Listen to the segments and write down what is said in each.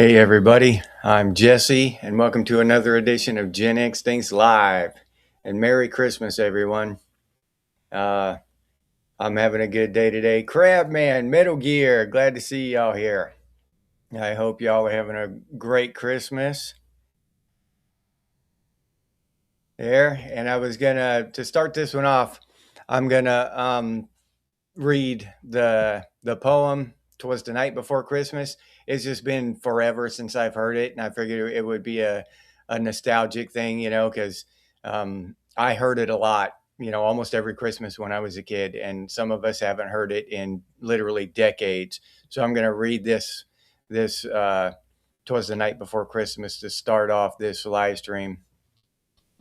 Hey everybody, I'm Jesse, and welcome to another edition of Gen X Thinks Live. And Merry Christmas, everyone. Uh, I'm having a good day today. Crabman, Metal Gear, glad to see y'all here. I hope y'all are having a great Christmas there. And I was to start this one off, I'm gonna read the poem. "'Twas the Night Before Christmas." It's just been forever since I've heard it, and I figured it would be a nostalgic thing, because I heard it a lot, almost every Christmas when I was a kid, and some of us haven't heard it in literally decades. So I'm going to read this "'Twas the Night Before Christmas" to start off this live stream.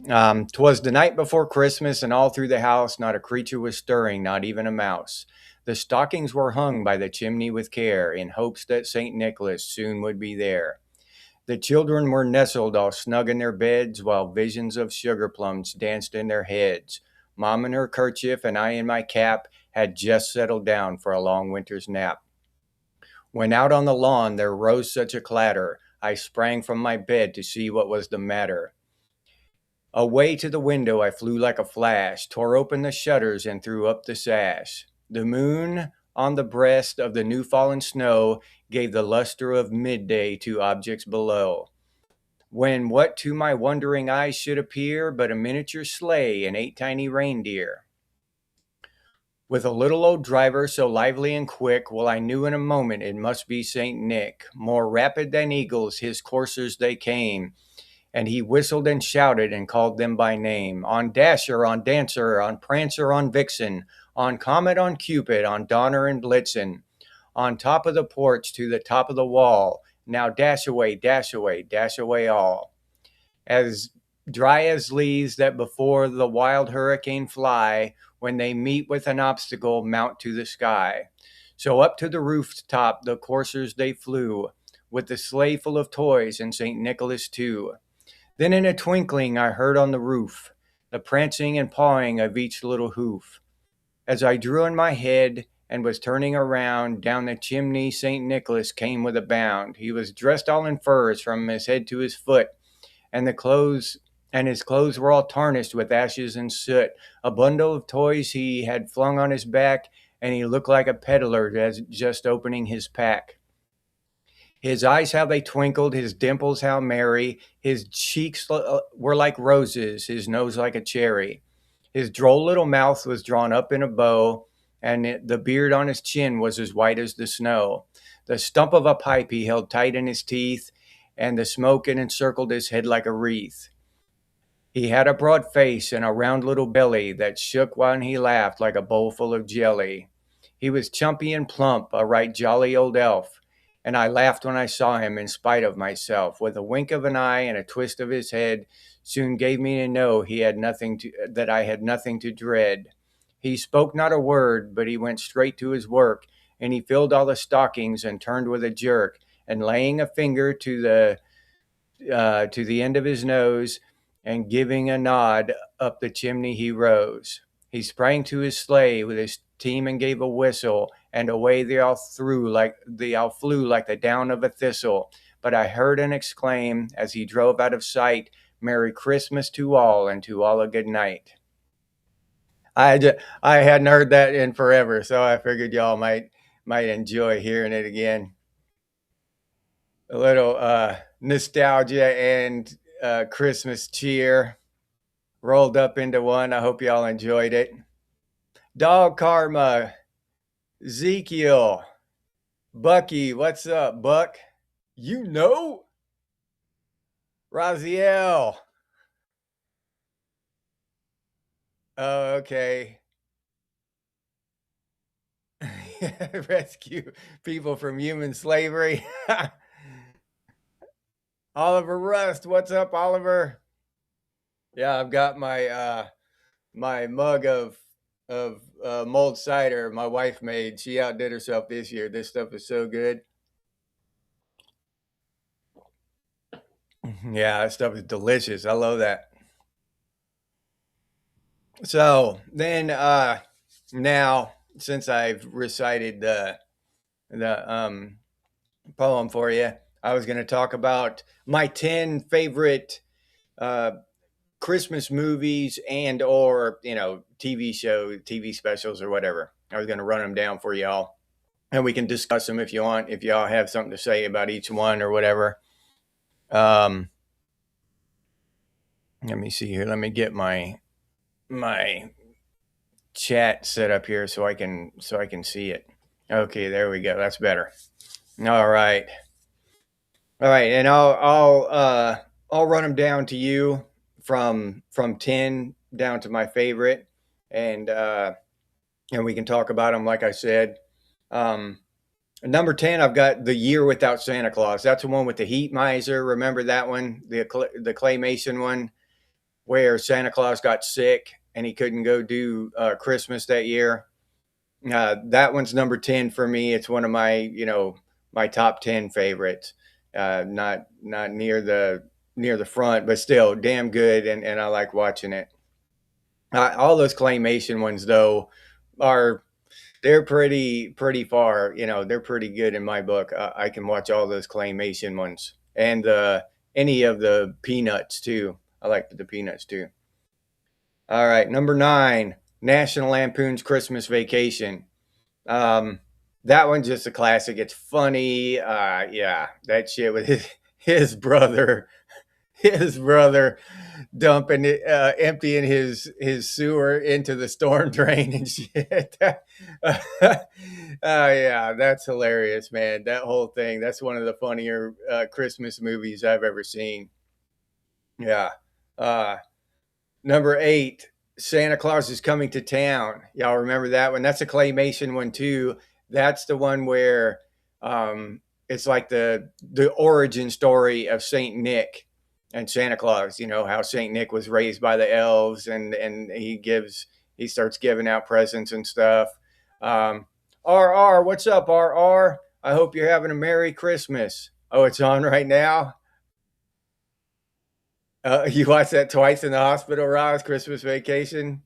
"'Twas the night before Christmas, and all through the house not a creature was stirring, not even a mouse. The stockings were hung by the chimney with care, in hopes that St. Nicholas soon would be there. The children were nestled all snug in their beds, while visions of sugar plums danced in their heads. Mom in her kerchief and I in my cap had just settled down for a long winter's nap. When out on the lawn there rose such a clatter, I sprang from my bed to see what was the matter. Away to the window I flew like a flash, tore open the shutters and threw up the sash. The moon on the breast of the new fallen snow gave the luster of midday to objects below. When what to my wondering eyes should appear but a miniature sleigh and 8 tiny reindeer. With a little old driver so lively and quick, well, I knew in a moment it must be St. Nick. More rapid than eagles his coursers they came, and he whistled and shouted and called them by name. On Dasher, on Dancer, on Prancer, on Vixen, on Comet, on Cupid, on Donner and Blitzen, on top of the porch to the top of the wall. Now dash away, dash away, dash away all. As dry as leaves that before the wild hurricane fly, when they meet with an obstacle, mount to the sky. So up to the rooftop the coursers they flew, with the sleigh full of toys and St. Nicholas too. Then in a twinkling I heard on the roof the prancing and pawing of each little hoof. As I drew in my head and was turning around, down the chimney St. Nicholas came with a bound. He was dressed all in furs from his head to his foot, and his clothes were all tarnished with ashes and soot. A bundle of toys he had flung on his back, and he looked like a peddler just opening his pack. His eyes, how they twinkled, his dimples, how merry. His cheeks were like roses, his nose like a cherry. His droll little mouth was drawn up in a bow, and the beard on his chin was as white as the snow. The stump of a pipe he held tight in his teeth, and the smoke it encircled his head like a wreath. He had a broad face and a round little belly that shook when he laughed like a bowl full of jelly. He was chumpy and plump, a right jolly old elf, and I laughed when I saw him in spite of myself. With a wink of an eye and a twist of his head, soon gave me to know that I had nothing to dread. He spoke not a word, but he went straight to his work, and he filled all the stockings and turned with a jerk, and laying a finger to the end of his nose, and giving a nod up the chimney he rose. He sprang to his sleigh with his team and gave a whistle, and away they all flew like the down of a thistle. But I heard and exclaim as he drove out of sight, "Merry Christmas to all, and to all a good night." I hadn't heard that in forever, so I figured y'all might enjoy hearing it again. A little nostalgia and Christmas cheer rolled up into one. I hope y'all enjoyed it. Dog Karma, Ezekiel, Bucky, what's up, Buck? You know, Raziel. Oh, okay. Rescue people from human slavery. Oliver Rust, what's up, Oliver? Yeah, I've got my mug of mulled cider my wife made. She outdid herself this year. This stuff is so good. Yeah, that stuff is delicious. I love that. So then, now since I've recited the poem for you, I was going to talk about my 10 favorite uh, Christmas movies and or, TV specials or whatever. I was going to run them down for y'all, and we can discuss them if you want, if y'all have something to say about each one or whatever. Um, Let me see here. Let me get my chat set up here so I can see it. Okay, there we go. That's better. All right. All right, and I'll run them down to you from 10 down to my favorite, and we can talk about them like I said. Um, Number 10, I've got The Year Without Santa Claus. That's the one with the heat miser. Remember that one? The claymation one where Santa Claus got sick and he couldn't go do Christmas that year. That one's number 10 for me. It's one of my top 10 favorites. Not near the front, but still damn good, and I like watching it. All those claymation ones though are they're pretty far. They're pretty good in my book. I can watch all those claymation ones and any of the Peanuts too. I like the Peanuts too. All right, number 9, National Lampoon's Christmas Vacation. Um, that one's just a classic. It's funny. Yeah, that shit with his brother, his brother dumping it, emptying his sewer into the storm drain and shit. Yeah, that's hilarious, man. That whole thing. That's one of the funnier Christmas movies I've ever seen. Yeah. Uh, Number 8, Santa Claus is Coming to Town. Y'all remember that one? That's a claymation one too. That's the one where it's like the origin story of Saint Nick and Santa Claus. You know how Saint Nick was raised by the elves, and he starts giving out presents and stuff. RR, what's up, RR? I hope you're having a Merry Christmas. Oh, it's on right now. You watched that twice in the hospital, Roz, Christmas Vacation?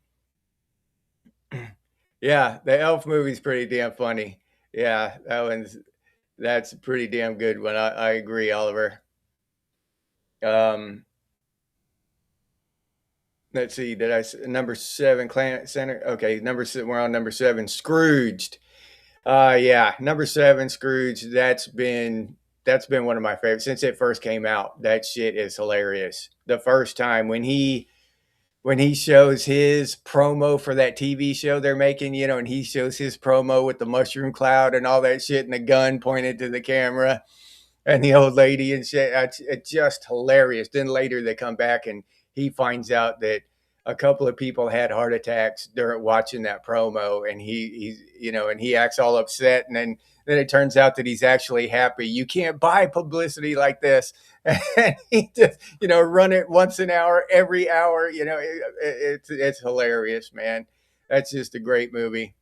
Yeah, the Elf movie's pretty damn funny. Yeah, that's a pretty damn good one. I agree, Oliver. Um, let's see, number 7, Clan Center? Okay, we're on number 7, Scrooged. Yeah, number 7, Scrooge. That's been one of my favorites since it first came out. That shit is hilarious. The first time when he shows his promo for that TV show they're making, and he shows his promo with the mushroom cloud and all that shit and the gun pointed to the camera and the old lady and shit. It's just hilarious. Then later they come back and he finds out that a couple of people had heart attacks during watching that promo, and he acts all upset, and then it turns out that he's actually happy. You can't buy publicity like this, and he just run it once an hour, every hour. It's hilarious, man. That's just a great movie.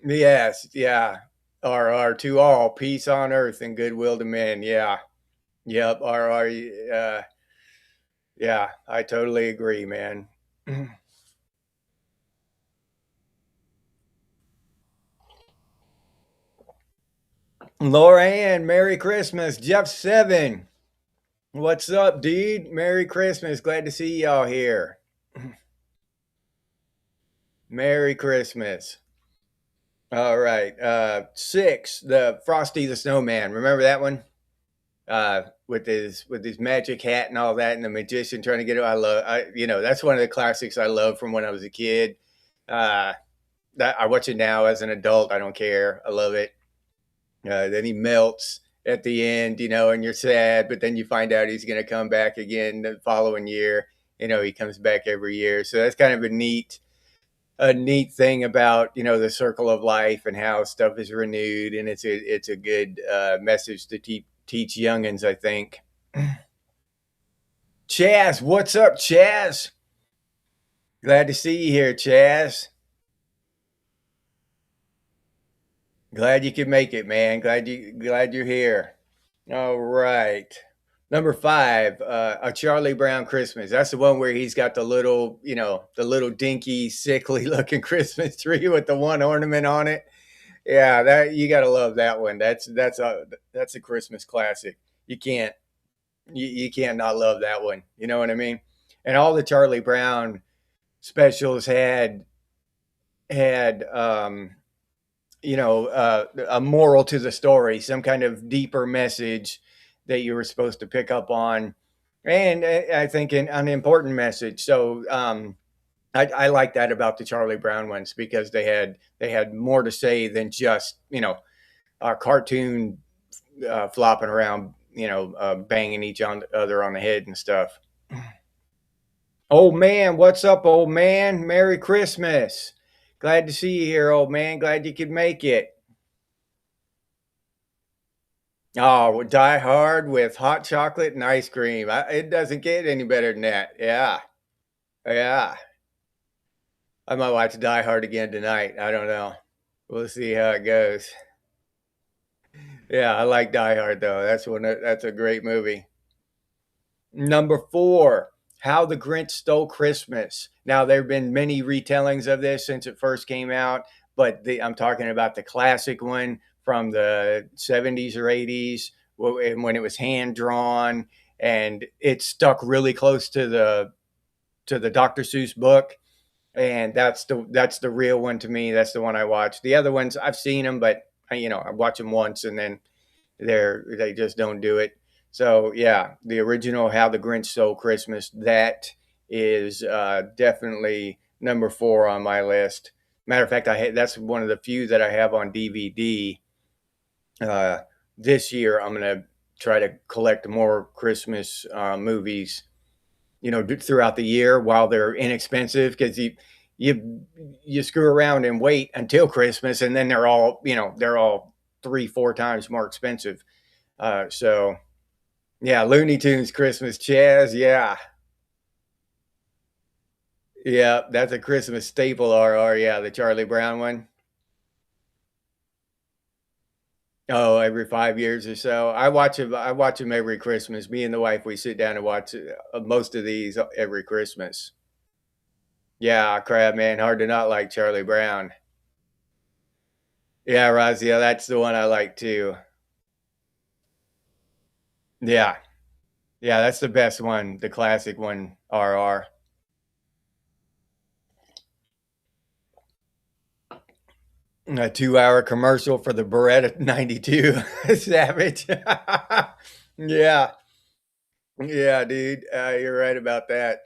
Yes, yeah. R to all, peace on earth and goodwill to men. Yeah, yep. R. Yeah, I totally agree, man. Laura Ann, Merry Christmas. Jeff Seven, what's up, dude? Merry Christmas. Glad to see y'all here. Merry Christmas. All right. 6, the Frosty the Snowman. Remember that one? With his magic hat and all that, and the magician trying to get it. That's one of the classics I love from when I was a kid. Uh, that I watch it now as an adult. I don't care. I love it. Then he melts at the end, and you're sad, but then you find out he's going to come back again the following year. He comes back every year, so that's kind of a neat thing about the circle of life and how stuff is renewed, and it's a good message to teach youngins, I think. Chaz, what's up, Chaz? Glad to see you here, Chaz. Glad you could make it, man. Glad you're here. All right. Number 5, A Charlie Brown Christmas. That's the one where he's got the little dinky, sickly looking Christmas tree with the one ornament on it. Yeah, that you gotta love that one. That's a Christmas classic. You can't you can't not love that one. You know what I mean? And all the Charlie Brown specials had a moral to the story, some kind of deeper message that you were supposed to pick up on, and I think an important message. So I like that about the Charlie Brown ones because they had more to say than just a cartoon flopping around, banging each other on the head and stuff. Old man, what's up, old man? Merry Christmas. Glad to see you here, old man. Glad you could make it. Oh, Die Hard with hot chocolate and ice cream. It doesn't get any better than that. Yeah. Yeah. I might watch Die Hard again tonight. I don't know. We'll see how it goes. Yeah, I like Die Hard though. That's a great movie. Number four, How the Grinch Stole Christmas. Now, there have been many retellings of this since it first came out, but I'm talking about the classic one from the 70s or 80s when it was hand drawn and it stuck really close to the Dr. Seuss book. And that's the real one to me. That's the one I watched. The other ones I've seen them, but I watch them once and then they just don't do it. So yeah, the original How the Grinch Stole Christmas, that is definitely number four on my list. Matter of fact, that's one of the few that I have on DVD. Uh, this year, I'm gonna try to collect more Christmas movies, throughout the year while they're inexpensive because you you screw around and wait until Christmas, and then they're all 3-4 times more expensive. So yeah, Looney Tunes Christmas Chaz. Yeah, yeah, that's a Christmas staple. Or yeah, the Charlie Brown one. Oh, every 5 years or so. I watch them. I watch them every Christmas. Me and the wife, we sit down and watch most of these every Christmas. Yeah, crap, man, hard to not like Charlie Brown. Yeah, Razia, that's the one I like too. Yeah, yeah, that's the best one, the classic one. RR. A 2 hour commercial for the Beretta 92 Savage. Yeah, yeah, dude. You're right about that.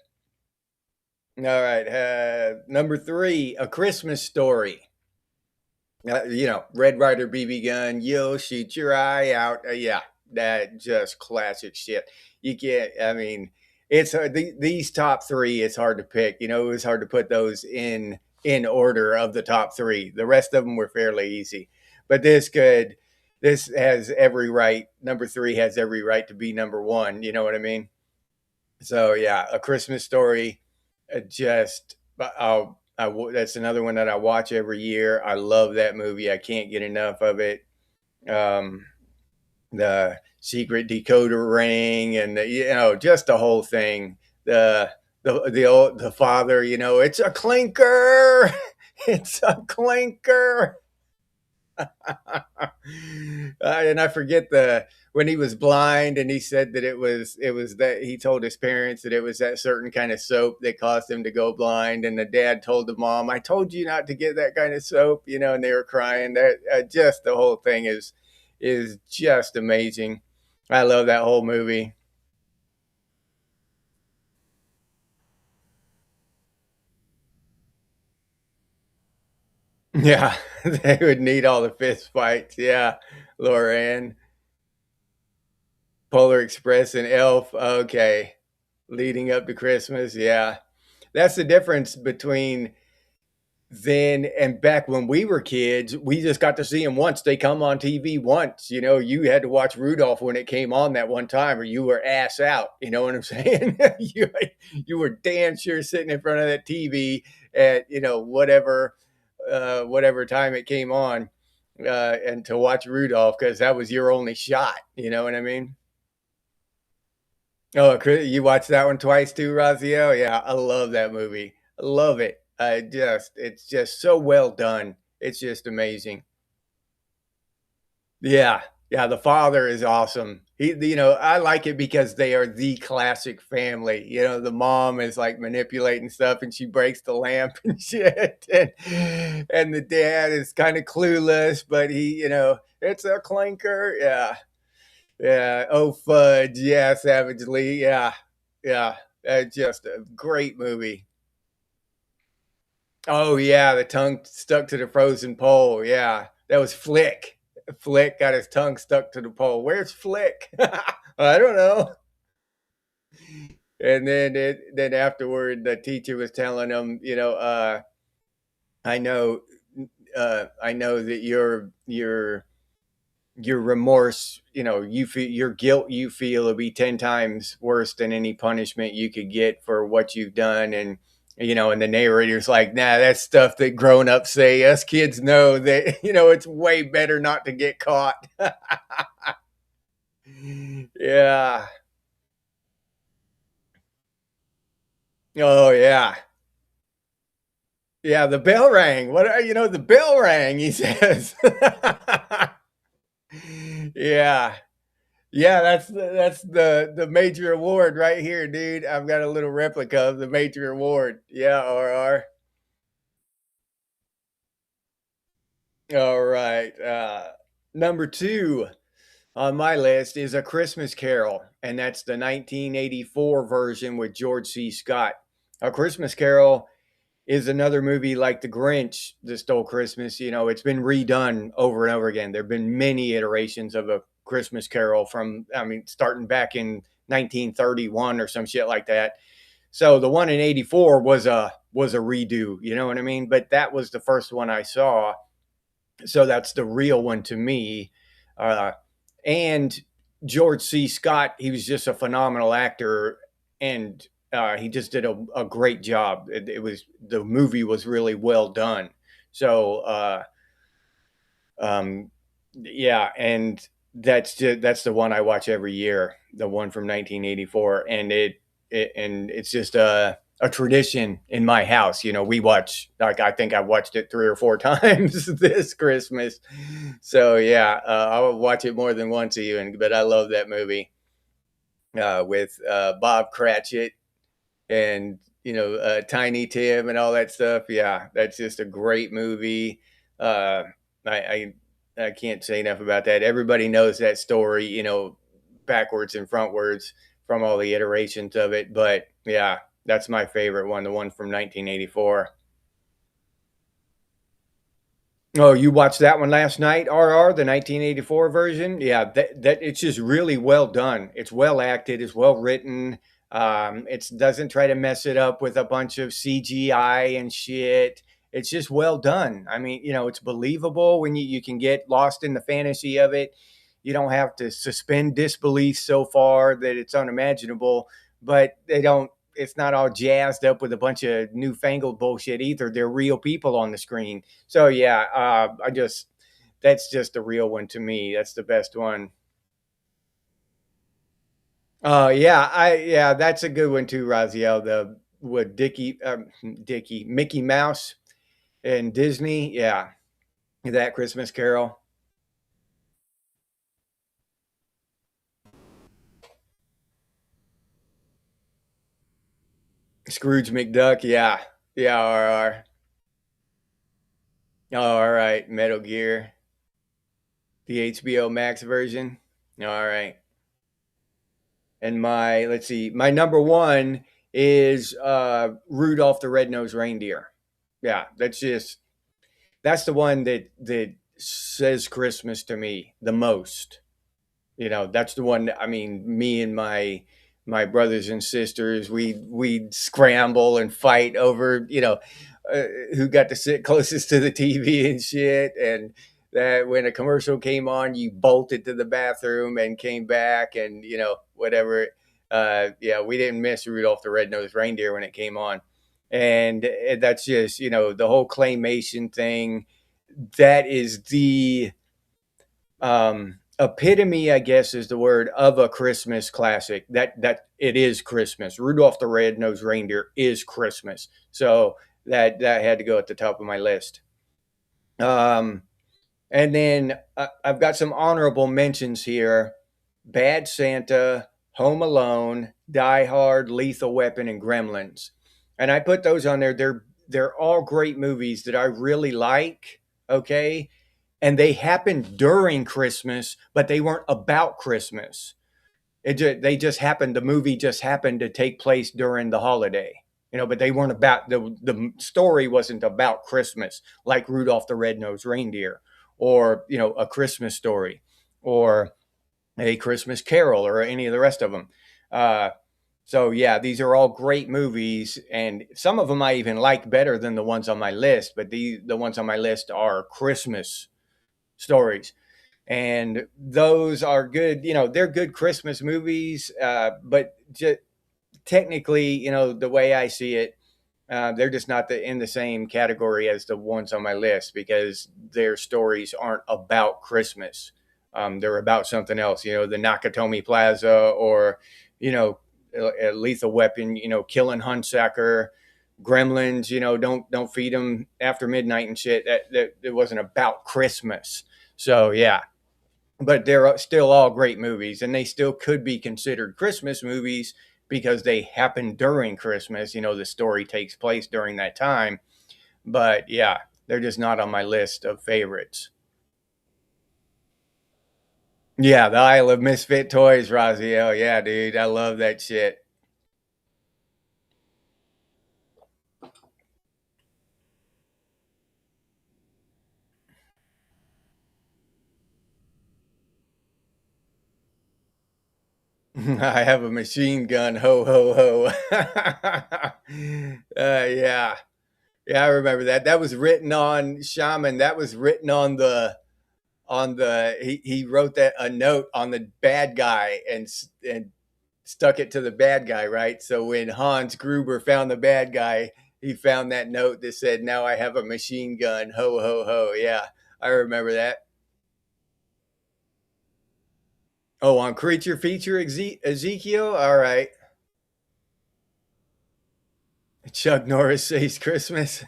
All right. Number three, A Christmas Story. Red Ryder BB gun. You'll shoot your eye out. Yeah, that just classic shit. You can't, I mean, it's these top three, it's hard to pick. It was hard to put those in order of the top three. The rest of them were fairly easy. But this has every right. Number three has every right to be number one. You know what I mean? So yeah, A Christmas Story. Just that's another one that I watch every year. I love that movie. I can't get enough of it. Um, the secret decoder ring, and just the whole thing. The father. It's a clinker. It's a clinker. And I forget the when he was blind and he said that it was that he told his parents that it was that certain kind of soap that caused him to go blind, and the dad told the mom, "I told you not to get that kind of soap," and they were crying. That just the whole thing is just amazing. I love that whole movie. Yeah, they would need all the fist fights. Yeah, Lorianne, Polar Express, and Elf. Okay, leading up to Christmas. Yeah, that's the difference between then and back when we were kids. We just got to see them once. They come on TV once. You had to watch Rudolph when it came on that one time, or you were ass out. You know what I'm saying? you were damn sure sitting in front of that TV at whatever time it came on, and to watch Rudolph because that was your only shot. You know what I mean? Oh, you watched that one twice too, Razio? Yeah, I love that movie. I love it. It's just so well done. It's just amazing. Yeah. Yeah, the father is awesome. I like it because they are the classic family. The mom is like manipulating stuff and she breaks the lamp and shit. And the dad is kind of clueless, but it's a clinker. Yeah. Yeah. Oh, fudge. Yeah. Savagely. Yeah. Yeah. Just a great movie. Oh yeah, the tongue stuck to the frozen pole. Yeah, that was Flick. Flick got his tongue stuck to the pole. Where's Flick? I don't know. And then afterward, the teacher was telling him, I know, I know that your remorse, you feel your guilt you feel will be 10 times worse than any punishment you could get for what you've done. And the narrator's like, nah, that's stuff that grown-ups say. Us kids know that, it's way better not to get caught. Yeah. Oh yeah. Yeah, the bell rang. The bell rang, he says. Yeah. Yeah, that's the major award right here, dude. I've got a little replica of the major award. Yeah, RR. All right. Number two on my list is A Christmas Carol, and that's the 1984 version with George C. Scott. A Christmas Carol is another movie like The Grinch that stole Christmas. It's been redone over and over again. There have been many iterations of A Christmas Carol starting back in 1931 or some shit like that. So the one in 84 was a redo, you know what I mean? But that was the first one I saw. So that's the real one to me. Uh, and George C. Scott, he was just a phenomenal actor, and he just did a great job. The movie was really well done. So um, yeah, and that's the one I watch every year, the one from 1984, and it's just a tradition in my house. We watch, like, I think I watched it 3 or 4 times this Christmas. So yeah, I'll watch it more than once even. But I love that movie with Bob Cratchit and Tiny Tim and all that stuff. Yeah, that's just a great movie. Uh, I, I can't say enough about that. Everybody knows that story, backwards and frontwards from all the iterations of it. But yeah, that's my favorite one, the one from 1984. Oh, you watched that one last night, RR, the 1984 version? Yeah, that it's just really well done. It's well acted, it's well written. It doesn't try to mess it up with a bunch of CGI and shit. It's just well done. I mean, it's believable when you can get lost in the fantasy of it. You don't have to suspend disbelief so far that it's unimaginable, but they don't it's not all jazzed up with a bunch of newfangled bullshit either. They're real people on the screen. So yeah, that's just the real one to me. That's the best one. Oh yeah, that's a good one too, Raziel. The with Dickie, Mickey Mouse and Disney. Yeah, that Christmas Carol. Scrooge McDuck. Yeah, yeah. R. Oh, all right. Metal Gear, the HBO Max version. All right. And let's see, my number one is Rudolph the Red-Nosed Reindeer. Yeah, that's the one that says Christmas to me the most. That's the one. I mean, me and my brothers and sisters, we'd scramble and fight over, who got to sit closest to the TV and shit. And that when a commercial came on, you bolted to the bathroom and came back, and whatever. Yeah, we didn't miss Rudolph the Red-Nosed Reindeer when it came on, and that's just the whole claymation thing. That is the epitome, I guess, is the word, of a Christmas classic. That it is Christmas. Rudolph the Red-Nosed Reindeer is Christmas. So that had to go at the top of my list. Um, And then I've got some honorable mentions here: Bad Santa, Home Alone, Die Hard, Lethal Weapon, and Gremlins. And I put those on there. They're all great movies that I really like. Okay, and they happened during Christmas, but they weren't about Christmas. They just happened. The movie just happened to take place during the holiday, but they weren't about the story wasn't about Christmas, like Rudolph the Red-Nosed Reindeer, or A Christmas Story, or A Christmas Carol, or any of the rest of them. Uh, so yeah, these are all great movies, and some of them I even like better than the ones on my list. But the ones on my list are Christmas stories, and those are good. They're good Christmas movies, but just technically, the way I see it, they're just not in the same category as the ones on my list because their stories aren't about Christmas. They're about something else. The Nakatomi Plaza, or Lethal Weapon. Killing Hunsaker, Gremlins. Don't feed them after midnight and shit. That it wasn't about Christmas. So yeah, but they're still all great movies, and they still could be considered Christmas movies because they happen during Christmas. The story takes place during that time. But yeah, they're just not on my list of favorites. Yeah, the Isle of Misfit Toys, Raziel. Yeah, dude, I love that shit. I have a machine gun. Ho ho ho. Yeah, yeah, I remember that. That was written on Shaman. That was written on the he wrote that a note on the bad guy, and stuck it to the bad guy, right? So when Hans Gruber found the bad guy, he found that note that said, "Now I have a machine gun." Ho ho ho. Yeah, I remember that. Oh, on Creature Feature Ezekiel. All right. Chuck Norris Says Christmas.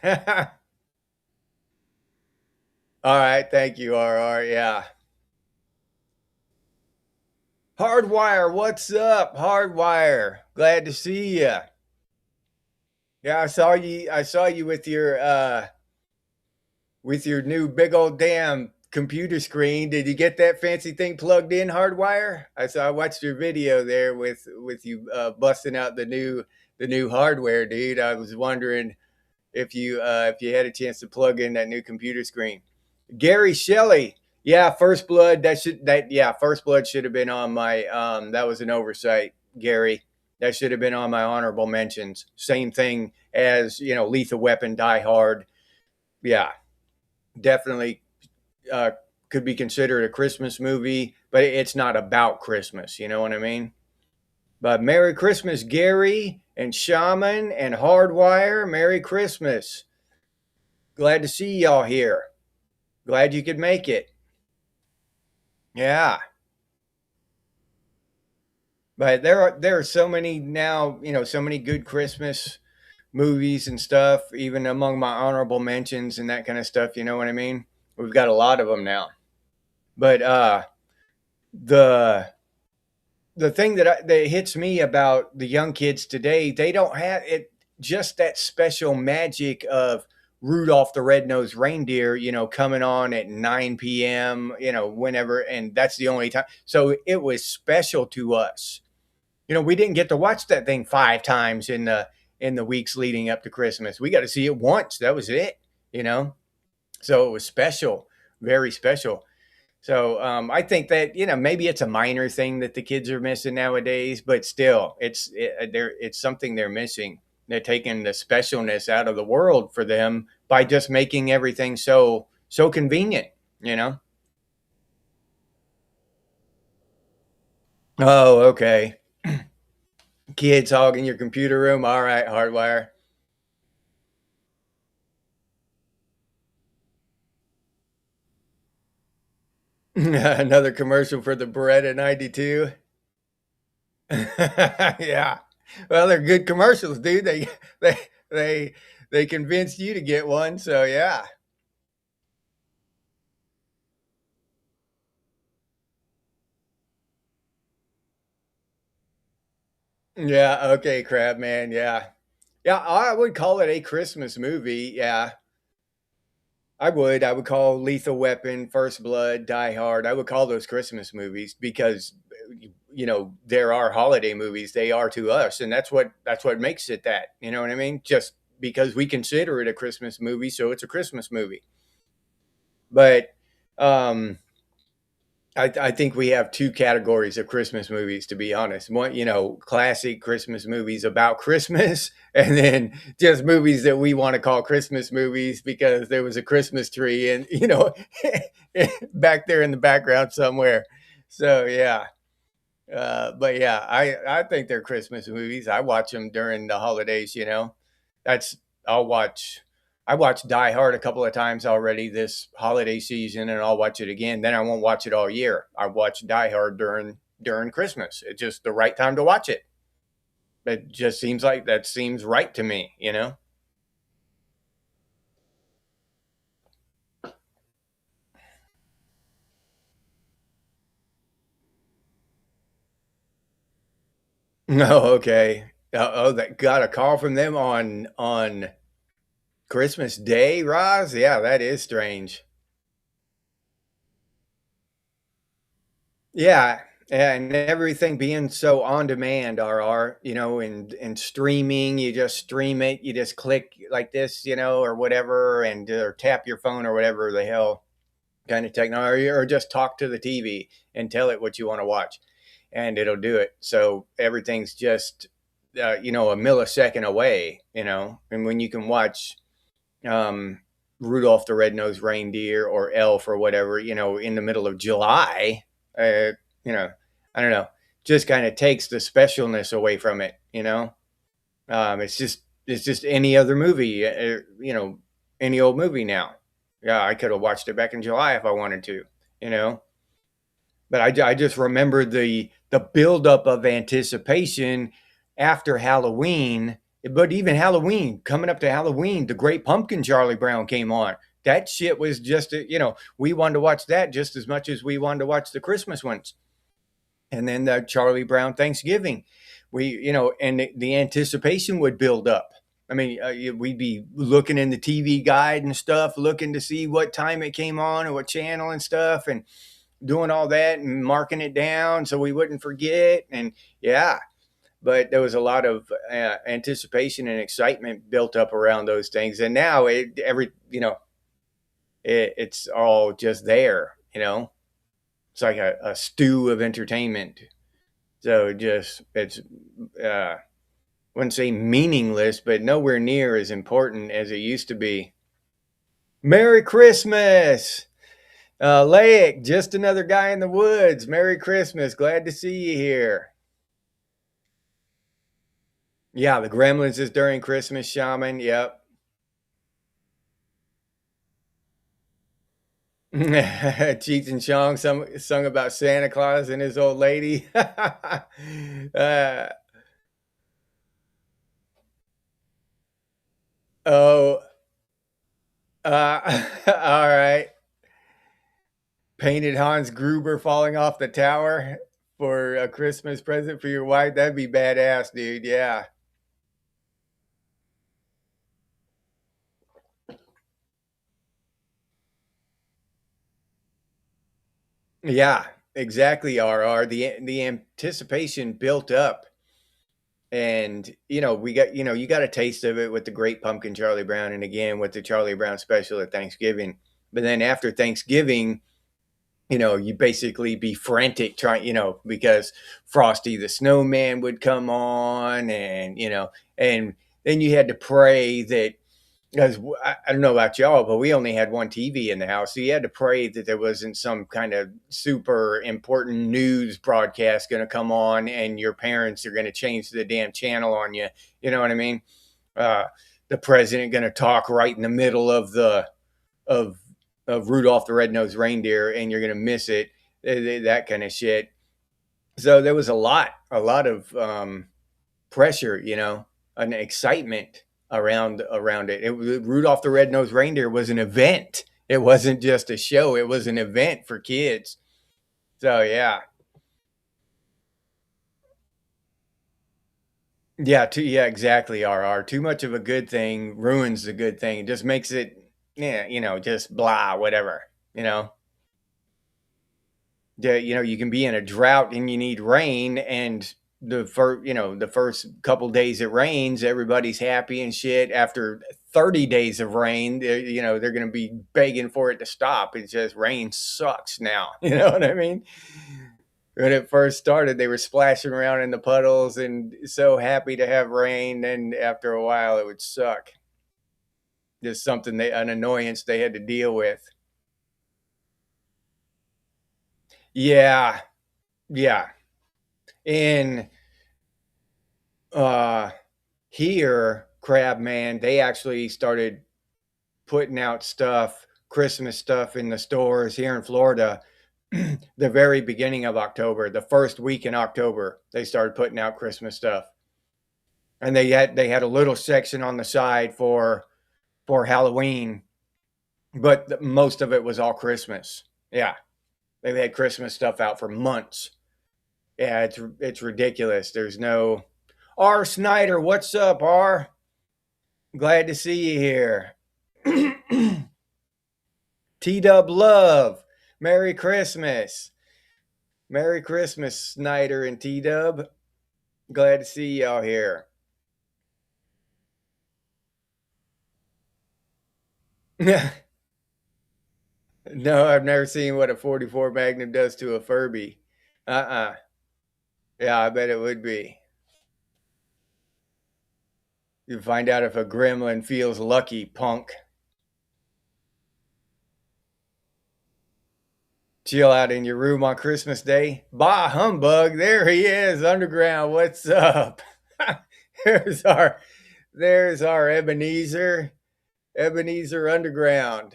All right, thank you, RR. Yeah. Hardwire, what's up? Hardwire. Glad to see you. Yeah, I saw you. I saw you with your new big old damn computer screen. Did you get that fancy thing plugged in, Hardwire? I watched your video there with you busting out the new hardware, dude. I was wondering if you had a chance to plug in that new computer screen. Gary Shelley. Yeah, First Blood. First Blood should have been on my. That was an oversight, Gary. That should have been on my honorable mentions. Same thing as Lethal Weapon, Die Hard. Yeah, definitely could be considered a Christmas movie, but it's not about Christmas. You know what I mean? But Merry Christmas, Gary and Shaman and Hardwire. Merry Christmas. Glad to see y'all here. Glad you could make it. Yeah. But there are so many now, so many good Christmas movies and stuff, even among my honorable mentions and that kind of stuff, you know what I mean? We've got a lot of them now. But the the thing that hits me about the young kids today, they don't have it, just that special magic of Rudolph the Red-Nosed Reindeer, coming on at 9 p.m., whenever, and that's the only time. So it was special to us. We didn't get to watch that thing 5 times in the weeks leading up to Christmas. We got to see it once. That was it, you know. So it was special, very special. So I think that maybe it's a minor thing that the kids are missing nowadays, but still, it's something they're missing. They're taking the specialness out of the world for them by just making everything so convenient. You know. Oh, okay. Kids hogging your computer room. All right, Hardwire. Another commercial for the Beretta 92. Yeah. Well, they're good commercials, dude. They they they convinced you to get one, so yeah. Yeah, okay, Crab Man, yeah. Yeah, I would call it a Christmas movie, yeah. I would call Lethal Weapon, First Blood, Die Hard. I would call those Christmas movies because there are holiday movies. They are to us, and that's what makes it that. You know what I mean? Just because we consider it a Christmas movie, so it's a Christmas movie. But um I think we have two categories of Christmas movies, to be honest. One, classic Christmas movies about Christmas, and then just movies that we want to call Christmas movies because there was a Christmas tree and, back there in the background somewhere. So, yeah. But yeah, I think they're Christmas movies. I watch them during the holidays. That's I'll watch. I watched Die Hard a couple of times already this holiday season, and I'll watch it again. Then I won't watch it all year. I watch Die Hard during Christmas. It's just the right time to watch it. It just seems like that seems right to me. No, okay. That got a call from them on Christmas Day, Roz. Yeah, that is strange. Yeah, and everything being so on demand, and streaming, you just stream it, you just click like this, or whatever, and or tap your phone or whatever the hell kind of technology, or just talk to the TV and tell it what you want to watch, and it'll do it. So everything's just a millisecond away, and when you can watch um, Rudolph the Red-Nosed Reindeer or Elf or whatever, in the middle of July, uh, you know, I don't know, just kind of takes the specialness away from it. It's just any other movie, any old movie now. Yeah, I could have watched it back in July if I wanted to, you know. But I just remember the buildup of anticipation after Halloween. But even Halloween, coming up to Halloween, the Great Pumpkin Charlie Brown came on. That shit was just, we wanted to watch that just as much as we wanted to watch the Christmas ones. And then the Charlie Brown Thanksgiving, and the anticipation would build up. I mean, we'd be looking in the TV guide and stuff, looking to see what time it came on and what channel and stuff, and doing all that and marking it down so we wouldn't forget. And yeah, but there was a lot of anticipation and excitement built up around those things. And now it's all just there. It's like a stew of entertainment. So just it's wouldn't say meaningless, but nowhere near as important as it used to be. Merry Christmas! Laic, just another guy in the woods. Merry Christmas. Glad to see you here. Yeah, the Gremlins is during Christmas, Shaman. Yep. Cheech and Chong sung about Santa Claus and his old lady. Oh, all right. Painted Hans Gruber falling off the tower for a Christmas present for your wife. That'd be badass, dude. Yeah. Yeah, exactly, RR. The anticipation built up, and we got you got a taste of it with the Great Pumpkin Charlie Brown, and again with the Charlie Brown special at Thanksgiving. But then after Thanksgiving, you basically be frantic trying, because Frosty the Snowman would come on, and then you had to pray that, because I don't know about y'all, but we only had one TV in the house, so you had to pray that there wasn't some kind of super important news broadcast going to come on, and your parents are going to change the damn channel on you. You know what I mean? Uh, the president going to talk right in the middle of of Rudolph the Red-Nosed Reindeer, and you're going to miss it. That kind of shit. So there was a lot of pressure, an excitement around it. It was Rudolph the Red-Nosed Reindeer was an event. It wasn't just a show. It was an event for kids. So yeah. Yeah, yeah, exactly. RR. Too much of a good thing ruins the good thing. It just makes it, yeah, just blah, whatever. You know, you can be in a drought and you need rain, and the first couple days it rains, everybody's happy and shit. After 30 days of rain, they're going to be begging for it to stop. It's just rain sucks now. You know what I mean? When it first started, they were splashing around in the puddles and so happy to have rain. And after a while, it would suck. Just an annoyance they had to deal with. Yeah, yeah. In uh, here, Crab Man, they actually started putting out stuff, Christmas stuff in the stores here in Florida. The very beginning of October, the first week in October, they started putting out Christmas stuff, and they had a little section on the side for Halloween, but most of it was all Christmas. Yeah, they've had Christmas stuff out for months. Yeah, it's ridiculous. There's no R. Snyder. What's up, R? Glad to see you here. T Dub Love. Merry Christmas. Merry Christmas, Snyder and T Dub. Glad to see y'all here. No, I've never seen what a 44 Magnum does to a Furby. Uh-uh. Yeah, I bet it would be. You find out if a gremlin feels lucky, punk. Chill out in your room on Christmas Day. Bah humbug, there he is, underground. What's up? there's our there's our Ebenezer. Ebenezer Underground.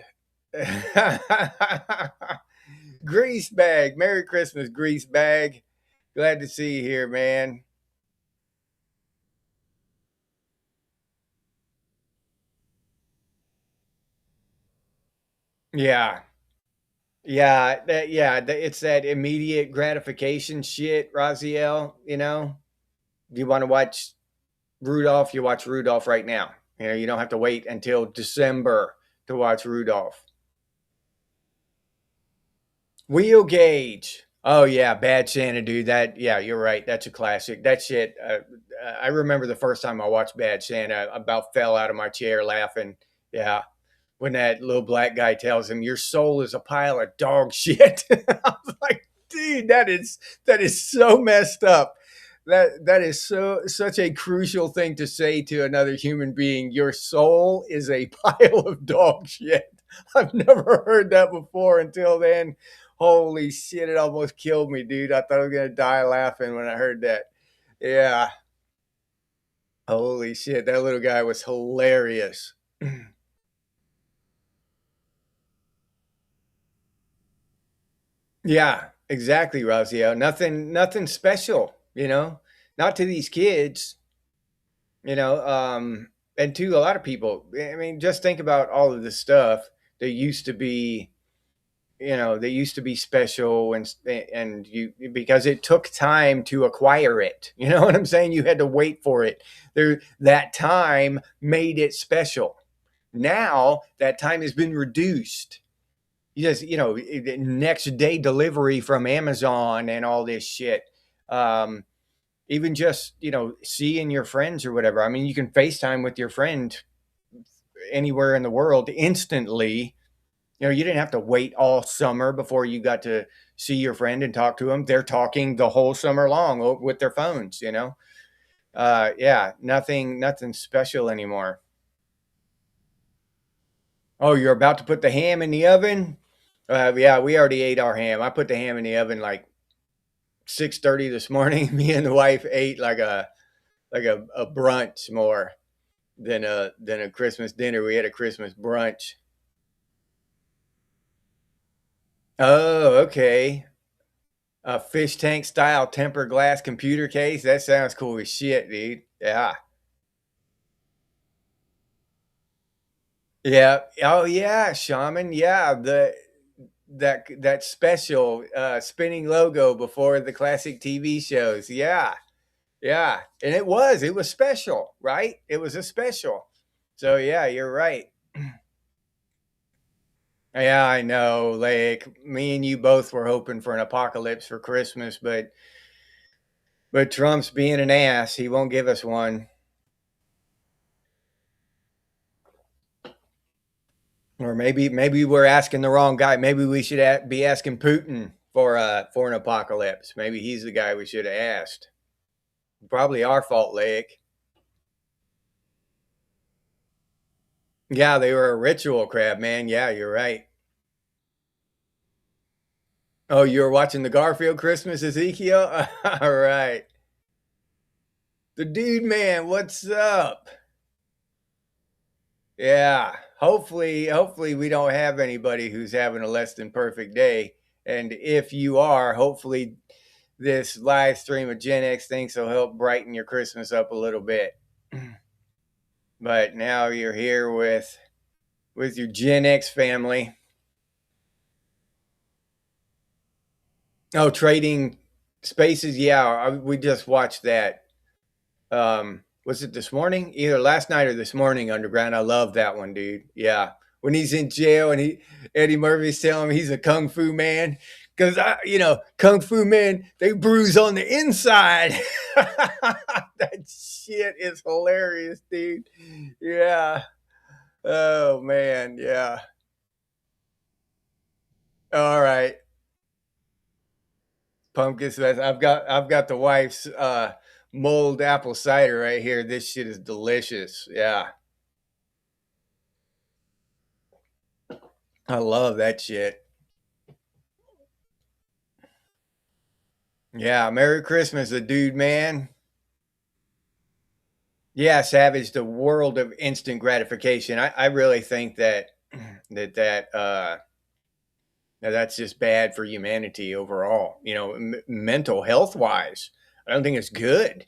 Grease bag. Merry Christmas, grease bag. Glad to see you here, man. Yeah. It's that immediate gratification shit, Raziel. Do you want to watch Rudolph? You watch Rudolph right now. You don't have to wait until December to watch Rudolph. Wheel gauge. Oh yeah, Bad Santa, dude. Yeah, you're right. That's a classic. That shit. I remember the first time I watched Bad Santa, I about fell out of my chair laughing. Yeah, when that little black guy tells him your soul is a pile of dog shit. I was like, dude, that is so messed up. That is such a crucial thing to say to another human being. Your soul is a pile of dog shit. I've never heard that before until then. Holy shit, it almost killed me, dude. I thought I was gonna die laughing when I heard that. Yeah. Holy shit, that little guy was hilarious. Yeah, exactly, Razio. Nothing special, not to these kids, you know. And to a lot of people. I mean, just think about all of the stuff that used to be, that used to be special, and you because it took time to acquire it. You know what I'm saying? You had to wait for it. That time made it special. Now that time has been reduced. You just next day delivery from Amazon and all this shit. um Even just seeing your friends or whatever. I mean, you can FaceTime with your friend anywhere in the world instantly. You didn't have to wait all summer before you got to see your friend and talk to them. They're talking the whole summer long with their phones. Yeah, nothing special anymore. Oh, you're about to put the ham in the oven? Yeah, we already ate our ham. I put the ham in the oven like 6:30 this morning. Me and the wife ate like a brunch more than a Christmas dinner. We had a Christmas brunch. Oh, okay. A fish tank style tempered glass computer case. That sounds cool as shit, dude. Yeah. Yeah. Oh yeah, Shaman. Yeah. That special spinning logo before the classic TV shows. Yeah. Yeah, and it was special, right? It was a special. So yeah, you're right. Yeah, I know. Like me and you both were hoping for an apocalypse for Christmas, but Trump's being an ass. He won't give us one. Or maybe we're asking the wrong guy. Maybe we should be asking Putin for an apocalypse. Maybe he's the guy we should have asked. Probably our fault, Lake. Yeah, they were a ritual crab, man. Yeah, you're right. Oh, you were watching the Garfield Christmas Ezekiel? All right. The dude, man, what's up? Yeah. Hopefully we don't have anybody who's having a less than perfect day. And if you are, hopefully this live stream of Gen X things will help brighten your Christmas up a little bit. But now you're here with your Gen X family. Oh, trading spaces. Yeah, we just watched that. Was it this morning? Either last night or this morning, Underground. I love that one, dude. Yeah. When he's in jail and Eddie Murphy's telling him he's a kung fu man. Because kung fu men, they bruise on the inside. That shit is hilarious, dude. Yeah. Oh man, yeah. All right. Pumpkin spice. I've got the wife's mulled apple cider right here. This shit is delicious. Yeah. I love that shit. Yeah, Merry Christmas, the dude man. Yeah, Savage, the world of instant gratification. I really think that that's just bad for humanity overall. Mental health wise, I don't think it's good.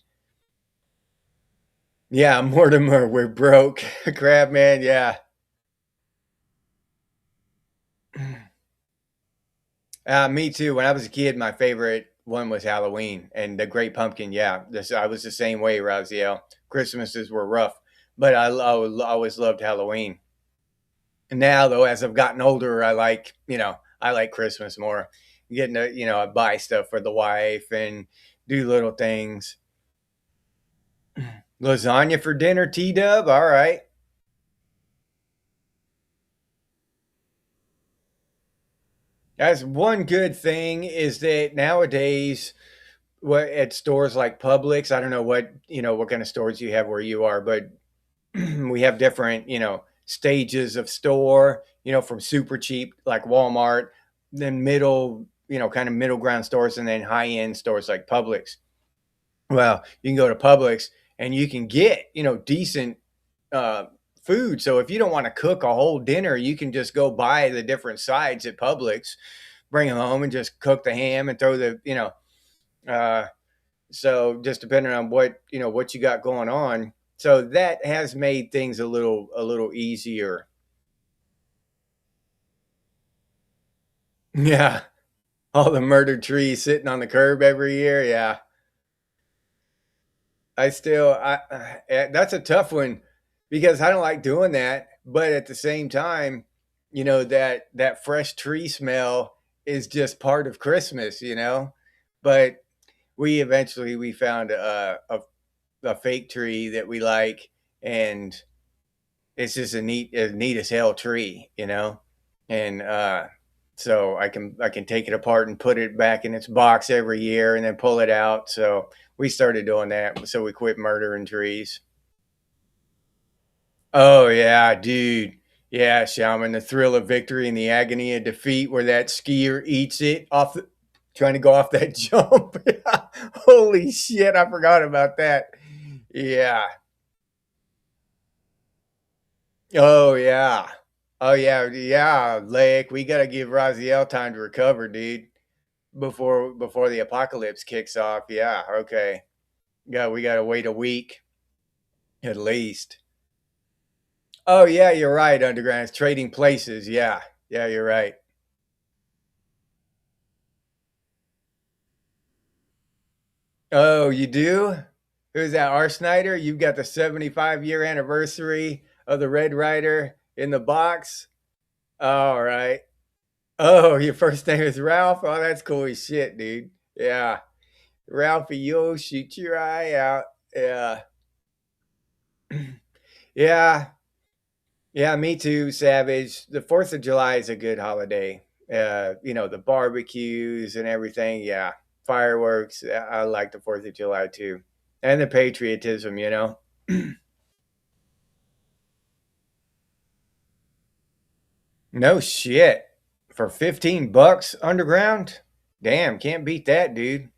Yeah, Mortimer, we're broke. Crab man, yeah. Me too. When I was a kid, my favorite one was Halloween and the Great Pumpkin. Yeah, I was the same way, Raziel. Christmases were rough, but I always loved Halloween. And now, though, as I've gotten older, I like Christmas more. Getting to, I buy stuff for the wife and do little things. Lasagna for dinner, T Dub. All right. That's one good thing is that nowadays, what at stores like Publix, I don't know what kind of stores you have where you are, but we have different stages of store. From super cheap like Walmart, then middle, kind of middle ground stores, and then high end stores like Publix. Well, you can go to Publix and you can get decent uh, food. So if you don't want to cook a whole dinner, you can just go buy the different sides at Publix, bring them home, and just cook the ham and throw the uh, so just depending on what you got going on. So that has made things a little easier. Yeah. All the murdered trees sitting on the curb every year. Yeah. That's a tough one because I don't like doing that. But at the same time, that fresh tree smell is just part of Christmas. But we found a fake tree that we like, and it's just a neat as hell tree. And so I can take it apart and put it back in its box every year and then pull it out. So we started doing that. So we quit murdering trees. Oh yeah, dude. Yeah, Shaman, the thrill of victory and the agony of defeat, where that skier eats it trying to go off that jump. Holy shit, I forgot about that. Yeah. Oh yeah. Oh yeah, yeah, Lake. We gotta give Raziel time to recover, dude, before the apocalypse kicks off. Yeah, okay. Yeah, we gotta wait a week at least. Oh yeah, you're right, Underground. It's trading places. Yeah. Yeah, you're right. Oh, you do? Who's that? R. Snyder? You've got the 75-year anniversary of the Red Rider in the box. All right. Oh, your first name is Ralph? Oh, that's cool as shit, dude. Yeah. Ralphie, you'll shoot your eye out. Yeah. Yeah. Yeah, me too, Savage. The 4th of July is a good holiday. The barbecues and everything. Yeah. Fireworks. I like the 4th of July too. And the patriotism. No shit. For 15 bucks underground? Damn, can't beat that, dude.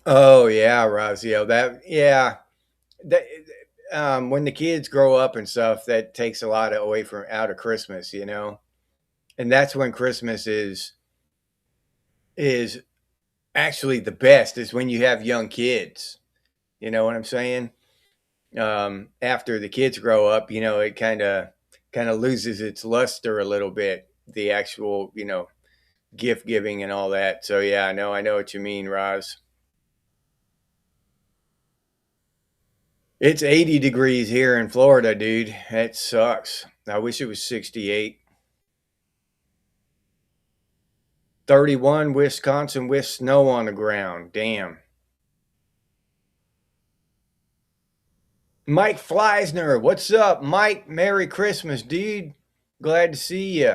Oh yeah, Razio. That when the kids grow up and stuff, that takes a lot away from out of Christmas. And that's when Christmas is actually the best is when you have young kids. You know what I'm saying? After the kids grow up, it kind of loses its luster a little bit. The actual, gift giving and all that. So yeah, I know what you mean, Roz. It's 80 degrees here in Florida, dude. That sucks. I wish it was 68. 31, Wisconsin with snow on the ground. Damn. Mike Fleisner, what's up, Mike? Merry Christmas, dude. Glad to see you.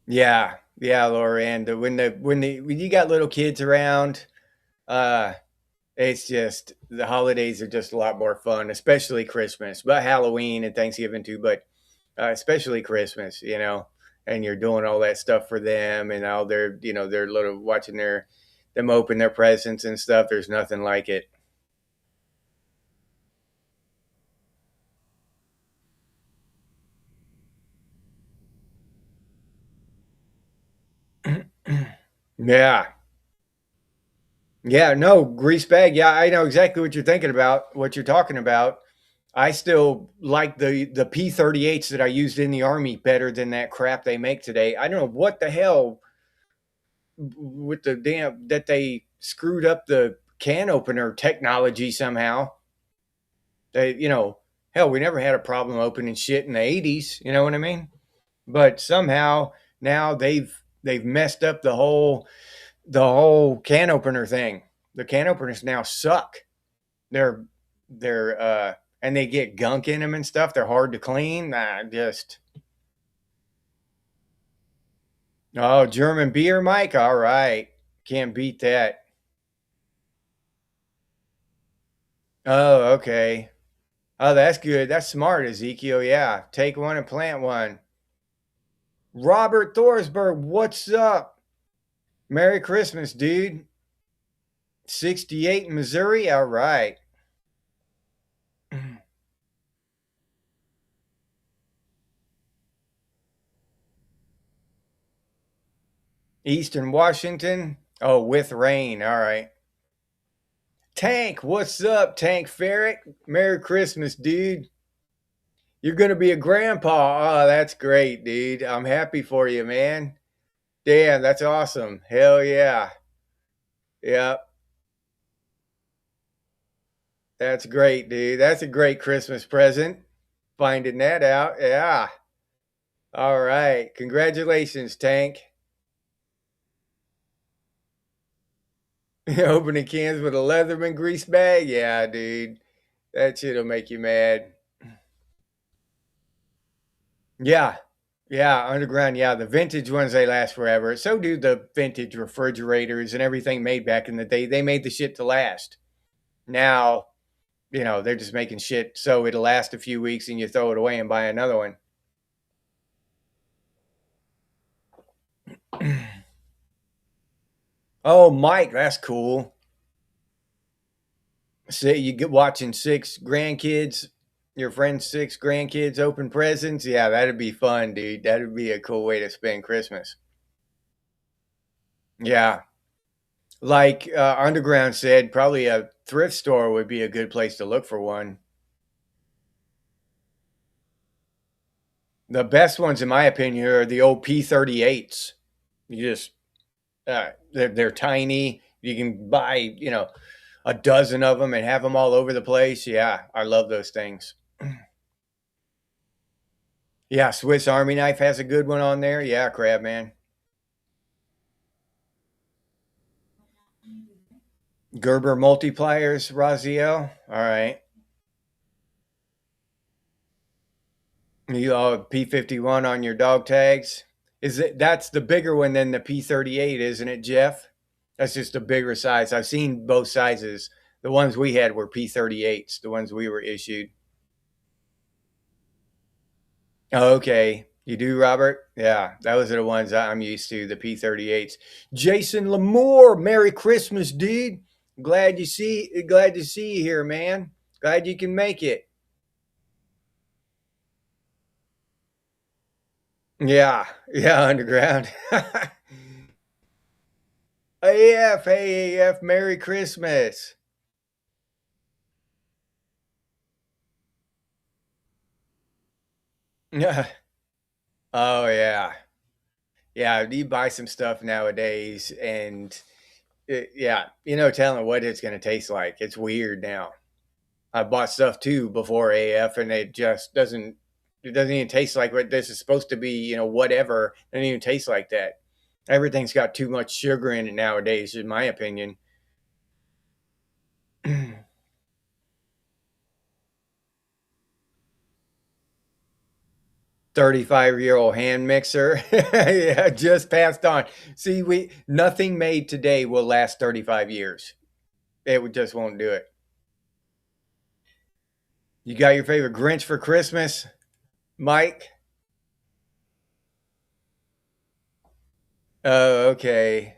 Yeah, yeah, Laura. And when you got little kids around, uh, it's just the holidays are just a lot more fun, especially Christmas, but Halloween and Thanksgiving too. But especially Christmas. And you're doing all that stuff for them and all their little watching them open their presents and stuff. There's nothing like it. Yeah. Yeah, no, grease bag. Yeah, I know exactly what you're thinking about, what you're talking about. I still like the P-38s that I used in the army better than that crap they make today. I don't know what the hell with the damn that they screwed up the can opener technology somehow. Hell, we never had a problem opening shit in the 80s, you know what I mean? But somehow now they've messed up the whole can opener thing. The can openers now suck. They're they're and they get gunk in them and stuff. They're hard to clean. Just oh, German beer, Mike. All right, can't beat that. Oh, okay. Oh, that's good. That's smart, Ezekiel. Yeah, take one and plant one. Robert Thorsberg, what's up? Merry Christmas, dude. 68 in Missouri. All right. Eastern Washington. Oh, with rain. All right. Tank, what's up, Tank Ferret? Merry Christmas, dude. You're going to be a grandpa. Oh, that's great, dude. I'm happy for you, man. Damn, that's awesome. Hell yeah. Yeah, that's great, dude. That's a great Christmas present. Finding that out. Yeah. All right. Congratulations, Tank. Opening cans with a Leatherman grease bag. Yeah, dude. That shit'll make you mad. Yeah. Yeah, underground. Yeah, the vintage ones, they last forever. So do the vintage refrigerators and everything made back in the day. They made the shit to last. Now, they're just making shit so it'll last a few weeks and you throw it away and buy another one. Oh, Mike, that's cool. Say you get watching six grandkids, your friend's six grandkids open presents. Yeah, that'd be fun, dude. That'd be a cool way to spend Christmas. Yeah. Like Underground said, probably a thrift store would be a good place to look for one. The best ones, in my opinion, are the old P38s. You just they're tiny. You can buy a dozen of them and have them all over the place. Yeah, I love those things. Yeah, Swiss Army knife has a good one on there. Yeah, crab man. Gerber multipliers, Raziel. All right. You all P51 on your dog tags. That's the bigger one than the P38, isn't it, Jeff? That's just a bigger size. I've seen both sizes. The ones we had were P38s, the ones we were issued. Oh, okay. You do, Robert? Yeah, those are the ones I'm used to, the P38s. Jason Lamore, Merry Christmas, dude. Glad to see you here, man. Glad you can make it. Yeah, yeah, underground. AF, hey AF, Merry Christmas. Yeah. Oh yeah. Yeah, you buy some stuff nowadays and yeah, telling what it's going to taste like. It's weird now. I bought stuff too before AF, and it just doesn't. It doesn't even taste like what this is supposed to be. Whatever. It doesn't even taste like that. Everything's got too much sugar in it nowadays, in my opinion. 35-year-old hand mixer. Yeah, just passed on. See, we nothing made today will last 35 years. Just won't do it. You got your favorite Grinch for Christmas, Mike? Oh, okay.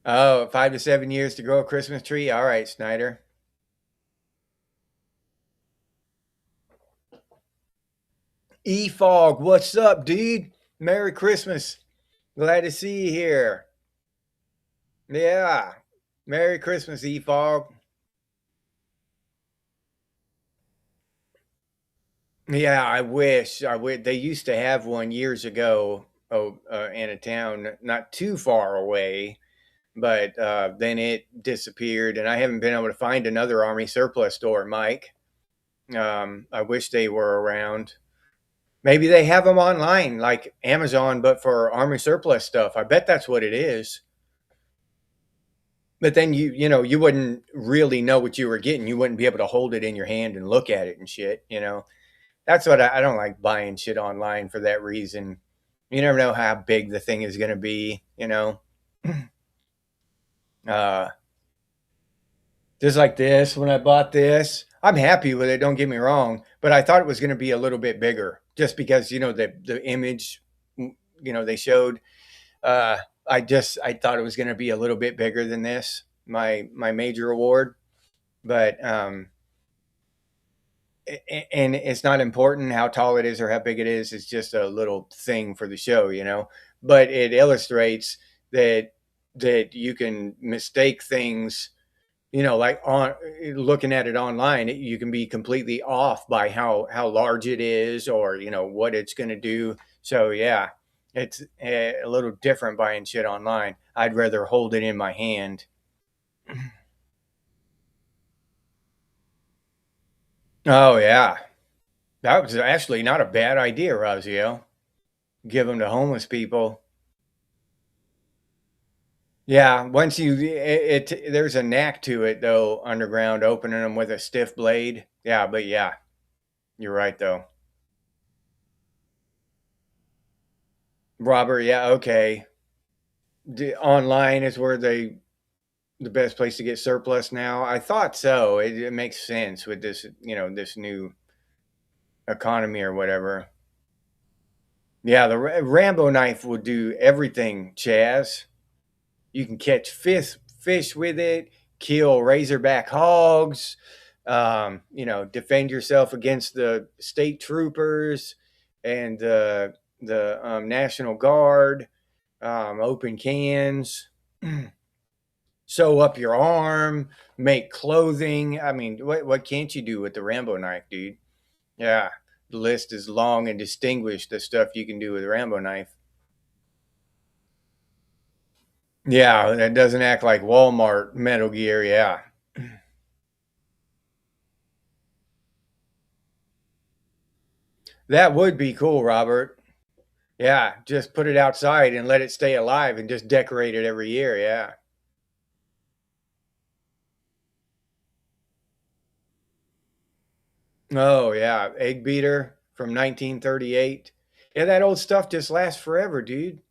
Oh, 5 to 7 years to grow a Christmas tree. All right, Snyder. E Fog, what's up, dude? Merry Christmas. Glad to see you here. Yeah. Merry Christmas, E Fog. Yeah, I wish. I wish they used to have one years ago. Oh, in a town not too far away, but then it disappeared, and I haven't been able to find another Army surplus store, Mike. I wish they were around. Maybe they have them online, like Amazon, but for Army surplus stuff. I bet that's what it is. But then you wouldn't really know what you were getting. You wouldn't be able to hold it in your hand and look at it and shit. That's what I don't like buying shit online for that reason. You never know how big the thing is going to be. Uh, just like this, when I bought this, I'm happy with it. Don't get me wrong, but I thought it was going to be a little bit bigger, just because the image, they showed. Uh, I thought it was going to be a little bit bigger than this. My major award, but and it's not important how tall it is or how big it is. It's just a little thing for the show. But it illustrates that you can mistake things. Like on looking at it online, you can be completely off by how large it is, or what it's going to do. So yeah, it's a little different buying shit online. I'd rather hold it in my hand. Oh yeah, that was actually not a bad idea, Raziel. Give them to homeless people. Yeah, once there's a knack to it though. Underground, opening them with a stiff blade. Yeah, but yeah, you're right though. Robert, yeah, okay. Online is where the best place to get surplus now. I thought so. It makes sense with this new economy or whatever. Yeah, the Rambo knife will do everything, Chaz. You can catch fish with it, kill razorback hogs, defend yourself against the state troopers and the National Guard, open cans, sew up your arm, make clothing. I mean, what can't you do with the Rambo knife, dude? Yeah, the list is long and distinguished. The stuff you can do with a Rambo knife. Yeah, it doesn't act like Walmart Metal Gear. Yeah, that would be cool, Robert. Yeah, just put it outside and let it stay alive and just decorate it every year. Yeah. Oh, yeah. Egg beater from 1938. Yeah, that old stuff just lasts forever, dude.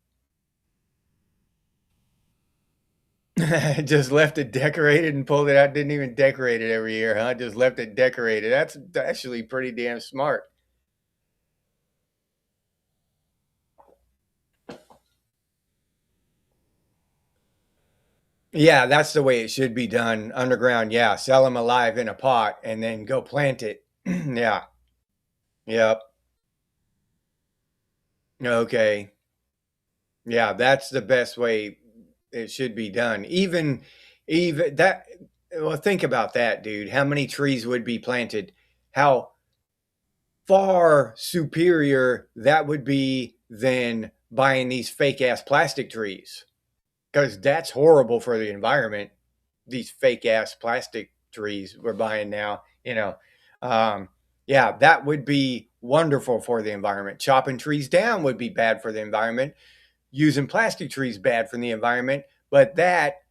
Just left it decorated and pulled it out. Didn't even decorate it every year, huh? Just left it decorated. That's actually pretty damn smart. Yeah, that's the way it should be done underground. Yeah, sell them alive in a pot and then go plant it. Yeah. Yep. Okay. Yeah, that's the best way it should be done. Even that well, think about that, dude. How many trees would be planted? How far superior that would be than buying these fake ass plastic trees. Because that's horrible for the environment. These fake ass plastic trees we're buying now. Um, yeah, that would be wonderful for the environment. Chopping trees down would be bad for the environment. Using plastic trees bad for the environment, but that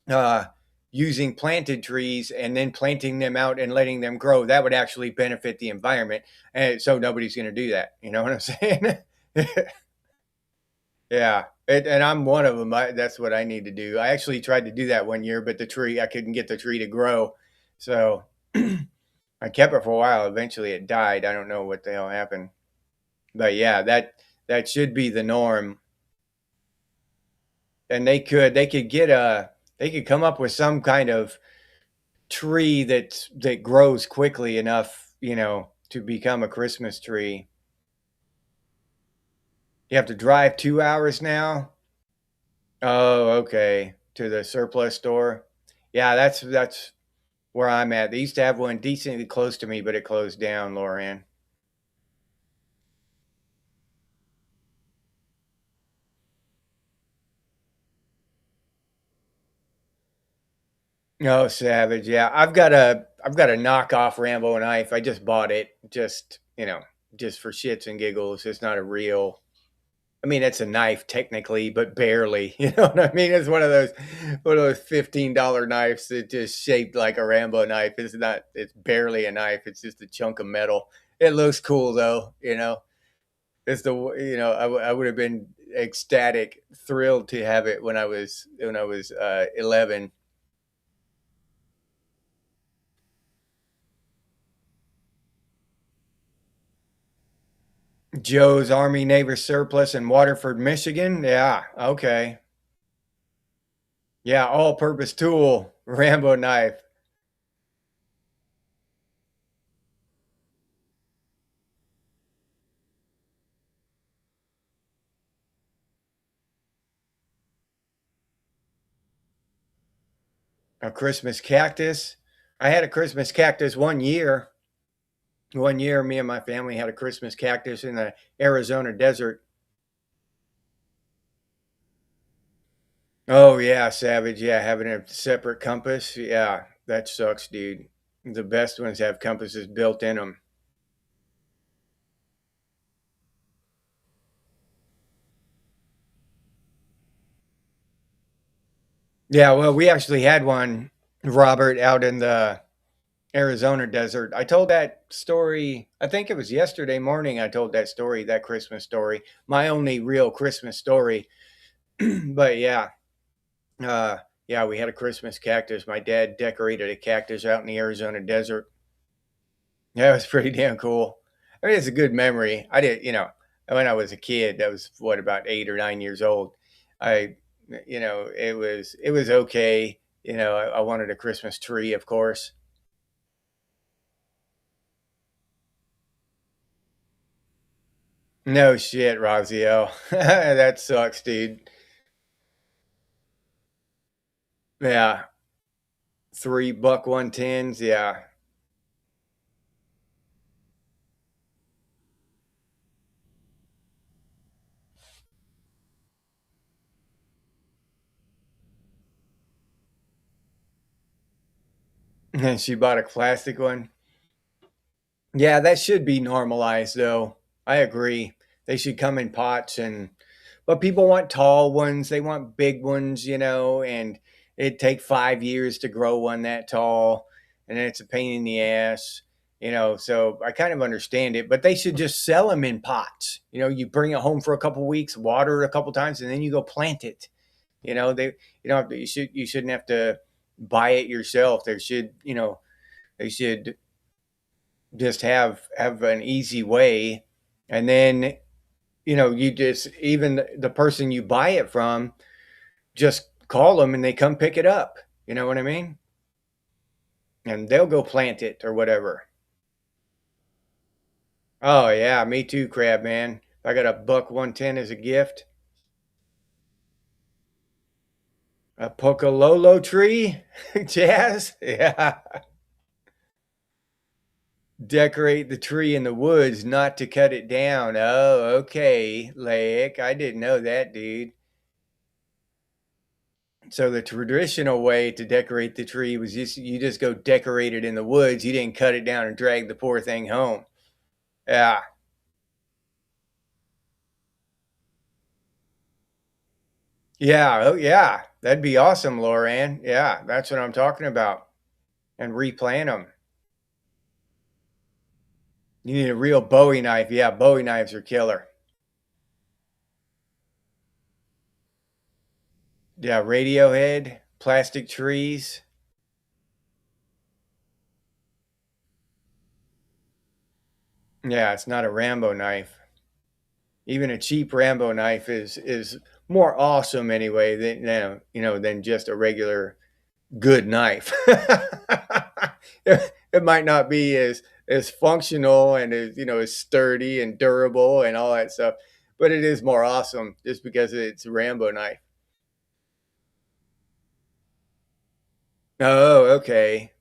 uh, using planted trees and then planting them out and letting them grow, that would actually benefit the environment. And so nobody's going to do that. You know what I'm saying? Yeah. And I'm one of them. That's what I need to do. I actually tried to do that one year, but I couldn't get the tree to grow. So I kept it for a while. Eventually it died. I don't know what the hell happened. But yeah, that should be the norm. And they could come up with some kind of tree that grows quickly enough, to become a Christmas tree. You have to drive 2 hours now. Oh, okay. To the surplus store. Yeah, that's where I'm at. They used to have one decently close to me, but it closed down, Loran. Oh, savage. Yeah, I've got a knockoff Rambo knife. I just bought it, just for shits and giggles. It's not a real. I mean, it's a knife technically, but barely. You know what I mean? It's one of those $15 knives that just shaped like a Rambo knife. It's not. It's barely a knife. It's just a chunk of metal. It looks cool though. It's I would have been ecstatic, thrilled to have it when I was 11. Joe's Army Navy Surplus in Waterford, Michigan. Yeah. Okay. Yeah. All-purpose tool, Rambo knife. A Christmas cactus. I had a Christmas cactus one year. One year, me and my family had a Christmas cactus in the Arizona desert. Oh yeah, savage. Yeah, having a separate compass. Yeah, that sucks, dude. The best ones have compasses built in them. Yeah, well, we actually had one, Robert, out in the Arizona desert. I told that story. I think it was yesterday morning. I told that story, that Christmas story, my only real Christmas story. But yeah, Uh, yeah, we had a Christmas cactus. My dad decorated a cactus out in the Arizona desert. Yeah, it was pretty damn cool. I mean, it's a good memory. I did, when I was a kid, that was what, about 8 or 9 years old. I, it was okay. I wanted a Christmas tree, of course. No shit, Razio. That sucks, dude. Yeah, $3 110s. Yeah, And she bought a plastic one. Yeah, that should be normalized though. I agree. They should come in pots and but people want tall ones, they want big ones, and it'd take 5 years to grow one that tall and then it's a pain in the ass, so I kind of understand it, but they should just sell them in pots. You bring it home for a couple weeks, water it a couple times and then you go plant it. They you shouldn't have to buy it yourself. They should just have an easy way, and then you just even the person you buy it from, just call them and they come pick it up. You know what I mean? And they'll go plant it or whatever. Oh yeah, me too, crab man. I got a buck 110 as a gift. A pocololo tree. Jazz. Yeah. Decorate the tree in the woods, not to cut it down. Oh, okay, Lake. I didn't know that, dude. So the traditional way to decorate the tree was just you just go decorate it in the woods. You didn't cut it down and drag the poor thing home. Yeah. Yeah. Oh yeah. That'd be awesome, Loran. Yeah, that's what I'm talking about. And replant them. You need a real Bowie knife. Yeah, Bowie knives are killer. Yeah, Radiohead, plastic trees. Yeah, it's not a Rambo knife. Even a cheap Rambo knife is more awesome anyway than than just a regular good knife. It might not be as functional and as sturdy and durable and all that stuff, but it is more awesome just because it's a Rambo knife. Oh, okay.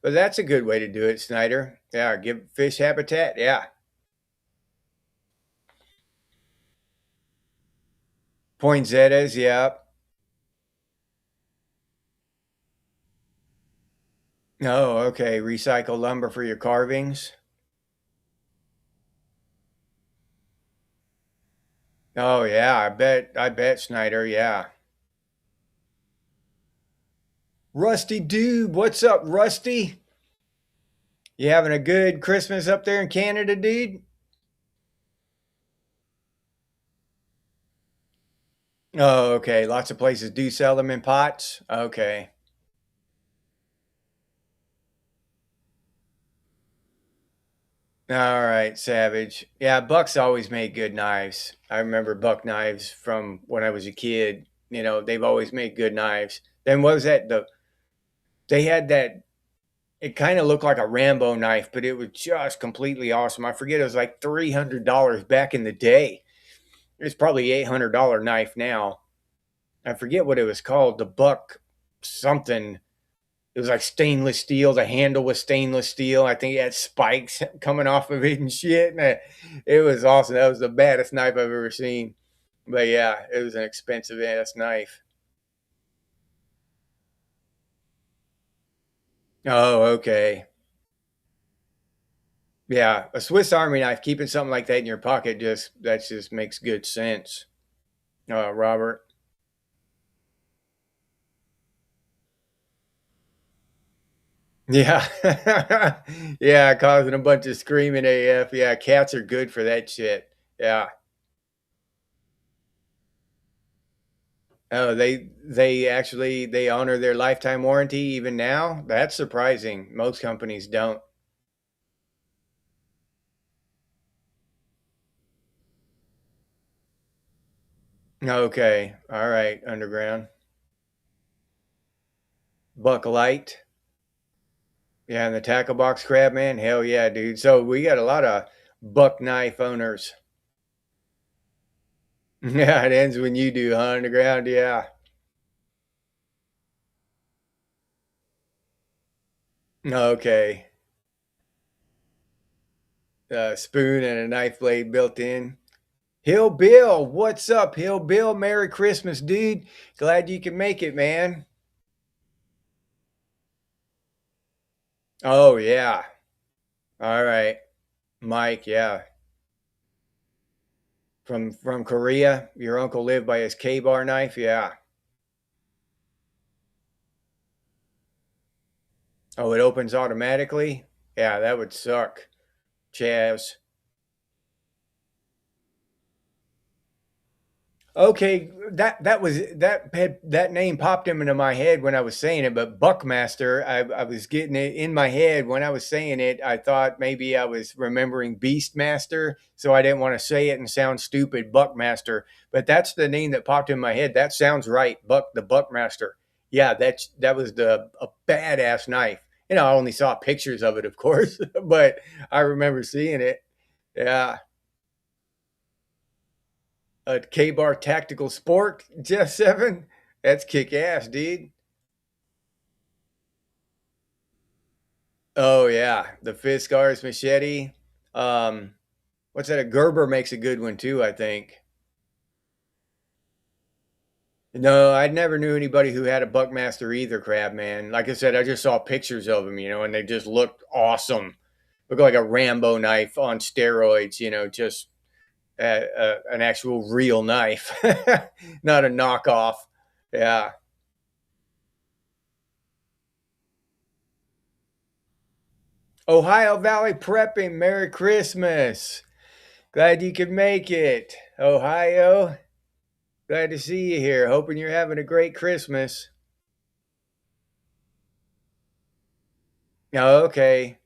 But that's a good way to do it, Snyder. Yeah, give fish habitat. Yeah. Poinsettias, yeah. Oh, okay. Recycle lumber for your carvings. Oh yeah, I bet Snyder, yeah. Rusty dude, what's up, Rusty? You having a good Christmas up there in Canada, dude? Oh, okay. Lots of places do sell them in pots. Okay. All right, Savage. Yeah, Buck's always made good knives. I remember Buck knives from when I was a kid. They've always made good knives. Then what was that? They had that. It kind of looked like a Rambo knife, but it was just completely awesome. I forget, it was like $300 back in the day. It's probably $800 knife now. I forget what it was called. The Buck something. It was like stainless steel. The handle was stainless steel. I think it had spikes coming off of it and shit. And it was awesome. That was the baddest knife I've ever seen. But yeah, it was an expensive ass knife. Oh, okay. Yeah, a Swiss Army knife. Keeping something like that in your pocket just makes good sense. Robert. Yeah, yeah, causing a bunch of screaming AF. Yeah, cats are good for that shit. Yeah. Oh, they actually they honor their lifetime warranty even now? That's surprising. Most companies don't. Okay. All right, underground. Buck Light. Yeah, and the tackle box crab man. Hell yeah, dude. So we got a lot of buck knife owners. Yeah, it ends when you do, huh? Underground, yeah. Okay. Spoon and a knife blade built in. Hill Bill, what's up, Hill Bill? Merry Christmas, dude. Glad you can make it, man. Oh yeah. All right. Mike, yeah. From Korea. Your uncle lived by his K-bar knife, yeah. Oh, it opens automatically? Yeah, that would suck. Chaz. Okay, that name popped into my head when I was saying it, but Buckmaster, I was getting it in my head when I was saying it. I thought maybe I was remembering Beastmaster, so I didn't want to say it and sound stupid, Buckmaster. But that's the name that popped in my head. That sounds right, the Buckmaster. Yeah, that was a badass knife. I only saw pictures of it, of course, but I remember seeing it. Yeah. A K-bar tactical sport, Jeff Seven. That's kick ass, dude. Oh yeah, the Fiskars machete. Um, what's that? A Gerber makes a good one too, I think. No, I never knew anybody who had a Buckmaster either, Crab Man. Like I said, I just saw pictures of them, and they just looked awesome. Look like a Rambo knife on steroids, just an actual real knife, not a knockoff. Yeah. Ohio Valley Prepping, Merry Christmas. Glad you could make it. Ohio, glad to see you here. Hoping you're having a great Christmas. Oh, okay.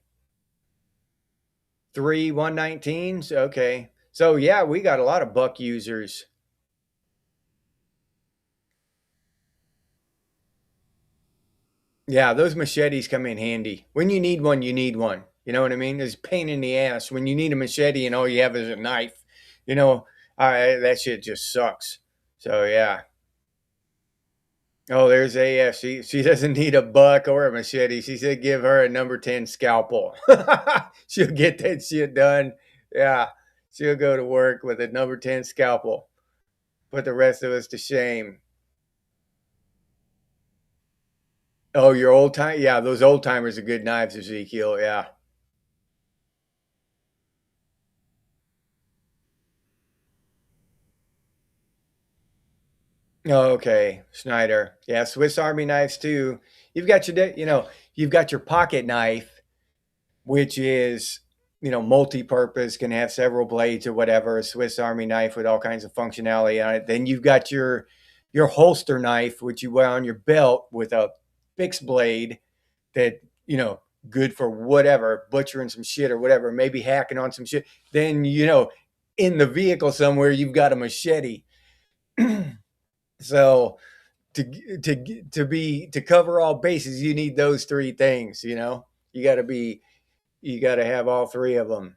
Three 119s. Okay. So, yeah, we got a lot of buck users. Yeah, those machetes come in handy. When you need one, you need one. You know what I mean? It's a pain in the ass when you need a machete and all you have is a knife. You know, that shit just sucks. So, yeah. Oh, there's AF. She doesn't need a buck or a machete. She said give her a number 10 scalpel. She'll get that shit done. Yeah. She'll go to work with a number 10 scalpel. Put the rest of us to shame. Oh, your old time? Yeah, those old timers are good knives, Ezekiel. Yeah. Oh, okay. Schneider. Yeah, Swiss Army knives too. You've got you've got your pocket knife, which is multi-purpose, can have several blades or whatever, a Swiss Army knife with all kinds of functionality on it. Then you've got your holster knife, which you wear on your belt with a fixed blade that good for whatever, butchering some shit or whatever, maybe hacking on some shit. Then in the vehicle somewhere you've got a machete. So to cover all bases, you need those three things. You got to be you got to have all three of them.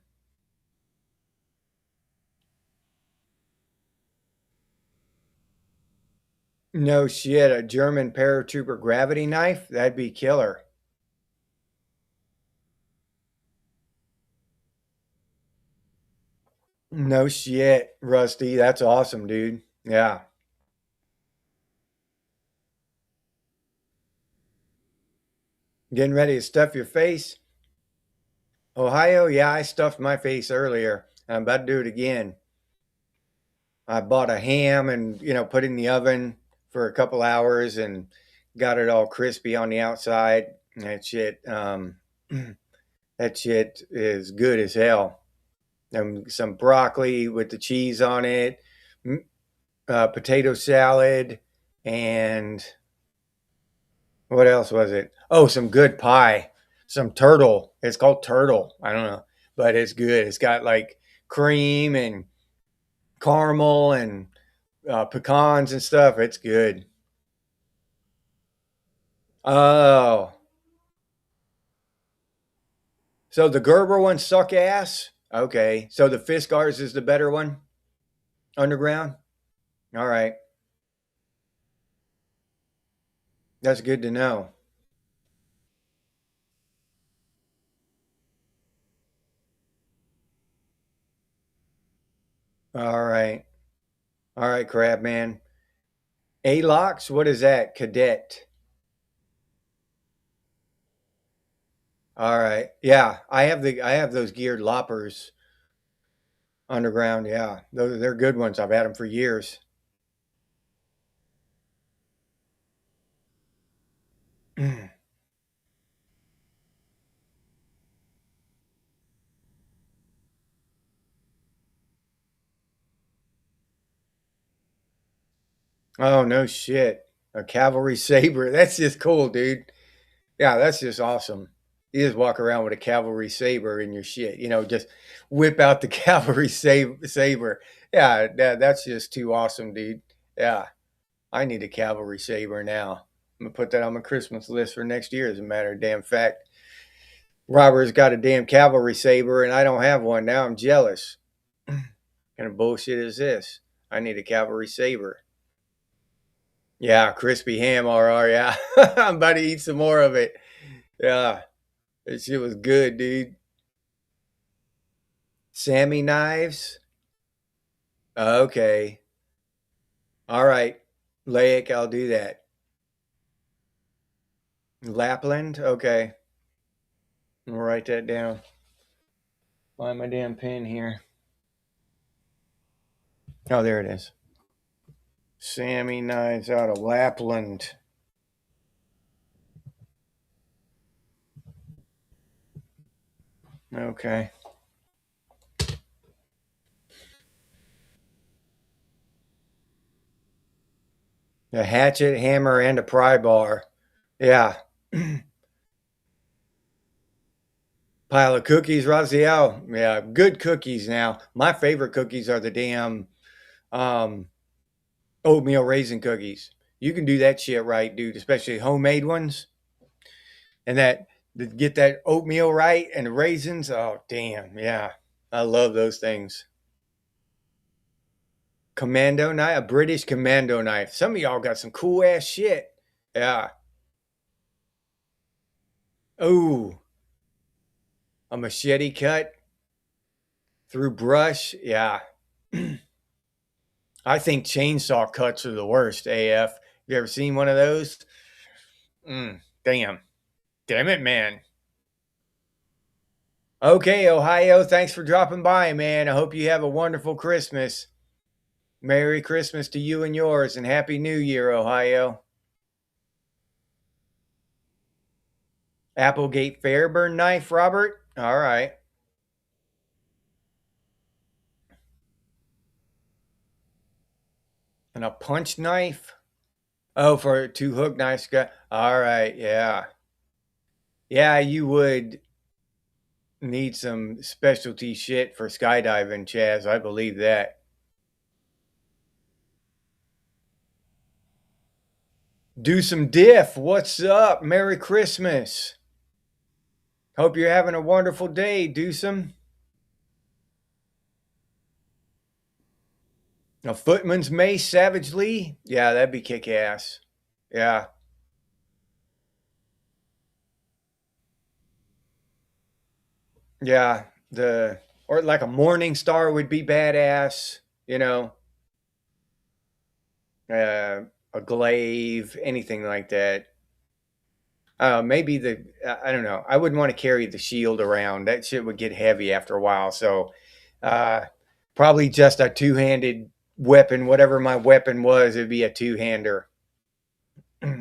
No shit, a German paratrooper gravity knife? That'd be killer. No shit, Rusty. That's awesome, dude. Yeah. Getting ready to stuff your face? Ohio? Yeah, I stuffed my face earlier. I'm about to do it again. I bought a ham and, put it in the oven for a couple hours and got it all crispy on the outside. That shit is good as hell. Some broccoli with the cheese on it, potato salad, and what else was it? Oh, some good pie, some turtle. It's called turtle. I don't know, but it's good. It's got like cream and caramel and pecans and stuff. It's good. Oh, so the Gerber ones suck ass. Okay, so the Fiskars is the better one. Underground. All right, that's good to know. All right, all right, crab man. A locks. What is that? Cadet. All right. Yeah, I have those geared loppers underground. Yeah, they're good ones. I've had them for years. Oh no shit. A cavalry saber. That's just cool, dude. Yeah, that's just awesome. You just walk around with a cavalry saber in your shit, just whip out the cavalry saber. Yeah, that's just too awesome, dude. Yeah, I need a cavalry saber now. I'm gonna put that on my Christmas list for next year, as a matter of damn fact. Robert's got a damn cavalry saber and I don't have one. Now I'm jealous. What kind of bullshit is this? I need a cavalry saber. Yeah, crispy ham, RR. Yeah, I'm about to eat some more of it. Yeah, that shit was good, dude. Sammy knives. Okay. All right. Lake, I'll do that. Lapland. Okay. I'll write that down. Find my damn pen here. Oh, there it is. Sammy knives out of Lapland. Okay. A hatchet, hammer, and a pry bar. Yeah. Pile of cookies, Raziel. Yeah, good cookies now. My favorite cookies are the damn um, oatmeal raisin cookies. You can do that shit right, dude, especially homemade ones. And that to get that oatmeal right and the raisins. Oh, damn. Yeah. I love those things. Commando knife, a British commando knife. Some of y'all got some cool ass shit. Yeah. Oh, a machete cut through brush. Yeah. I think chainsaw cuts are the worst, AF. You ever seen one of those? Damn. Damn it, man. Okay, Ohio, thanks for dropping by, man. I hope you have a wonderful Christmas. Merry Christmas to you and yours, and Happy New Year, Ohio. Applegate Fairburn knife, Robert? All right. And a punch knife? Oh, for two hook knives. All right, yeah. Yeah, you would need some specialty shit for skydiving, Chaz. I believe that. Do some diff. What's up? Merry Christmas. Hope you're having a wonderful day, do some. A footman's mace, Savage Lee? Yeah, that'd be kick ass. Yeah. Yeah. Or like a morning star would be badass, you know. A glaive, anything like that. Maybe I don't know. I wouldn't want to carry the shield around. That shit would get heavy after a while. So, uh, probably just a two-handed weapon. Whatever my weapon was, it'd be a two-hander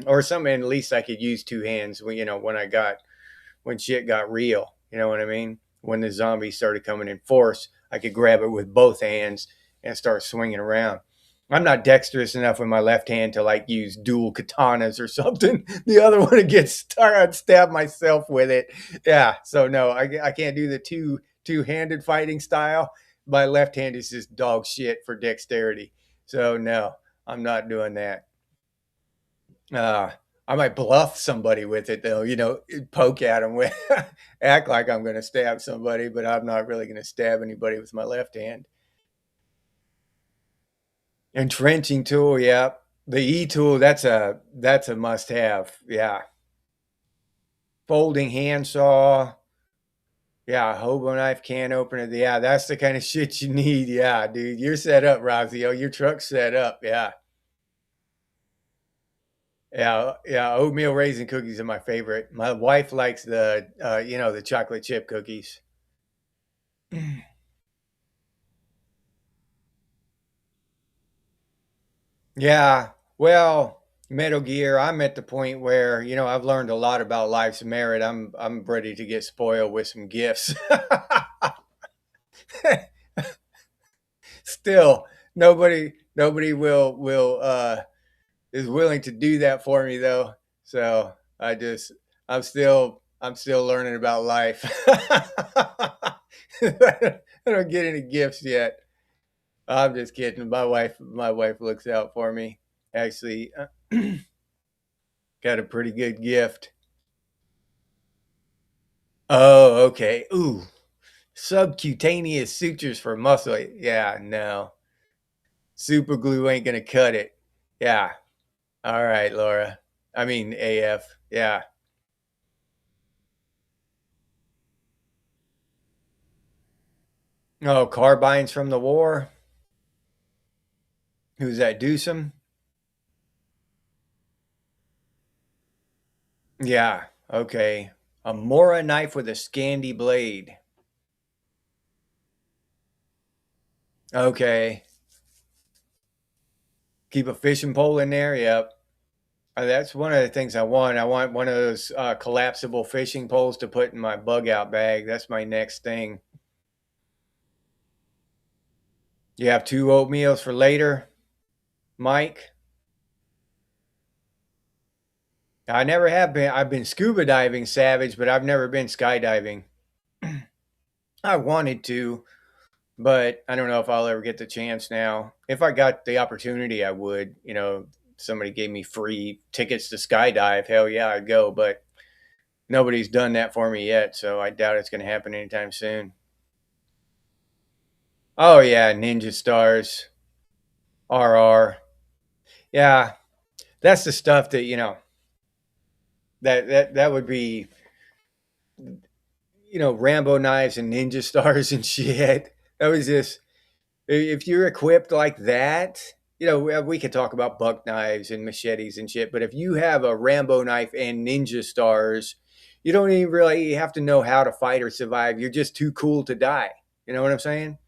or something. At least I could use two hands. When shit got real. You know what I mean? When the zombies started coming in force, I could grab it with both hands and start swinging around. I'm not dexterous enough with my left hand to like use dual katanas or something. The other one to get start, I'd stab myself with it. Yeah, so no, I can't do the two-handed fighting style. My left hand is just dog shit for dexterity. So no, I'm not doing that. Uh, I might bluff somebody with it though, poke at them with, act like I'm going to stab somebody, but I'm not really going to stab anybody with my left hand. Entrenching tool, yeah. The E tool, that's a must have. Yeah. Folding handsaw. Yeah, hobo knife, can opener. Yeah, that's the kind of shit you need. Yeah, dude. You're set up, Razio. Your truck's set up. Yeah. Yeah, yeah, oatmeal raisin cookies are my favorite. My wife likes the chocolate chip cookies. Yeah, well, Metal Gear, I'm at the point where, I've learned a lot about life's merit. I'm ready to get spoiled with some gifts. Still, nobody will is willing to do that for me though. So I'm still learning about life. I don't get any gifts yet. I'm just kidding. My wife looks out for me. Actually, got a pretty good gift. Oh, okay. Ooh, subcutaneous sutures for muscle. Yeah, no. Super glue ain't gonna cut it. Yeah. All right, Laura. I mean AF. Yeah. Oh, carbines from the war. Who's that? Dewsum? Yeah. Okay. A Mora knife with a Scandi blade. Okay. Keep a fishing pole in there. Yep. That's one of the things I want. I want one of those collapsible fishing poles to put in my bug out bag. That's my next thing. You have two oatmeals for later, Mike? I never have been. I've been scuba diving, Savage, but I've never been skydiving. I wanted to, but I don't know if I'll ever get the chance now. If I got the opportunity, I would. Somebody gave me free tickets to skydive. Hell yeah, I'd go. But nobody's done that for me yet, so I doubt it's going to happen anytime soon. Oh yeah, Ninja Stars, RR. Yeah, that's the stuff that that would be Rambo knives and Ninja Stars and shit. That was just if you're equipped like that. We could talk about buck knives and machetes and shit, but if you have a Rambo knife and Ninja Stars, you don't even really have to know how to fight or survive. You're just too cool to die. You know what I'm saying?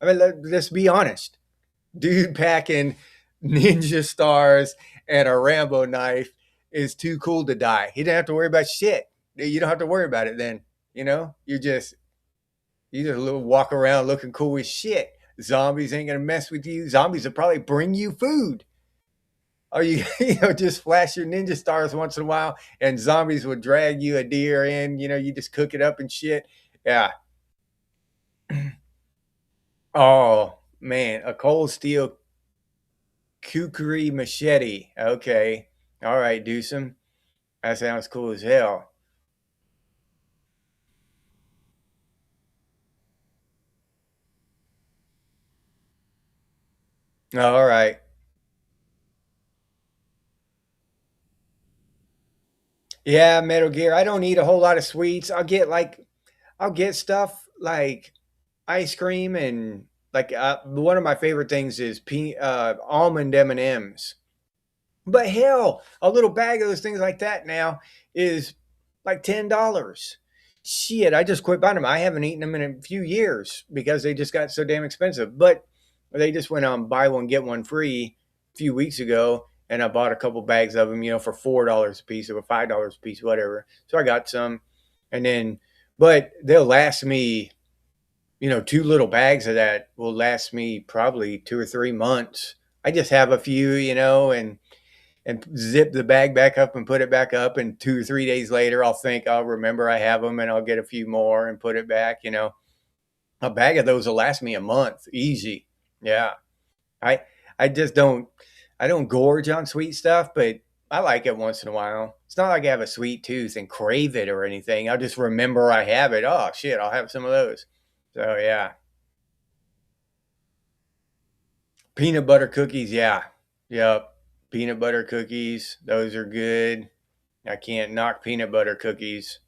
I mean, let's be honest. Dude packing Ninja Stars and a Rambo knife is too cool to die. He didn't have to worry about shit. You don't have to worry about it then. You just walk around looking cool as shit. Zombies ain't gonna mess with you. Zombies will probably bring you food. Or you just flash your Ninja Stars once in a while, and zombies would drag you a deer in. You just cook it up and shit. Yeah. Oh man, a cold steel kukri machete. Okay. All right, do some. That sounds cool as hell. All right. Yeah, Metal Gear. I don't eat a whole lot of sweets. I'll get stuff like ice cream and like one of my favorite things is almond M&Ms. But hell, a little bag of those things like that now is like $10. Shit, I just quit buying them. I haven't eaten them in a few years because they just got so damn expensive. But they just went on buy one get one free a few weeks ago, and I bought a couple bags of them, for $4 a piece or $5 a piece, whatever. So I got some, and then, but they'll last me. Two little bags of that will last me probably 2 or 3 months. I just have a few, and zip the bag back up and put it back up. And 2 or 3 days later, I'll remember I have them and I'll get a few more and put it back. A bag of those will last me a month, easy. Yeah, I I just I don't gorge on sweet stuff, but I like it once in a while. It's not like I have a sweet tooth and crave it or anything. I'll just remember I have it. Oh shit, I'll have some of those. So yeah, peanut butter cookies. Yeah, yep. Peanut butter cookies. Those are good. I can't knock peanut butter cookies.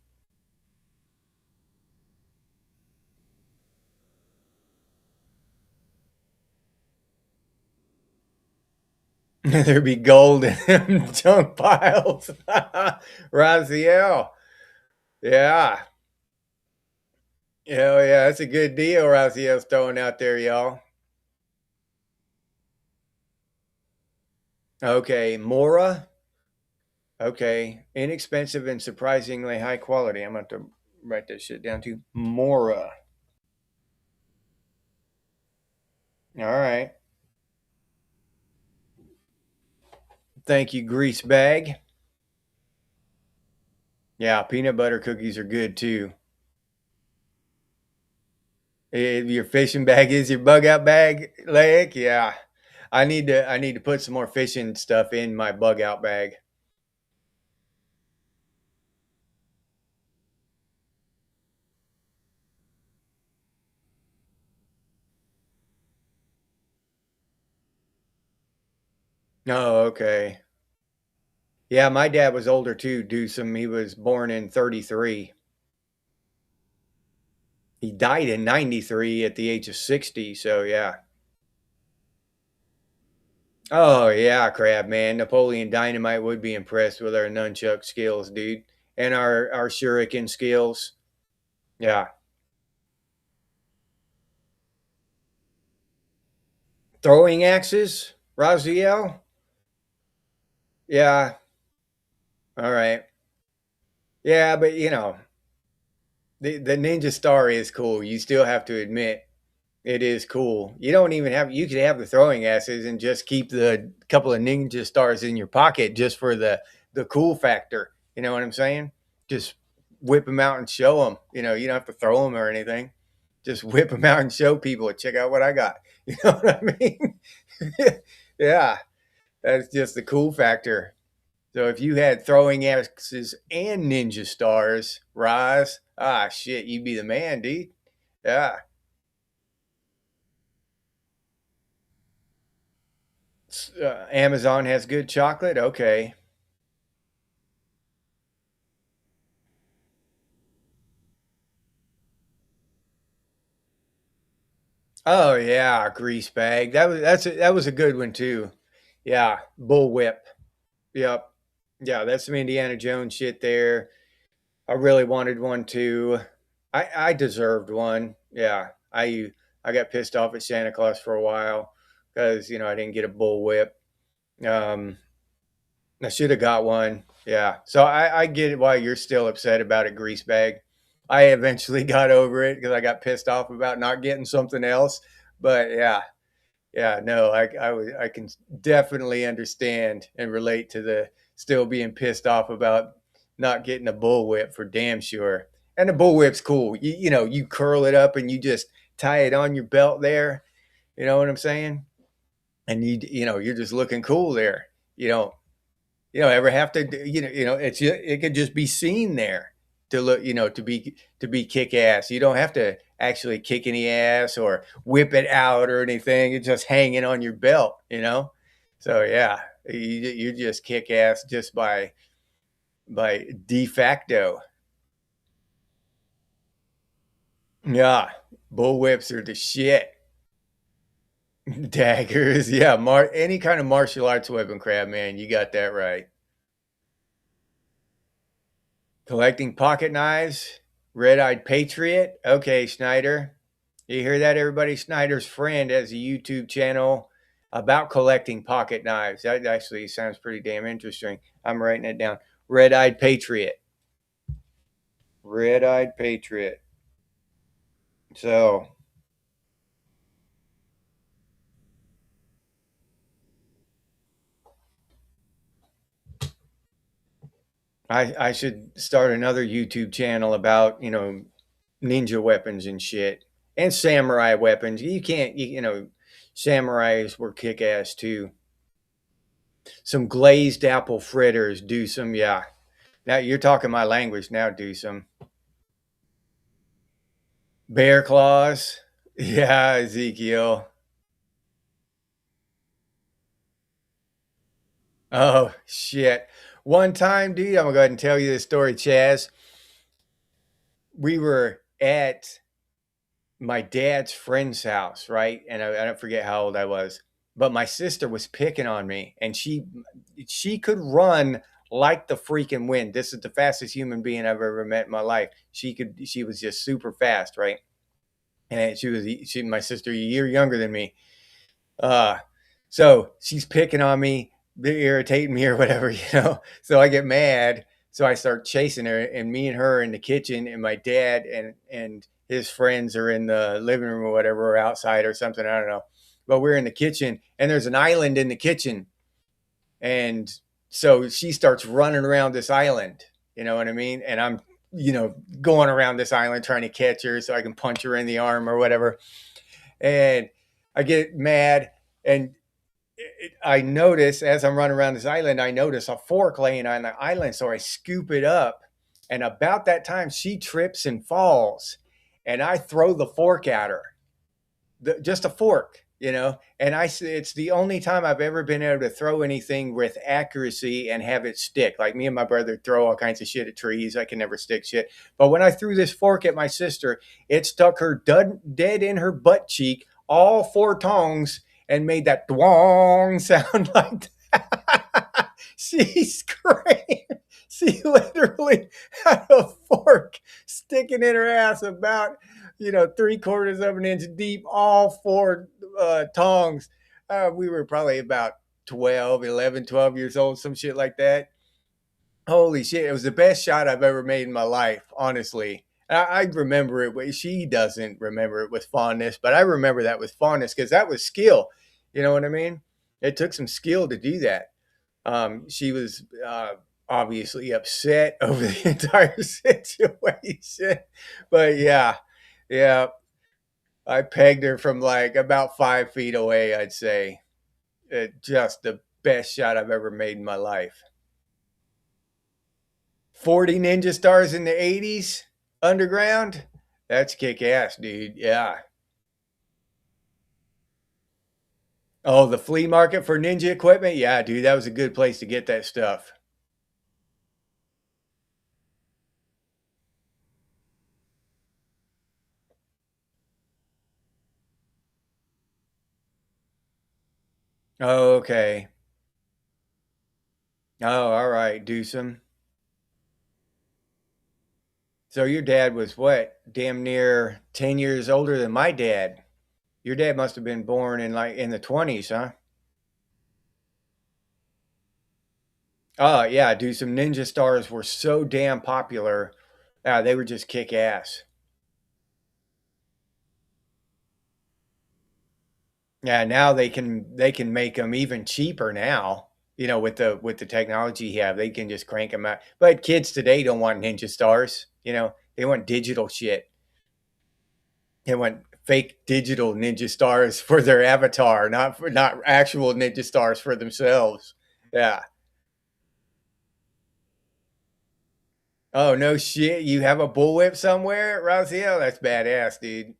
There'd be gold in them junk piles. Raziel. Yeah. Hell yeah, that's a good deal Raziel's throwing out there, y'all. Okay, Mora. Okay, inexpensive and surprisingly high quality. I'm going to write this shit down too. Mora. All right. Thank you, Grease Bag. Yeah, peanut butter cookies are good too. If your fishing bag is your bug out bag, leg, yeah. I need to put some more fishing stuff in my bug out bag. Oh, okay. Yeah, my dad was older too, Dewsome. He was born in 33. He died in 93 at the age of 60, so yeah. Oh yeah, crab man. Napoleon Dynamite would be impressed with our nunchuck skills, dude. And our shuriken skills. Yeah. Throwing axes, Raziel? Yeah. All right. Yeah, but the Ninja Star is cool. You still have to admit it is cool. You don't even have you could have the throwing axes and just keep the couple of Ninja Stars in your pocket just for the cool factor. You know what I'm saying? Just whip them out and show them. You don't have to throw them or anything. Just whip them out and show people. Check out what I got. You know what I mean? Yeah, that's just the cool factor. So if you had throwing axes and ninja stars, Rise, shit, you'd be the man, dude. Yeah. Amazon has good chocolate. Okay. Oh yeah, grease bag. That was a good one too. Yeah, bullwhip. Yep. Yeah, that's some Indiana Jones shit there. I really wanted one too. I deserved one. Yeah. I got pissed off at Santa Claus for a while because I didn't get a bullwhip. Um, I should have got one. Yeah. So I get it why you're still upset about a grease bag. I eventually got over it because I got pissed off about not getting something else. But yeah, yeah, no, I can definitely understand and relate to the still being pissed off about not getting a bullwhip for damn sure. And the bullwhip's cool. You curl it up and you just tie it on your belt there. You know what I'm saying? And you're just looking cool there. You don't ever have to it could just be seen there to look to be kick ass. You don't have to actually kick any ass or whip it out or anything. It's just hanging on your belt. So yeah, you just kick ass just by de facto. Yeah, bull whips are the shit. Daggers, yeah, any kind of martial arts weapon, crab man, you got that right. Collecting pocket knives, Red Eyed Patriot. Okay, Schneider. You hear that, everybody? Schneider's friend has a YouTube channel about collecting pocket knives. That actually sounds pretty damn interesting. I'm writing it down. Red Eyed Patriot. Red Eyed Patriot. So I should start another YouTube channel about, ninja weapons and shit. And samurai weapons. You can't, samurais were kick ass too. Some glazed apple fritters, do some, yeah. Now you're talking my language now, do some. Bear claws. Yeah, Ezekiel. Oh shit. One time, dude, I'm gonna go ahead and tell you this story, Chaz. We were at my dad's friend's house, right? And I don't forget how old I was. but my sister was picking on me, and she could run like the freaking wind. This is the fastest human being I've ever met in my life. She was just super fast, right? And she my sister a year younger than me. Uh, so she's picking on me, irritating me or whatever, you know. So I get mad. So I start chasing her, and me and her in the kitchen, and my dad and his friends are in the living room or whatever, or outside or something. I don't know. But we're in the kitchen, and there's an island in the kitchen, and so she starts running around this island. You know what I mean? And I'm, going around this island trying to catch her so I can punch her in the arm or whatever. And I get mad, and I notice as I'm running around this island, I notice a fork laying on the island. So I scoop it up. And about that time, she trips and falls. And I throw the fork at her, just a fork, And it's the only time I've ever been able to throw anything with accuracy and have it stick. Like me and my brother throw all kinds of shit at trees. I can never stick shit. But when I threw this fork at my sister, it stuck her dead in her butt cheek, all four tongs, and made that dwong sound like that. She screamed. She literally had a fork sticking in her ass about, 3/4 of an inch deep, all four tongs. We were probably about 12, 11, 12 years old, some shit like that. Holy shit. It was the best shot I've ever made in my life, honestly. I remember it. She doesn't remember it with fondness, but I remember that with fondness because that was skill. You know what I mean? It took some skill to do that. She was obviously upset over the entire situation. But yeah, I pegged her from like about 5 feet away, I'd say. Just the best shot I've ever made in my life. 40 ninja stars in the 80s underground. That's kick ass, dude. Yeah. Oh, the flea market for ninja equipment? Yeah, dude, that was a good place to get that stuff. Oh, okay. Oh, all right. Do some. So your dad was what? Damn near 10 years older than my dad. Your dad must have been born in the 20s, huh? Oh, yeah, dude, some ninja stars were so damn popular. They were just kick ass. Yeah, now they can make them even cheaper now. With the technology you have, they can just crank them out. But kids today don't want ninja stars. They want digital shit. They want fake digital ninja stars for their avatar, not actual ninja stars for themselves. Yeah. Oh no shit! You have a bullwhip somewhere, Raziel? That's badass, dude.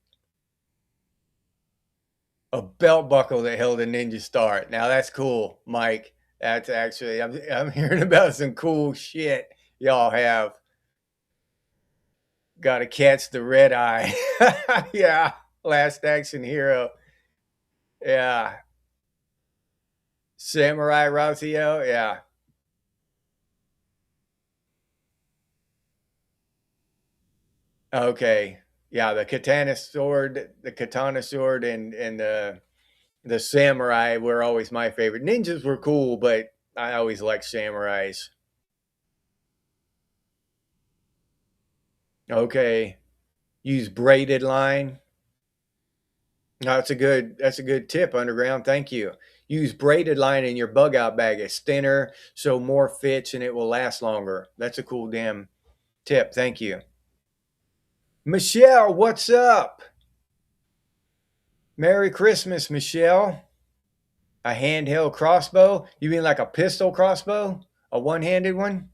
A belt buckle that held a ninja star. Now that's cool, Mike. That's actually I'm hearing about some cool shit y'all have. Got to catch the red eye. Yeah, Last Action Hero. Yeah, Samurai Raziel. Yeah. Okay. Yeah, the katana sword, and the samurai were always my favorite. Ninjas were cool, but I always liked samurais. Okay. Use braided line. No, that's a good tip, Underground. Thank you. Use braided line in your bug out bag. It's thinner, so more fits and it will last longer. That's a cool damn tip. Thank you. Michelle, what's up? Merry Christmas, Michelle. A handheld crossbow? You mean like a pistol crossbow? A one-handed one?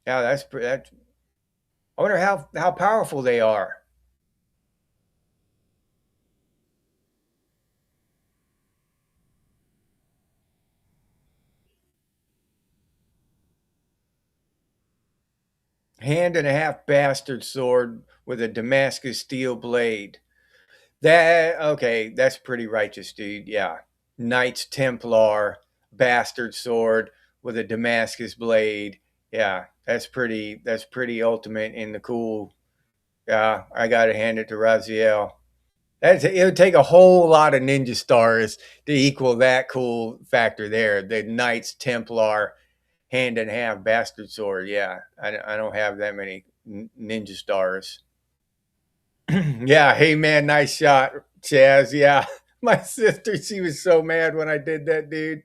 Yeah, that. I wonder how powerful they are. Hand and a half bastard sword with a Damascus steel blade. That okay, that's pretty righteous, dude. Yeah. Knights Templar bastard sword with a Damascus blade. Yeah, that's pretty ultimate in the cool. Yeah, I gotta hand it to Raziel. It would take a whole lot of ninja stars to equal that cool factor there. The Knights Templar hand in half bastard sword. Yeah, I don't have that many ninja stars. Yeah, hey man, nice shot, Chaz. Yeah, my sister, she was so mad when I did that, dude.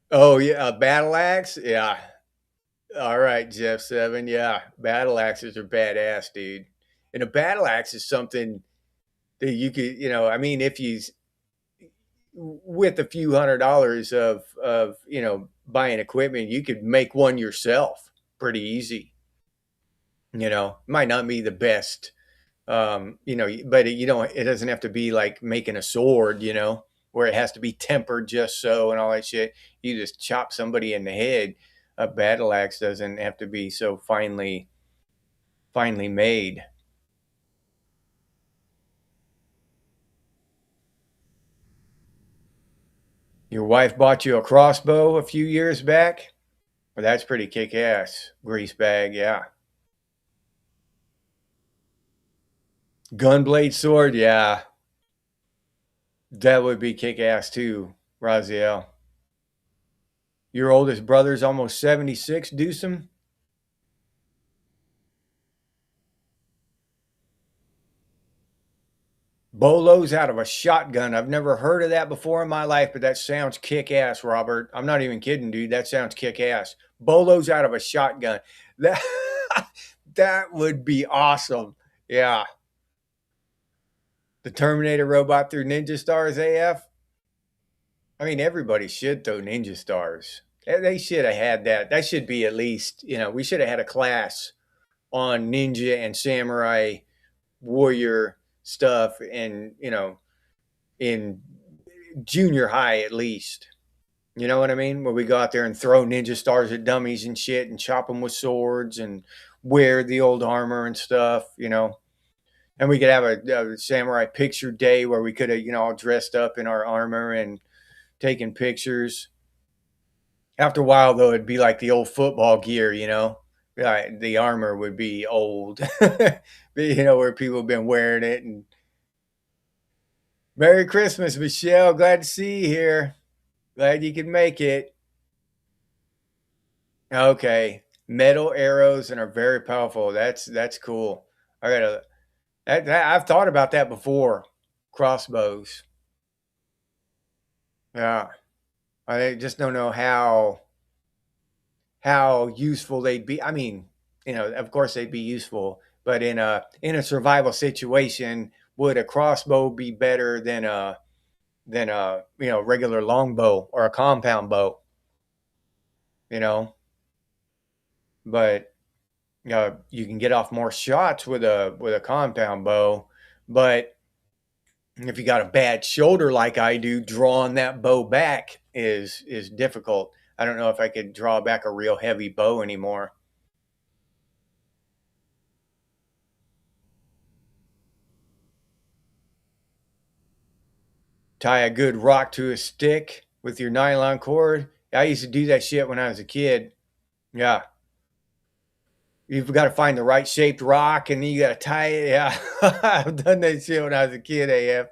Oh yeah, a battle axe. Yeah. All right, Jeff Seven. Yeah, battle axes are badass, dude. And a battle axe is something that you could, I mean, if you with a few $100s of buying equipment, you could make one yourself pretty easy. Might not be the best, but it doesn't have to be like making a sword, where it has to be tempered just so and all that shit. You just chop somebody in the head. A battle axe doesn't have to be so finely made. Your wife bought you a crossbow a few years back. Well, that's pretty kick ass. Grease bag, yeah. Gunblade sword, yeah. That would be kick ass too, Raziel. Your oldest brother's almost 76, Deucem. Bolos out of a shotgun. I've never heard of that before in my life, but that sounds kick ass, Robert. I'm not even kidding, dude. That sounds kick ass. Bolos out of a shotgun. That that would be awesome. Yeah. The Terminator robot through Ninja Stars AF. I mean, everybody should throw Ninja Stars. They should have had that. That should be at least, we should have had a class on ninja and samurai warrior stuff and, in junior high at least. You know what I mean? Where we go out there and throw ninja stars at dummies and shit and chop them with swords and wear the old armor and stuff. And we could have a samurai picture day where we could have, all dressed up in our armor and taking pictures. After a while, though, it'd be like the old football gear. The armor would be old, where people have been wearing it. And Merry Christmas, Michelle. Glad to see you here. Glad you could make it. Okay, metal arrows and are very powerful. That's cool. I gotta. I've thought about that before. Crossbows. Yeah, I just don't know how useful they'd be. I mean, of course they'd be useful, but in a survival situation, would a crossbow be better than a regular longbow or a compound bow? You know, but you can get off more shots with a compound bow, but if you got a bad shoulder like I do, drawing that bow back is difficult. I don't know if I could draw back a real heavy bow anymore. Tie a good rock to a stick with your nylon cord. I used to do that shit when I was a kid. Yeah. You've got to find the right shaped rock and then you got to tie it. Yeah. I've done that shit when I was a kid, AF.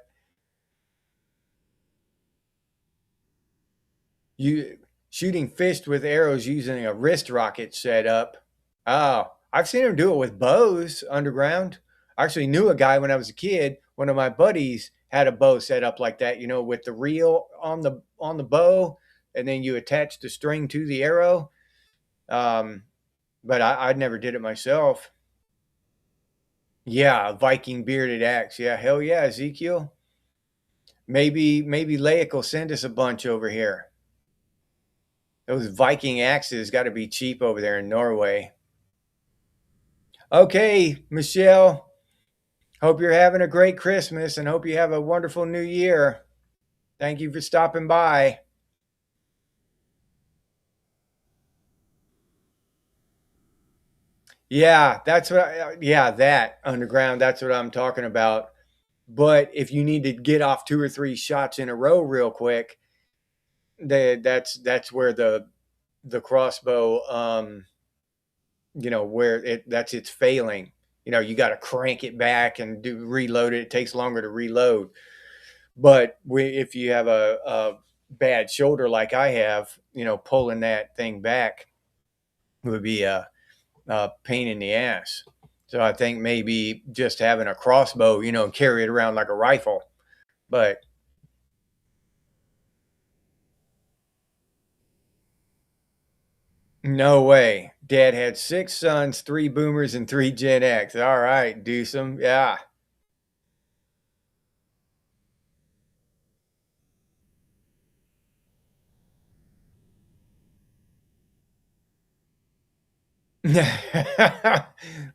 You shooting fish with arrows using a wrist rocket setup. Oh, I've seen him do it with bows underground. I actually knew a guy when I was a kid. One of my buddies had a bow set up like that, with the reel on the bow, and then you attach the string to the arrow. Um, but I never did it myself. Yeah, a Viking bearded axe. Yeah, hell yeah, Ezekiel. Maybe Laic will send us a bunch over here. Those Viking axes got to be cheap over there in Norway. Okay, Michelle. Hope you're having a great Christmas and hope you have a wonderful new year. Thank you for stopping by. Yeah, that's what yeah, that underground, that's what I'm talking about. But if you need to get off 2 or 3 shots in a row real quick, that's where the crossbow, where that's its failing. You got to crank it back and do reload it. It takes longer to reload. But if you have a bad shoulder like I have, pulling that thing back would be a pain in the ass. So I think maybe just having a crossbow, and carry it around like a rifle. But no way. Dad had 6 sons, 3 boomers, and 3 Gen X. All right, do some. Yeah.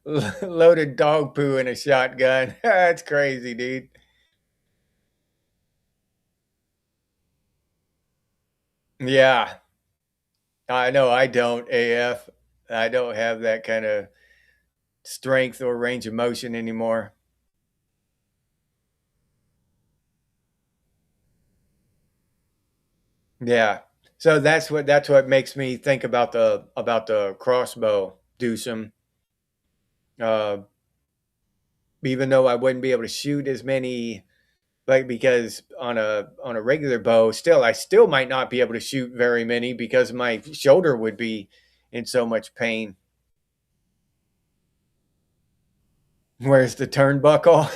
Loaded dog poo in a shotgun. That's crazy, dude. Yeah. I know I don't, AF. I don't have that kind of strength or range of motion anymore. Yeah. So that's what makes me think about the crossbow, do some uh even though I wouldn't be able to shoot as many, like, because on a regular bow, I still might not be able to shoot very many because my shoulder would be in so much pain. Where's the turnbuckle?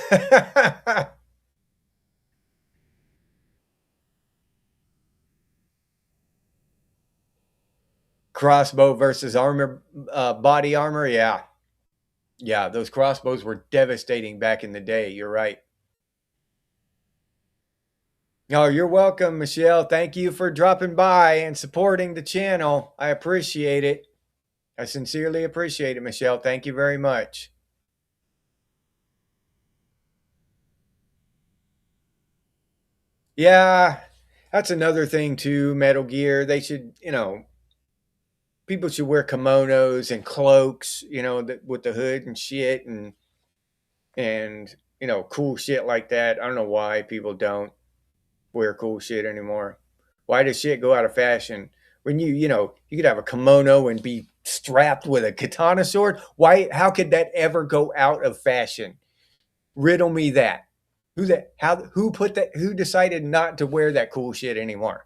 Crossbow versus armor, body armor. Yeah, yeah. Those crossbows were devastating back in the day. You're right. Oh, you're welcome, Michelle. Thank you for dropping by and supporting the channel. I appreciate it. I sincerely appreciate it, Michelle. Thank you very much. Yeah, that's another thing too. Metal Gear. They should, people should wear kimonos and cloaks, with the hood and shit, and cool shit like that. I don't know why people don't wear cool shit anymore. Why does shit go out of fashion when you could have a kimono and be strapped with a katana sword? Why? How could that ever go out of fashion? Riddle me that. Who put that? Who decided not to wear that cool shit anymore?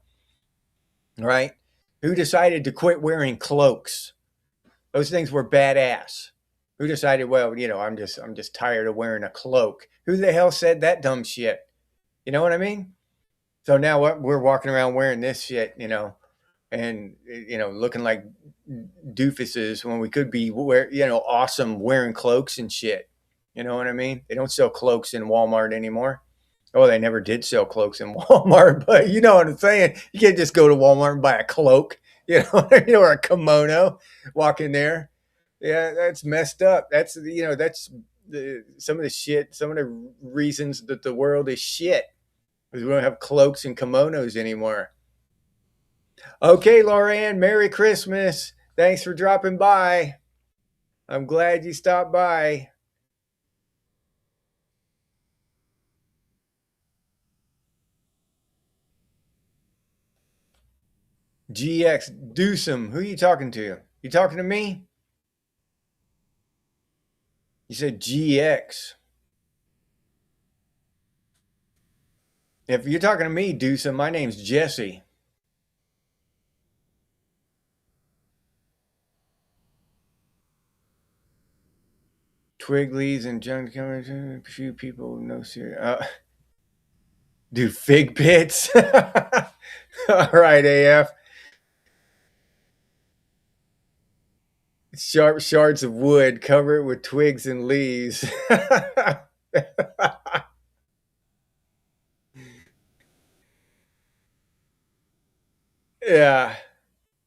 Right? Who decided to quit wearing cloaks? Those things were badass. Who decided, well, I'm just tired of wearing a cloak? Who the hell said that dumb shit? You know what I mean? So now what, we're walking around wearing this shit, and looking like doofuses when we could be awesome wearing cloaks and shit. You know what I mean? They don't sell cloaks in Walmart anymore. Oh, they never did sell cloaks in Walmart, but you know what I'm saying. You can't just go to Walmart and buy a cloak, or a kimono, walk in there. Yeah, that's messed up. That's some of the shit. Some of the reasons that the world is shit is we don't have cloaks and kimonos anymore. Okay, Lauren, Merry Christmas. Thanks for dropping by. I'm glad you stopped by. GX Dewsome. Who are you talking to? You talking to me? You said GX. If you're talking to me, Dewsome, my name's Jesse. Twiggly's and junk coming. Few people no serious. Dude, fig pits. All right, AF. Sharp shards of wood, cover it with twigs and leaves. Yeah,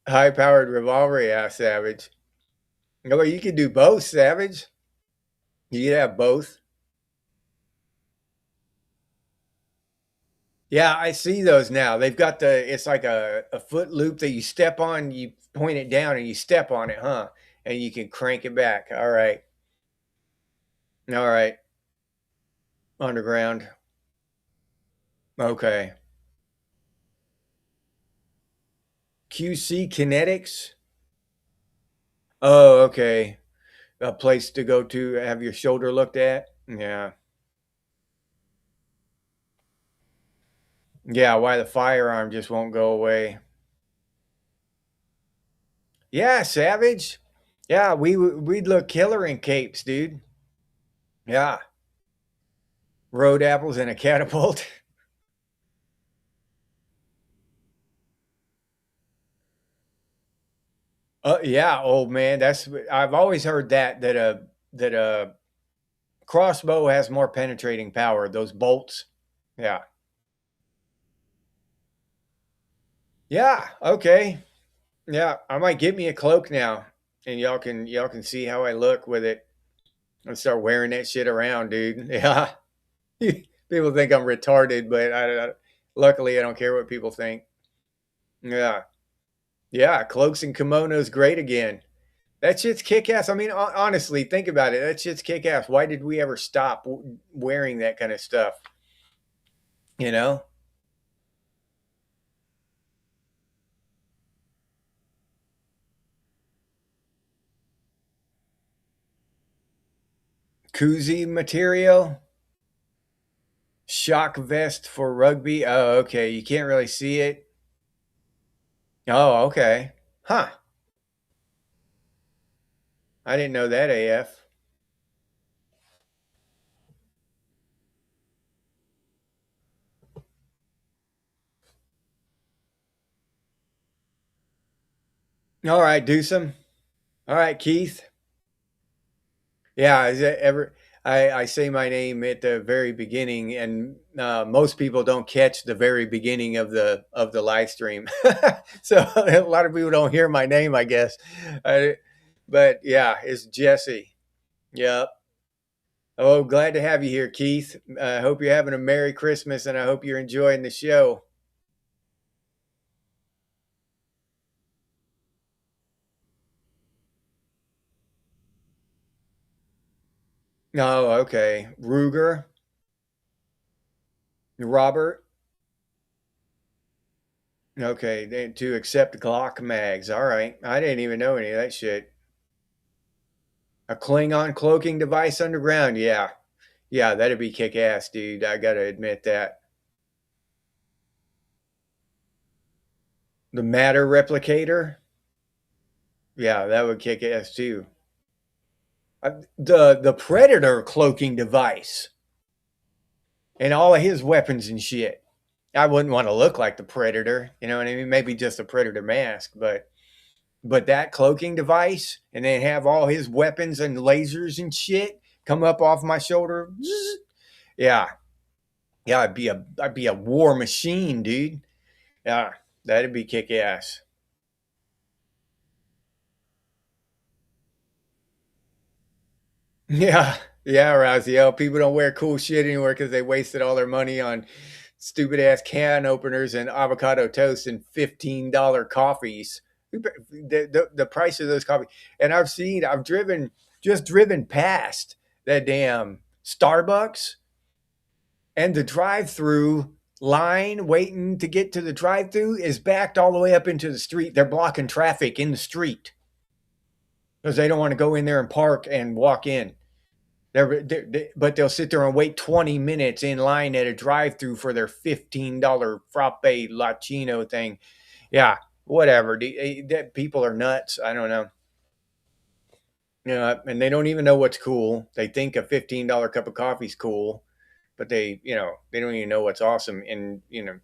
high powered revolver, yeah, Savage. Well, you could do both, Savage. You could have both. Yeah, I see those now. They've got it's like a foot loop that you step on, you point it down and you step on it, huh? And you can crank it back. All right. All right. Underground. Okay. QC Kinetics. Oh, okay. A place to go to have your shoulder looked at. Yeah. Yeah. Why the firearm just won't go away. Yeah, Savage. Yeah, we'd look killer in capes, dude. Yeah. Road apples and a catapult. Yeah, old man. That's I've always heard that a crossbow has more penetrating power. Those bolts. Yeah. Yeah. Okay. Yeah. I might get me a cloak now, and y'all can see how I look with it and start wearing that shit around, dude. Yeah. People think I'm retarded, but luckily I don't care what people think. Yeah. Yeah. Cloaks and kimonos, great again. That shit's kick ass. I mean, honestly, think about it. That shit's kick ass. Why did we ever stop wearing that kind of stuff? You know, koozie material, shock vest for rugby. Oh, okay. You can't really see it. Oh, okay. Huh. I didn't know that. AF. All right, do some. All right, Keith. Yeah, is it ever? I say my name at the very beginning, and most people don't catch the very beginning of the live stream, so a lot of people don't hear my name, I guess. I, but yeah, it's Jesse. Yep. Oh, glad to have you here, Keith. I hope you're having a Merry Christmas, and I hope you're enjoying the show. Oh, okay. Ruger, Robert. Okay, to accept Glock mags. All right, I didn't even know any of that shit. A Klingon cloaking device underground. Yeah. Yeah, that'd be kick ass, dude. I gotta admit that. The matter replicator. Yeah, that would kick ass too. The predator cloaking device and all of his weapons and shit. I wouldn't want to look like the predator. You know what I mean? Maybe just a predator mask, but that cloaking device and then have all his weapons and lasers and shit come up off my shoulder. Yeah. Yeah, I'd be a war machine, dude. Yeah, that'd be kick ass. Yeah, yeah, Raziel. People don't wear cool shit anymore because they wasted all their money on stupid ass can openers and avocado toast and $15 coffees. The price of those coffees, and I've driven past that damn Starbucks and the drive-through line waiting to get to the drive-through is backed all the way up into the street. They're blocking traffic in the street because they don't want to go in there and park and walk in. But they'll sit there and wait 20 minutes in line at a drive-through for their $15 frappe latino thing. Yeah, whatever. That people are nuts. I don't know. And they don't even know what's cool. They think a $15 cup of coffee is cool, but they don't even know what's awesome. And you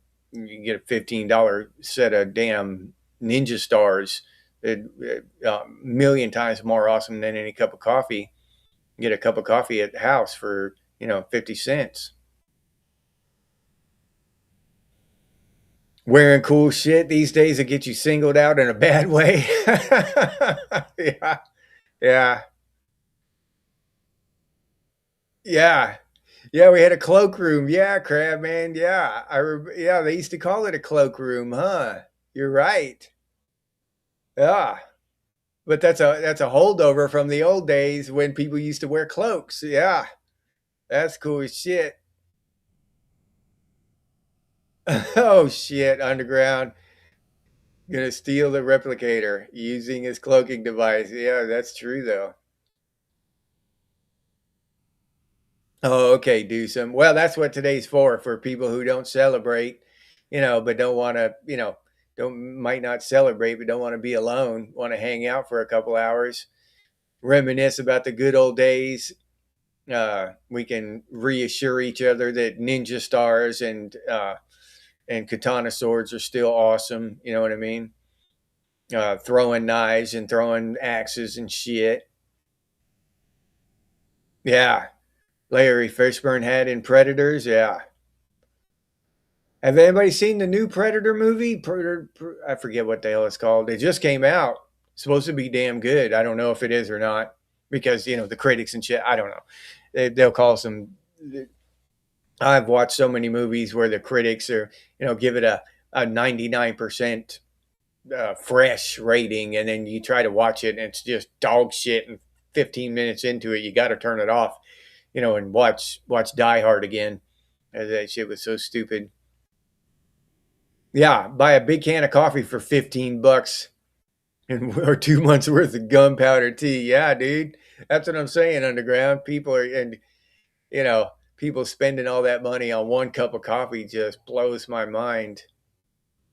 get a $15 set of damn ninja stars, a million times more awesome than any cup of coffee. Get a cup of coffee at the house for 50 cents. Wearing cool shit these days that get you singled out in a bad way. Yeah, yeah, yeah, yeah. We had a cloakroom. Yeah, crab man. Yeah, yeah. They used to call it a cloakroom, huh? You're right. Yeah, but that's a holdover from the old days when people used to wear cloaks. Yeah, that's cool as shit. Oh shit, underground. Gonna steal the replicator using his cloaking device. Yeah, that's true though. Oh, okay, do some. Well, that's what today's for people who don't celebrate, but don't want to, don't might not celebrate, but don't want to be alone, want to hang out for a couple hours, reminisce about the good old days. We can reassure each other that ninja stars and katana swords are still awesome. You know what I mean? Throwing knives and throwing axes and shit. Yeah, Larry Fishburne had in Predators. Yeah. Have anybody seen the new Predator movie? I forget what the hell it's called. It just came out. It's supposed to be damn good. I don't know if it is or not because the critics and shit. I don't know. They'll call some. I've watched so many movies where the critics are give it a 99% fresh rating, and then you try to watch it and it's just dog shit. And 15 minutes into it, you got to turn it off, and watch Die Hard again. That shit was so stupid. Yeah, buy a big can of coffee for $15 and or 2 months worth of gunpowder tea. Yeah, dude, that's what I'm saying. Underground people are, and you know, people spending all that money on one cup of coffee just blows my mind.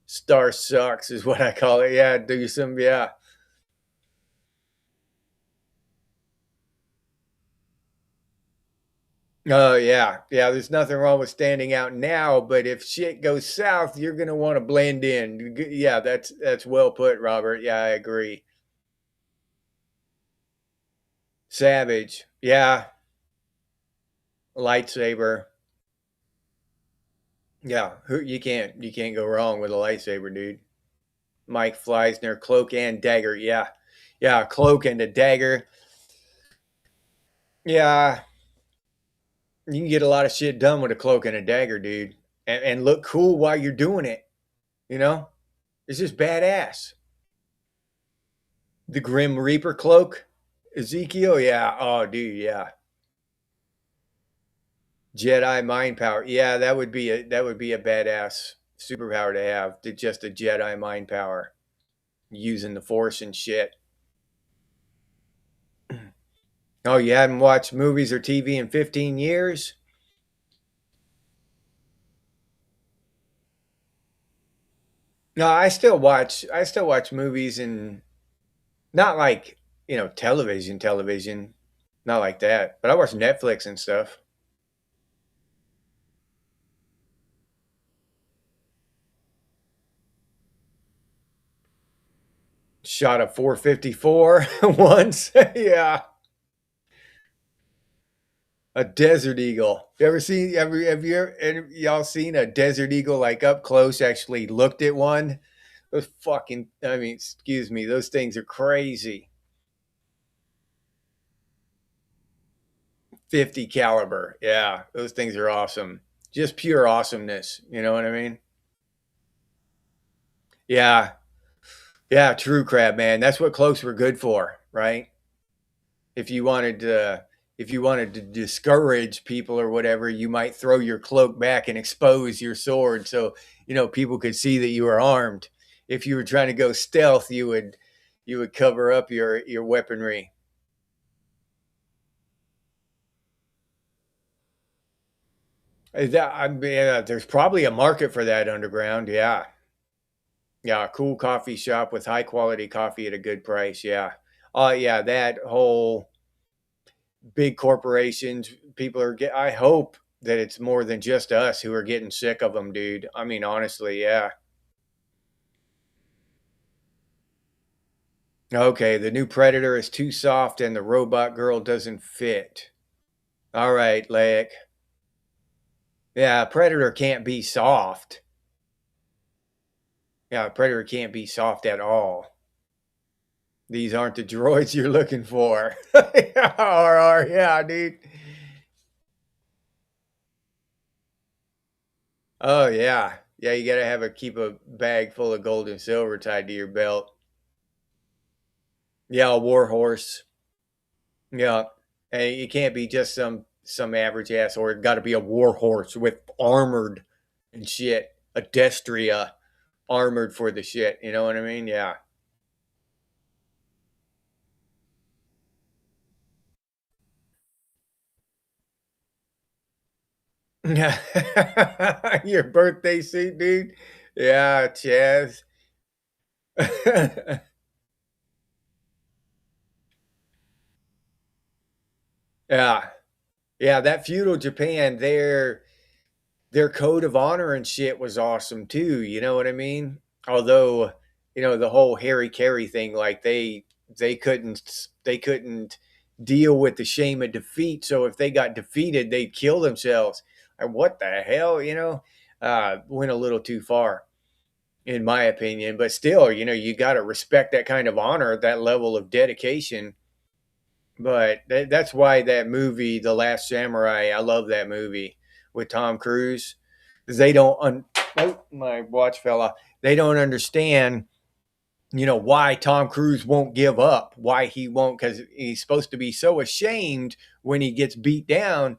Star sucks is what I call it. Yeah, do some. Yeah. Oh yeah, yeah. There's nothing wrong with standing out now, but if shit goes south, you're gonna want to blend in. Yeah, that's well put, Robert. Yeah, I agree. Savage. Yeah, lightsaber. Yeah, you can't go wrong with a lightsaber, dude. Mike Fleisner, cloak and dagger. Yeah, yeah, cloak and a dagger. Yeah, you can get a lot of shit done with a cloak and a dagger, dude, and look cool while you're doing it. You know, it's just badass. The Grim Reaper cloak, Ezekiel. Yeah. Oh, dude. Yeah. Jedi mind power. Yeah, that would be a badass superpower to have. To just a Jedi mind power using the Force and shit. Oh, you hadn't watched movies or TV in 15 years? No, I still watch movies and not like, television, not like that. But I watch Netflix and stuff. Shot a 454 once. Yeah. A desert eagle. You ever seen y'all seen a desert eagle like up close actually looked at one? Those fucking I mean, excuse me, those things are crazy. 50 caliber. Yeah, those things are awesome. Just pure awesomeness. You know what I mean? Yeah. Yeah, true crab, man. That's what cloaks were good for, right? If you wanted to discourage people or whatever, you might throw your cloak back and expose your sword so, people could see that you were armed. If you were trying to go stealth, you would cover up your weaponry. There's probably a market for that underground. Yeah. Yeah, a cool coffee shop with high quality coffee at a good price. Yeah. Oh yeah, that whole big corporations, people are get. I hope that it's more than just us who are getting sick of them, dude. I mean, honestly, yeah. Okay, the new Predator is too soft and the robot girl doesn't fit. All right, Lake. Yeah, Predator can't be soft. Yeah, Predator can't be soft at all. These aren't the droids you're looking for. RR, yeah, dude. Oh yeah, yeah. You gotta keep a bag full of gold and silver tied to your belt. Yeah, a war horse. Yeah, and you can't be just some average ass horse. Got to be a war horse with armored and shit. a Destria armored for the shit. You know what I mean? Yeah. Your birthday suit, dude. Yeah, Chaz. Yeah. Yeah, that feudal Japan, their code of honor and shit was awesome too. You know what I mean? Although, the whole Harry Carey thing, like they couldn't deal with the shame of defeat. So if they got defeated, they'd kill themselves. And what the hell, went a little too far, in my opinion. But still, you got to respect that kind of honor, that level of dedication. But that's why that movie, The Last Samurai, I love that movie with Tom Cruise. 'Cause they don't, oh, my watch fell off. They don't understand, why Tom Cruise won't give up, why he won't, because he's supposed to be so ashamed when he gets beat down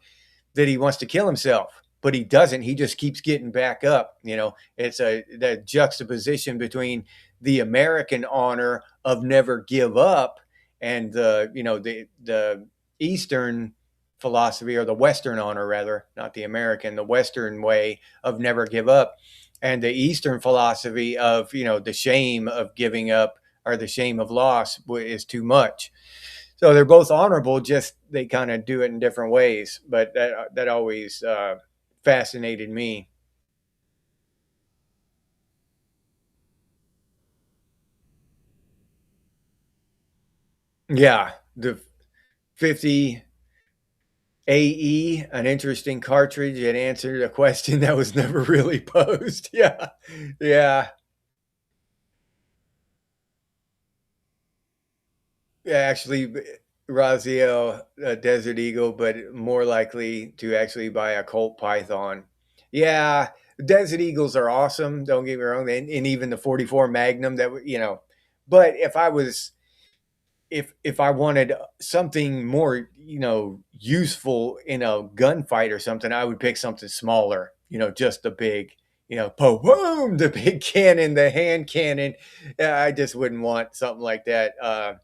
that he wants to kill himself, but he doesn't. He just keeps getting back up. It's that juxtaposition between the American honor of never give up and the Eastern philosophy, or the Western honor rather, not the American, the Western way of never give up, and the Eastern philosophy of the shame of giving up, or the shame of loss is too much. So they're both honorable, just they kind of do it in different ways. But that always fascinated me. Yeah, the 50 AE, an interesting cartridge that answered a question that was never really posed. Yeah, yeah, yeah. Actually, Raziel, a Desert Eagle, but more likely to actually buy a Colt Python. Yeah, Desert Eagles are awesome. Don't get me wrong, and even the 44 Magnum that. But if I wanted something more, useful in a gunfight or something, I would pick something smaller. Just the big, boom, the big cannon, the hand cannon. Yeah, I just wouldn't want something like that. I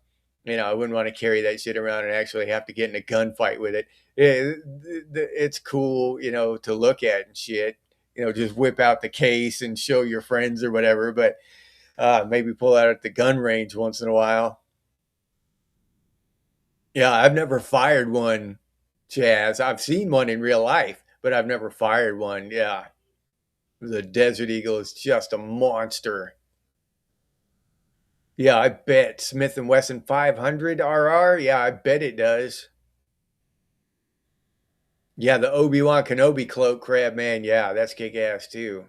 wouldn't want to carry that shit around and actually have to get in a gunfight with it. It's cool, to look at and shit. Just whip out the case and show your friends or whatever. But maybe pull out at the gun range once in a while. Yeah, I've never fired one, Chaz. I've seen one in real life, but I've never fired one. Yeah. The Desert Eagle is just a monster. Yeah, I bet Smith and Wesson 500 RR. Yeah, I bet it does. Yeah, the Obi-Wan Kenobi cloak crab, man. Yeah, that's kick ass too.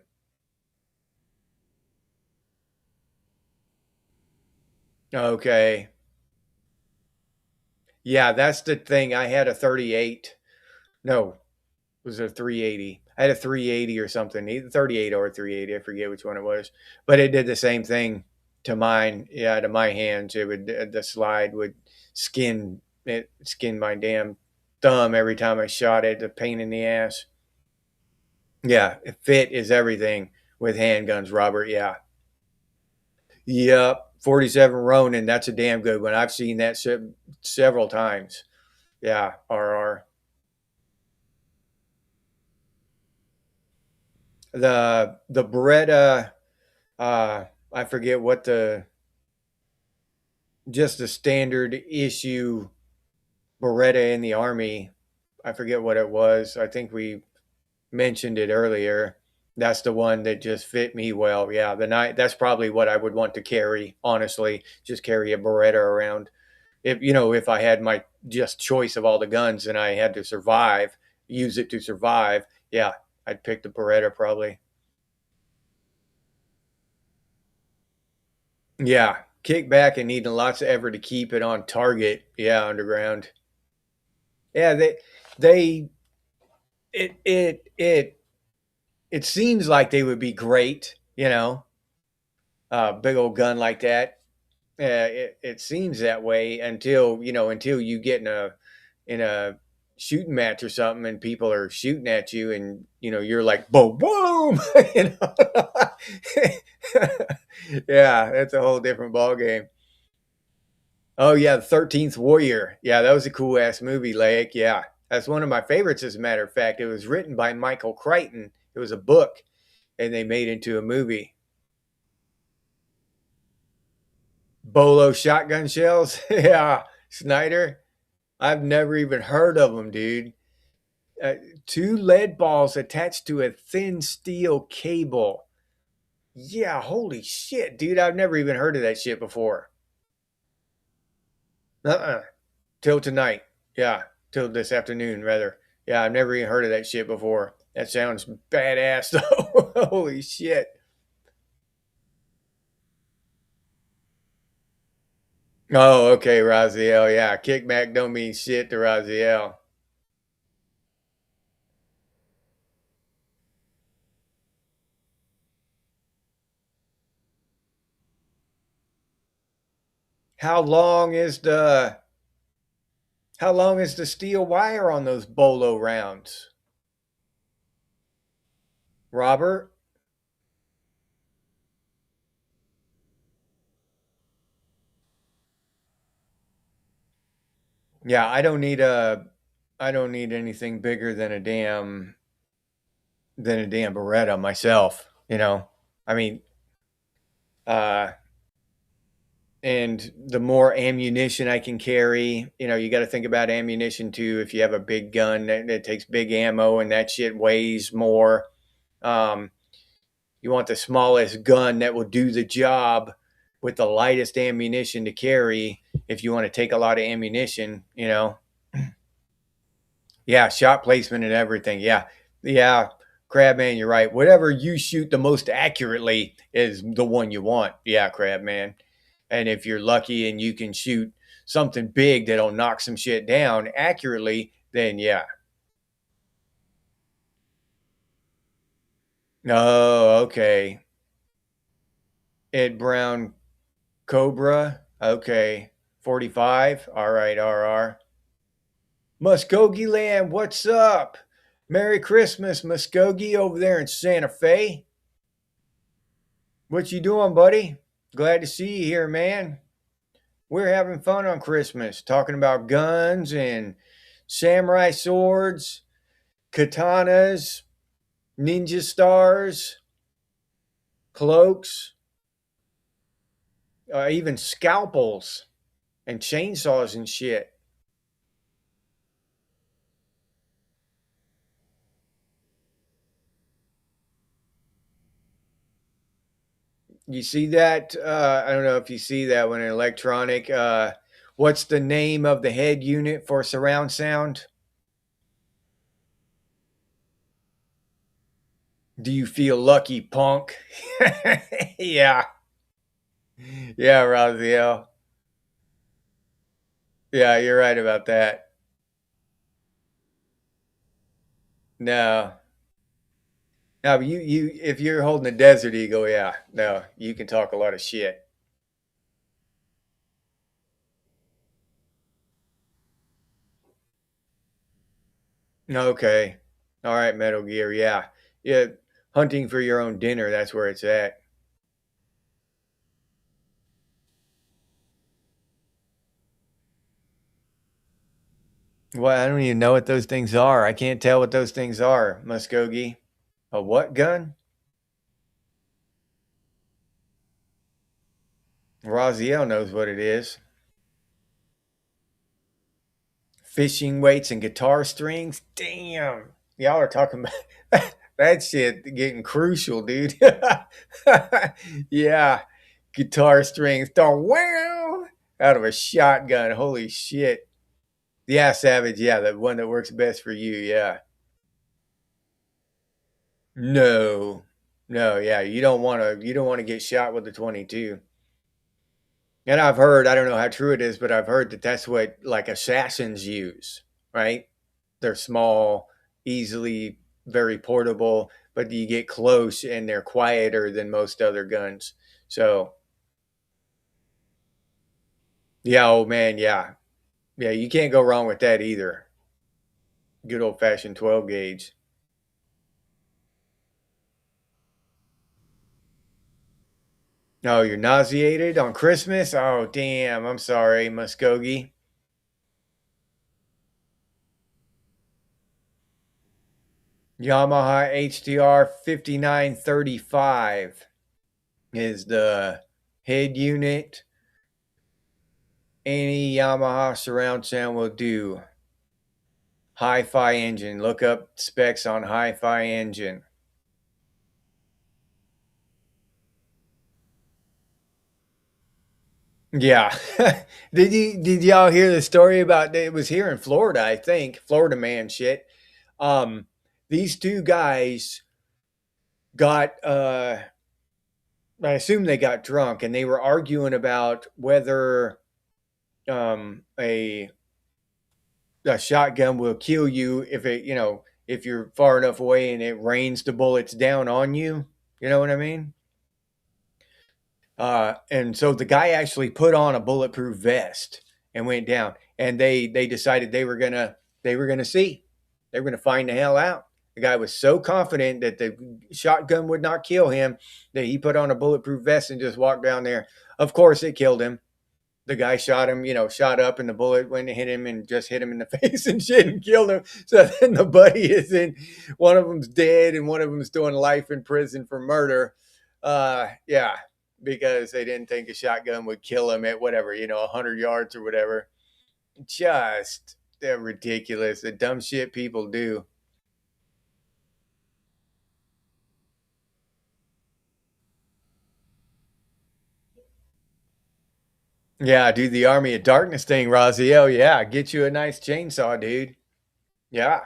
Okay. Yeah, that's the thing. I had a 38. No, it was a 380. I had a 380 or something, either 38 or 380. I forget which one it was, but it did the same thing to mine. Yeah, to my hands, it would the slide would skin my damn thumb every time I shot it. A pain in the ass. Yeah, fit is everything with handguns, Robert. Yeah, yep. 47 Ronin. That's a damn good one. I've seen that several times. Yeah, RR. The Beretta. I forget what the just a standard issue Beretta in the Army. I forget what it was. I think we mentioned it earlier. That's the one that just fit me well. Yeah, the night. That's probably what I would want to carry. Honestly, just carry a Beretta around. If I had my just choice of all the guns and I had to survive, use it to survive. Yeah, I'd pick the Beretta probably. Yeah, kick back and needing lots of effort to keep it on target. Yeah, underground. Yeah, they it it seems like they would be great, big old gun like that. It seems that way until you get in a shooting match or something, and people are shooting at you, and you're like boom, boom. you know? Yeah, that's a whole different ball game. Oh yeah, the 13th Warrior. Yeah, that was a cool ass movie, Lake. Yeah, that's one of my favorites. As a matter of fact, it was written by Michael Crichton. It was a book, and they made it into a movie. Bolo shotgun shells. Yeah, Snyder. I've never even heard of them, dude. Uh, Two lead balls attached to a thin steel cable. Yeah, holy shit, dude. I've never even heard of that shit before. Uh-uh. Till tonight. Yeah, till this afternoon, rather. Yeah, I've never even heard of that shit before. That sounds badass, though. Holy shit. Oh, okay, Raziel. Yeah, kickback don't mean shit to Raziel. How long is the how long is the steel wire on those bolo rounds? Robert? Yeah, I don't need anything bigger than a damn Beretta myself. I mean, uh and the more ammunition I can carry, you got to think about ammunition too. If you have a big gun that takes big ammo and that shit weighs more, um, you want the smallest gun that will do the job with the lightest ammunition to carry. If you want to take a lot of ammunition. Yeah, shot placement and everything. Yeah, yeah, Crabman, you're right. Whatever you shoot the most accurately is the one you want. Yeah, Crabman. And if you're lucky and you can shoot something big that'll knock some shit down accurately, then yeah. Oh, okay. Ed Brown Cobra. Okay. 45. All right, RR. Muskogee Land, what's up? Merry Christmas, Muskogee over there in Santa Fe. What you doing, buddy? Glad to see you here, man. We're having fun on Christmas, talking about guns and samurai swords, katanas, ninja stars, cloaks, even scalpels and chainsaws and shit. You see that? I don't know if you see that when an electronic. What's the name of the head unit for surround sound? Do you feel lucky, punk? Yeah, yeah, Raziel. Yeah, you're right about that. No, no, but if you're holding a Desert Eagle, yeah, no, you can talk a lot of shit. Okay, all right, Metal Gear, yeah, yeah. Hunting for your own dinner, that's where it's at. Well, I don't even know what those things are. I can't tell what those things are, Muskogee. A what gun? Raziel knows what it is. Fishing weights and guitar strings. Damn, y'all are talking about that shit getting crucial, dude. Yeah, guitar strings. Wow, out of a shotgun. Holy shit. Yeah, Savage. Yeah, the one that works best for you. Yeah. No, no. Yeah, You don't want to get shot with the 22. And I've heard. I don't know how true it is, but I've heard that that's what like assassins use. Right? They're small, easily very portable, but you get close and they're quieter than most other guns. So yeah, oh man, yeah, yeah. You can't go wrong with that either. Good old fashioned 12 gauge. Oh, you're nauseated on Christmas? Oh, damn. I'm sorry, Muskogee. Yamaha HDR 5935 is the head unit. Any Yamaha surround sound will do. Hi-Fi engine. Look up specs on Hi-Fi engine. Yeah. Did y'all hear the story about it was here in Florida, I think. Florida man shit. Um these two guys got I assume they got drunk and they were arguing about whether a shotgun will kill you if it, if you're far enough away and it rains the bullets down on you. You know what I mean? And so the guy actually put on a bulletproof vest and went down. And they decided they were gonna see, they were gonna find the hell out. The guy was so confident that the shotgun would not kill him that he put on a bulletproof vest and just walked down there. Of course, it killed him. The guy shot him, shot up, and the bullet went and hit him and just hit him in the face and shit and killed him. So then the buddy is in, one of them's dead and one of them's doing life in prison for murder. Yeah, because they didn't think a shotgun would kill him at whatever, 100 yards or whatever. Just they're ridiculous. The dumb shit people do. Yeah, do the Army of Darkness thing, Raziel. Yeah, get you a nice chainsaw, dude. Yeah.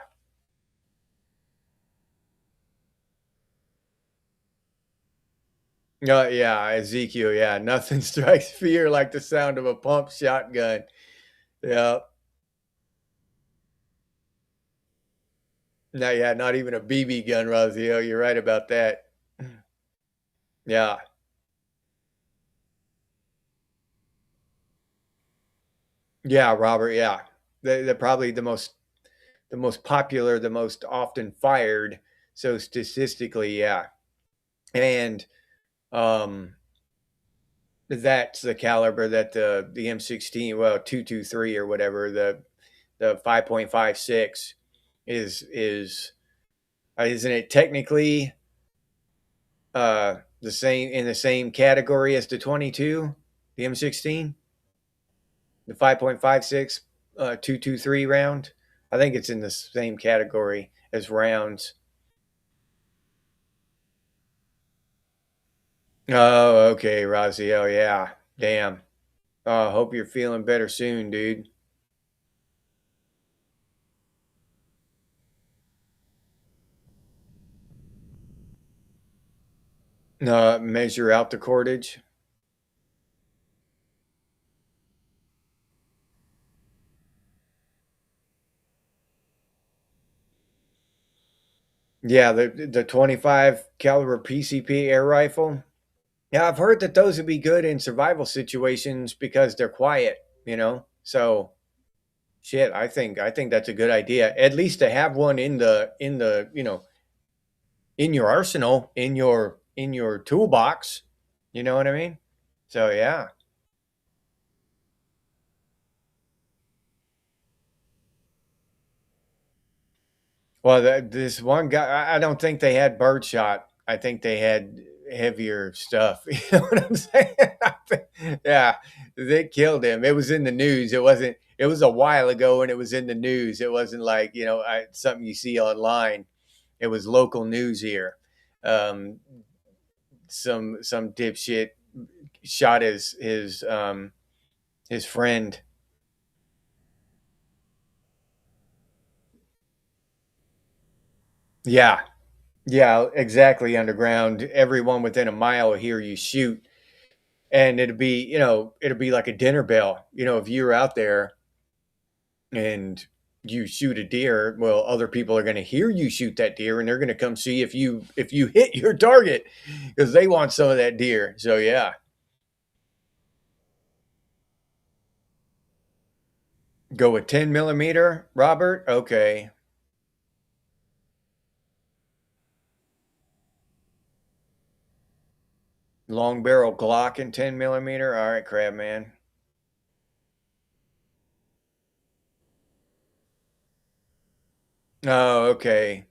Yeah, Ezekiel. Yeah, nothing strikes fear like the sound of a pump shotgun. Yeah. No, yeah, not even a BB gun, Raziel. You're right about that. Yeah. Yeah, Robert. Yeah. They're probably the most popular, the most often fired. So statistically, yeah. And um that's the caliber that the M16, well, 223 or whatever, the 5.56 is isn't it technically the same, in the same category as the 22, the M16, the 5.56 223 round. I think it's in the same category as rounds. Oh, okay, Rozzy. Oh, yeah. Damn. Hope you're feeling better soon, dude. Measure out the cordage. Yeah, the 25 caliber PCP air rifle. Yeah, I've heard that those would be good in survival situations because they're quiet, So shit, I think that's a good idea. At least to have one in the in your arsenal, in your toolbox. You know what I mean? So yeah. Well, this one guy, I don't think they had birdshot. I think they had heavier stuff. You know what I'm saying? Yeah, they killed him. It was in the news. It wasn't. It was a while ago, and it was in the news. It wasn't like something you see online. It was local news here. Um, some dipshit shot his friend. Yeah, yeah, exactly. Underground, everyone within a mile will hear you shoot, and it'll be like a dinner bell. If you're out there and you shoot a deer, well, other people are going to hear you shoot that deer, and they're going to come see if you hit your target because they want some of that deer. So yeah, go with 10 millimeter, Robert. Okay. Long barrel Glock and 10 millimeter. All right, crab man. Oh, okay.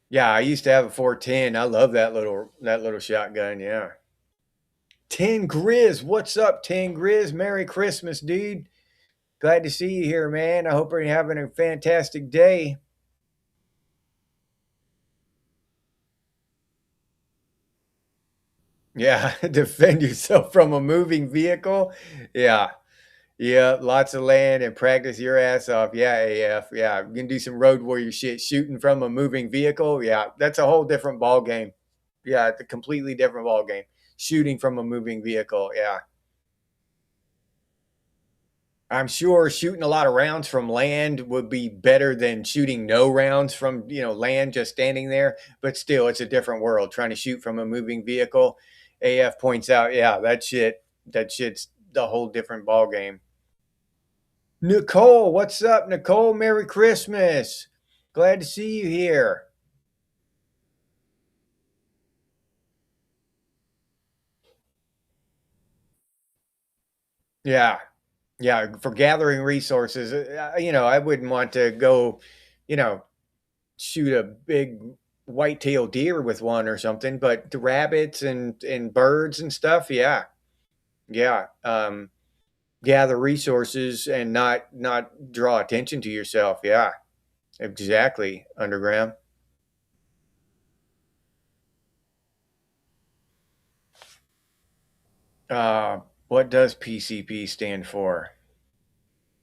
Yeah, I used to have a 410. I love that little shotgun. Yeah. 10 Grizz. What's up, 10 Grizz? Merry Christmas, dude. Glad to see you here, man. I hope you're having a fantastic day. Yeah, defend yourself from a moving vehicle. Yeah. Yeah, lots of land and practice your ass off. Yeah, AF. Yeah, you can do some road warrior shit. Shooting from a moving vehicle. Yeah, that's a whole different ball game. Yeah, it's a completely different ball game. Shooting from a moving vehicle. Yeah, I'm sure shooting a lot of rounds from land would be better than shooting no rounds from land just standing there. But still, it's a different world. Trying to shoot from a moving vehicle. AF points out, yeah, that shit's the whole different ball game. Nicole, what's up, Nicole? Merry Christmas. Glad to see you here. Yeah, yeah, for gathering resources. I wouldn't want to go, you know, shoot a big white-tailed deer with one or something, but the rabbits and birds and stuff, yeah. Yeah. Gather resources and not draw attention to yourself. Yeah. Exactly, underground. Uh what does PCP stand for?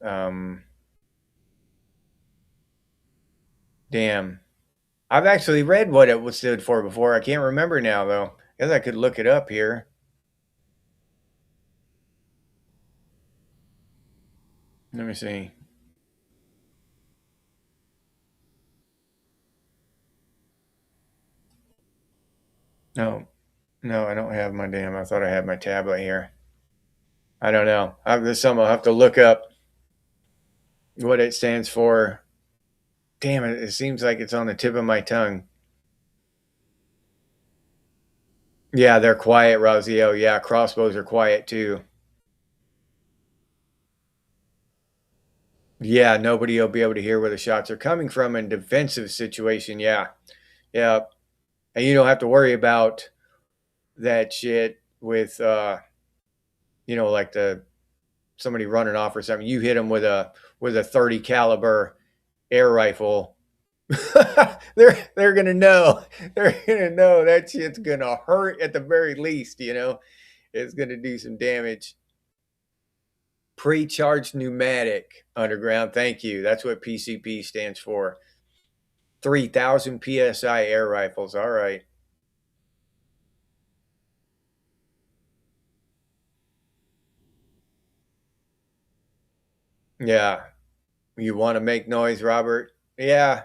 Um Damn. I've actually read what it was stood for before. I can't remember now though. Guess I could look it up here. Let me see. No, no, I don't have my damn. I thought I had my tablet here. I don't know. There's some I'll have to look up what it stands for. Damn it! It seems like it's on the tip of my tongue. Yeah, they're quiet, Raziel. Yeah, crossbows are quiet too. Yeah, nobody will be able to hear where the shots are coming from in defensive situation. Yeah, yeah, and you don't have to worry about that shit with like the somebody running off or something. You hit them with a 30 caliber air rifle. they're gonna know. They're gonna know that shit's gonna hurt at the very least. It's gonna do some damage. Pre-charged pneumatic underground. Thank you. That's what PCP stands for. 3,000 psi air rifles. All right. Yeah. You want to make noise, Robert? Yeah.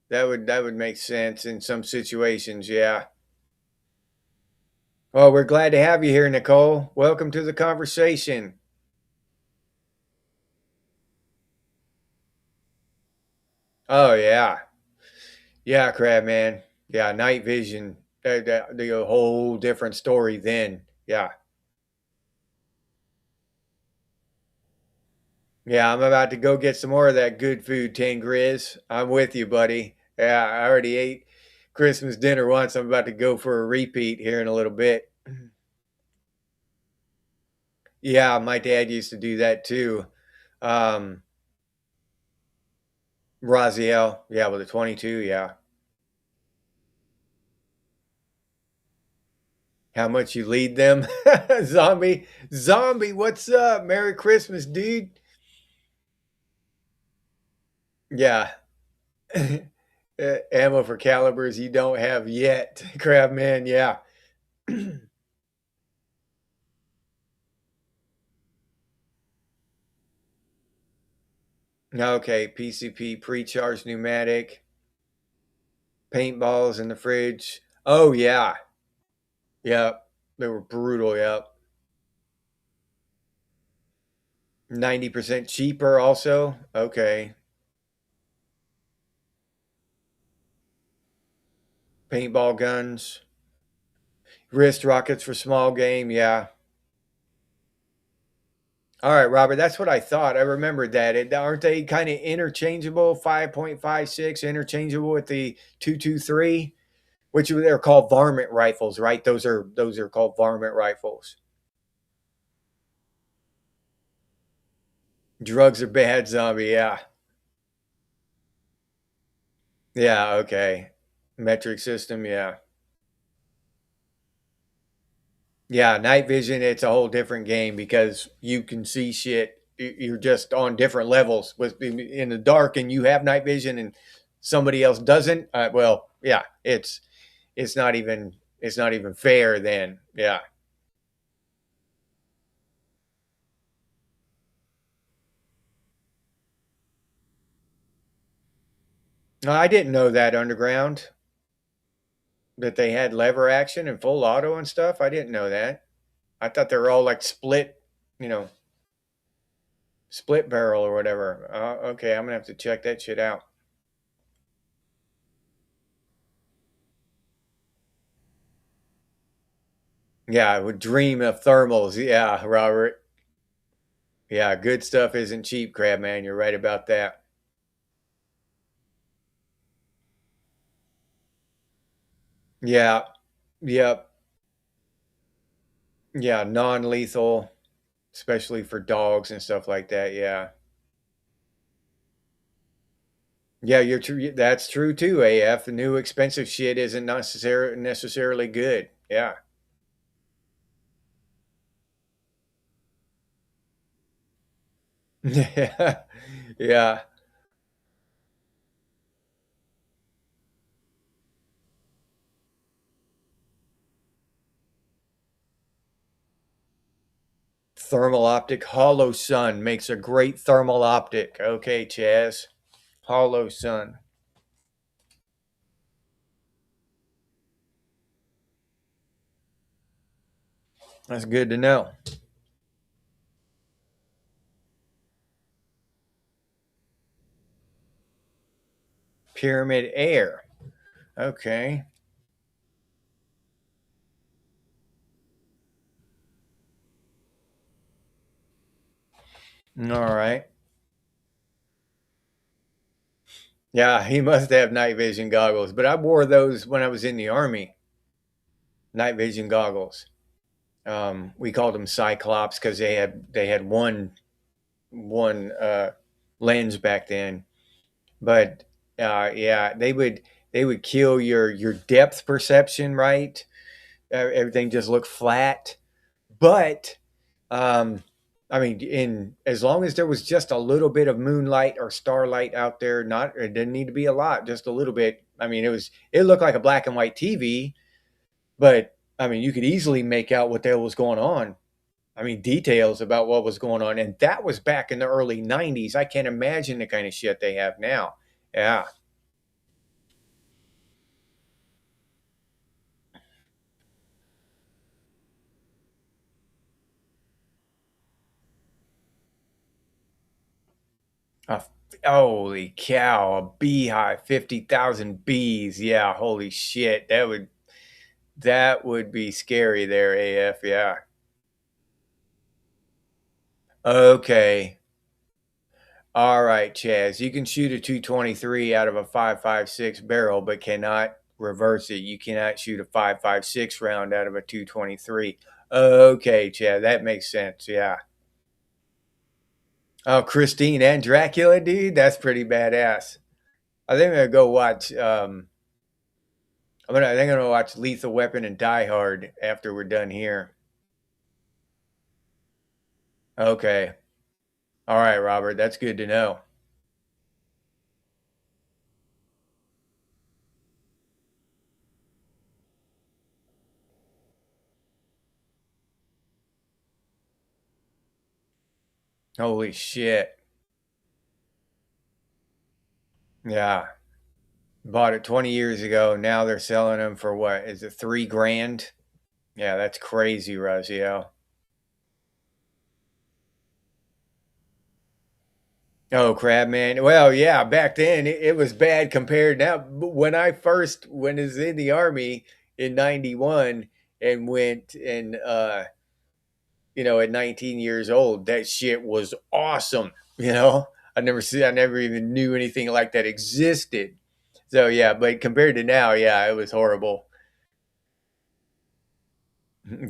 That would make sense in some situations. Yeah. Well, we're glad to have you here, Nicole. Welcome to the conversation. Oh yeah. Yeah, crab man. Yeah, night vision. The whole different story then. Yeah. Yeah, I'm about to go get some more of that good food, Tangriz. I'm with you, buddy. Yeah, I already ate Christmas dinner once. I'm about to go for a repeat here in a little bit. Yeah, my dad used to do that too. Um, Raziel, yeah, with a 22, yeah. How much you lead them? Zombie, zombie, what's up? Merry Christmas, dude. Yeah. Ammo for calibers you don't have yet, Crabman, yeah. Okay, PCP, pre-charged pneumatic, paintballs in the fridge. Oh, yeah. Yep. They were brutal, yep. 90% cheaper also. Okay. Paintball guns. Wrist rockets for small game. Yeah. All right, Robert. That's what I thought. I remembered that. Aren't they kind of interchangeable? 5.56 interchangeable with the 223, which they're called varmint rifles, right? Those are called varmint rifles. Drugs are bad, zombie. Yeah. Yeah. Okay. Metric system. Yeah. Yeah, night vision, it's a whole different game because you can see shit. You're just on different levels with in the dark, and you have night vision, and somebody else doesn't. Well, yeah, it's not even it's not even fair. Then, yeah. No, I didn't know that underground that they had lever action and full auto and stuff. I didn't know that. I thought they were all like split, you know, split barrel or whatever. Okay, I'm gonna have to check that shit out. Yeah, I would dream of thermals. Yeah, Robert. Yeah, good stuff isn't cheap, crab man. You're right about that. Yeah, yep, yeah, non-lethal, especially for dogs and stuff like that. Yeah, yeah, you're true. That's true too. AF, the new expensive shit isn't necessarily good. Yeah, yeah, yeah. Thermal optic, hollow sun makes a great thermal optic. Okay, Chaz, hollow sun. That's good to know. Pyramid air. Okay, all right. Yeah, he must have night vision goggles, but I wore those when I was in the army. Night vision goggles. We called them Cyclops because they had one lens back then. But yeah, they would kill your depth perception. Right, everything just looked flat. But um, I mean, in as long as there was just a little bit of moonlight or starlight out there, not it didn't need to be a lot, just a little bit. I mean, it looked like a black and white TV, but I mean, you could easily make out what the hell was going on. I mean, details about what was going on, and that was back in the early '90s. I can't imagine the kind of shit they have now. Yeah. Uh, Holy cow, a beehive, 50,000 bees. Yeah, holy shit. That would be scary there, AF. Yeah. Okay. All right, Chaz. You can shoot a 223 out of a 5.56 barrel, but cannot reverse it. You cannot shoot a 5.56 round out of a 223. Okay, Chaz. That makes sense. Yeah. Oh, Christine and Dracula, dude. That's pretty badass. I think I'm gonna go watch. I think I'm gonna watch Lethal Weapon and Die Hard after we're done here. Okay. All right, Robert. That's good to know. Holy shit. Yeah. Bought it 20 years ago. Now they're selling them for what? Is it 3 grand? Yeah, that's crazy, Raziel. Oh, crap, man. Well, yeah, back then it was bad compared now. When I first when I was in the army in '91, and went and you know, at 19 years old, that shit was awesome. You know, I never even knew anything like that existed. So yeah, but compared to now, yeah, it was horrible.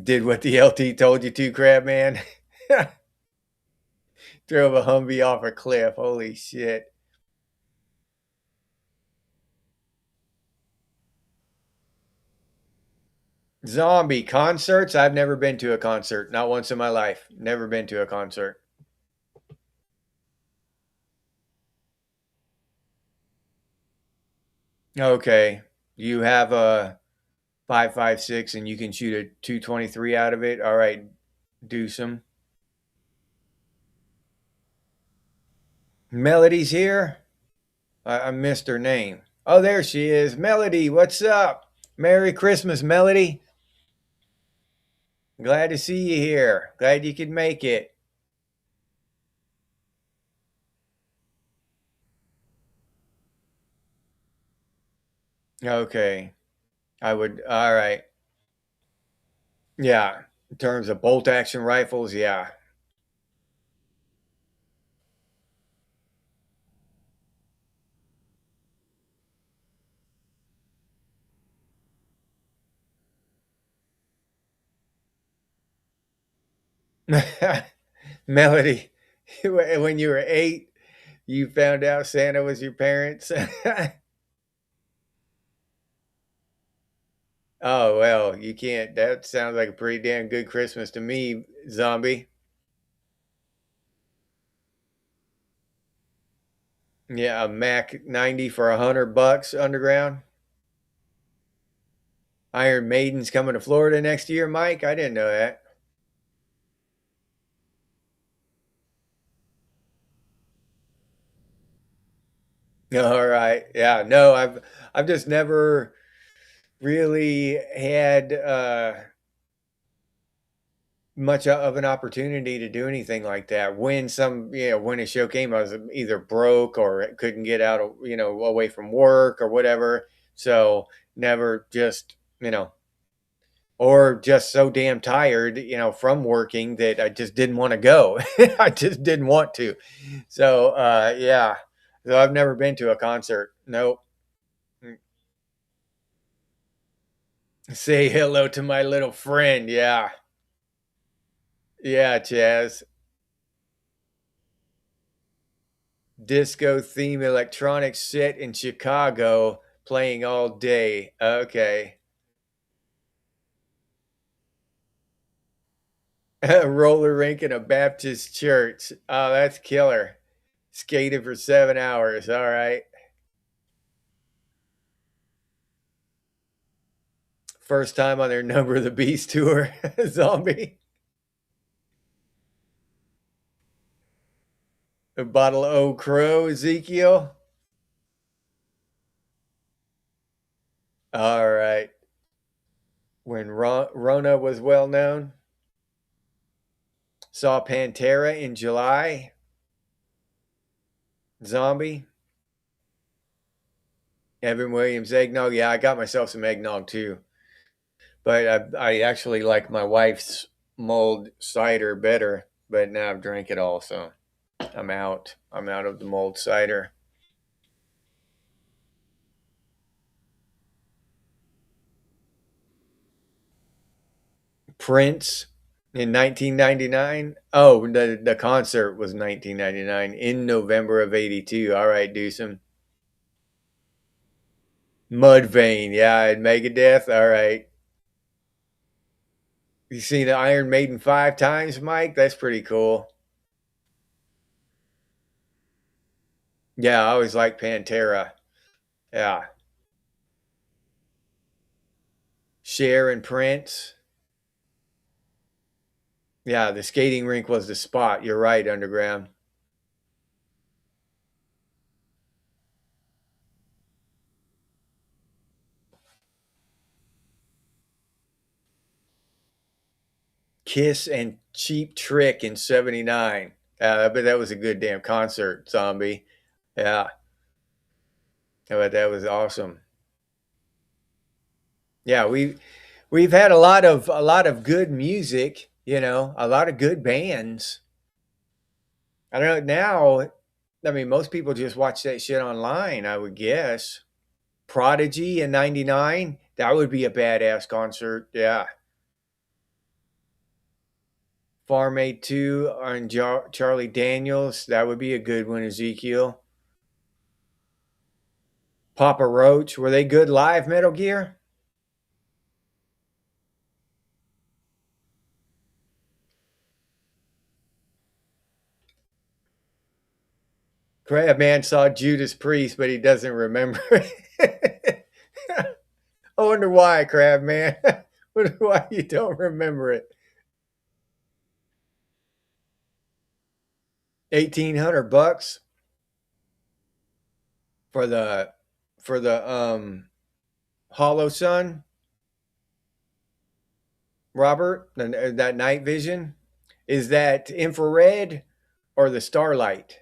Did what the LT told you to, crab man. Drove a Humvee off a cliff. Holy shit. Zombie concerts? I've never been to a concert. Not once in my life. Never been to a concert. Okay. You have a 5.56 and you can shoot a 223 out of it. All right. Do some. Melody's here. I missed her name. Oh, there she is. Melody, what's up? Merry Christmas, Melody. Glad to see you here. Glad you could make it. Okay. I would. All right. Yeah. In terms of bolt action rifles, yeah. Melody, when you were 8, you found out Santa was your parents. Oh, well, you can't. That sounds like a pretty damn good Christmas to me, zombie. Yeah, a Mac 90 for $100 underground. Iron Maiden's coming to Florida next year, Mike. I didn't know that. All right. Yeah, no, I've just never really had much of an opportunity to do anything like that. When when a show came, I was either broke or couldn't get out, away from work or whatever. So never just, or just so damn tired, from working that I just didn't want to go. I just didn't want to. So, yeah. So I've never been to a concert. Nope. Mm. Say hello to my little friend. Yeah. Yeah, Chaz. Disco theme electronic set in Chicago playing all day. Okay. A roller rink in a Baptist church. Oh, that's killer. Skated for 7 hours. All right. First time on their Number of the Beast tour. Zombie. A bottle of Old Crow, Ezekiel. All right. When Rona was well known. Saw Pantera in July. Zombie. Evan Williams eggnog. Yeah, I got myself some eggnog too. But I actually like my wife's mulled cider better. But now I've drank it all, so I'm out. I'm out of the mulled cider. Prince in 1999. Oh, the concert was 1999 in November of 82. All right, do some Mudvayne. Yeah, and Megadeth. All right. You seen the Iron Maiden 5 times, Mike? That's pretty cool. Yeah, I always like Pantera. Yeah. Cher and Prince. Yeah, the skating rink was the spot. You're right, Underground. Kiss and Cheap Trick in '79. I bet that was a good damn concert, Zombie. Yeah, I bet that was awesome. Yeah, we've had a lot of good music, you know, a lot of good bands. I don't know now. I mean, most people just watch that shit online, I would guess. Prodigy in '99, that would be a badass concert. Yeah. Farm Aid 2 on Charlie Daniels, that would be a good one, Ezekiel. Papa Roach, were they good live, Metal Gear? Crabman saw Judas Priest, but he doesn't remember it. I wonder why, Crabman. I wonder why you don't remember it. 1,800 bucks for the Hollow Sun, Robert, that night vision. Is that infrared or the starlight?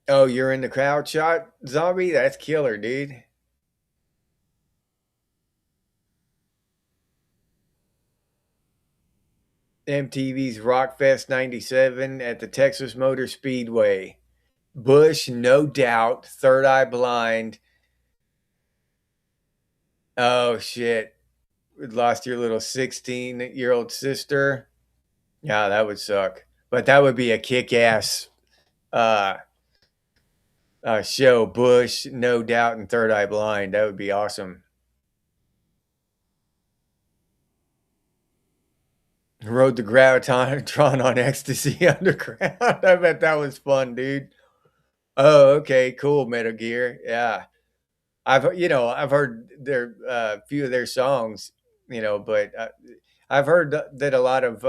Oh, you're in the crowd shot zombie? That's killer, dude. MTV's Rockfest 97 at the Texas Motor Speedway. Bush, no doubt. Third Eye Blind. Oh, shit. Lost your little 16-year-old sister. Yeah, that would suck. But that would be a kick ass uh, show. Bush, no doubt, and Third Eye Blind. That would be awesome. Rode the Gravitron on Ecstasy Underground. I bet that was fun, dude. Oh, okay, cool, Metal Gear. Yeah, I've heard their few of their songs, but I've heard that a lot of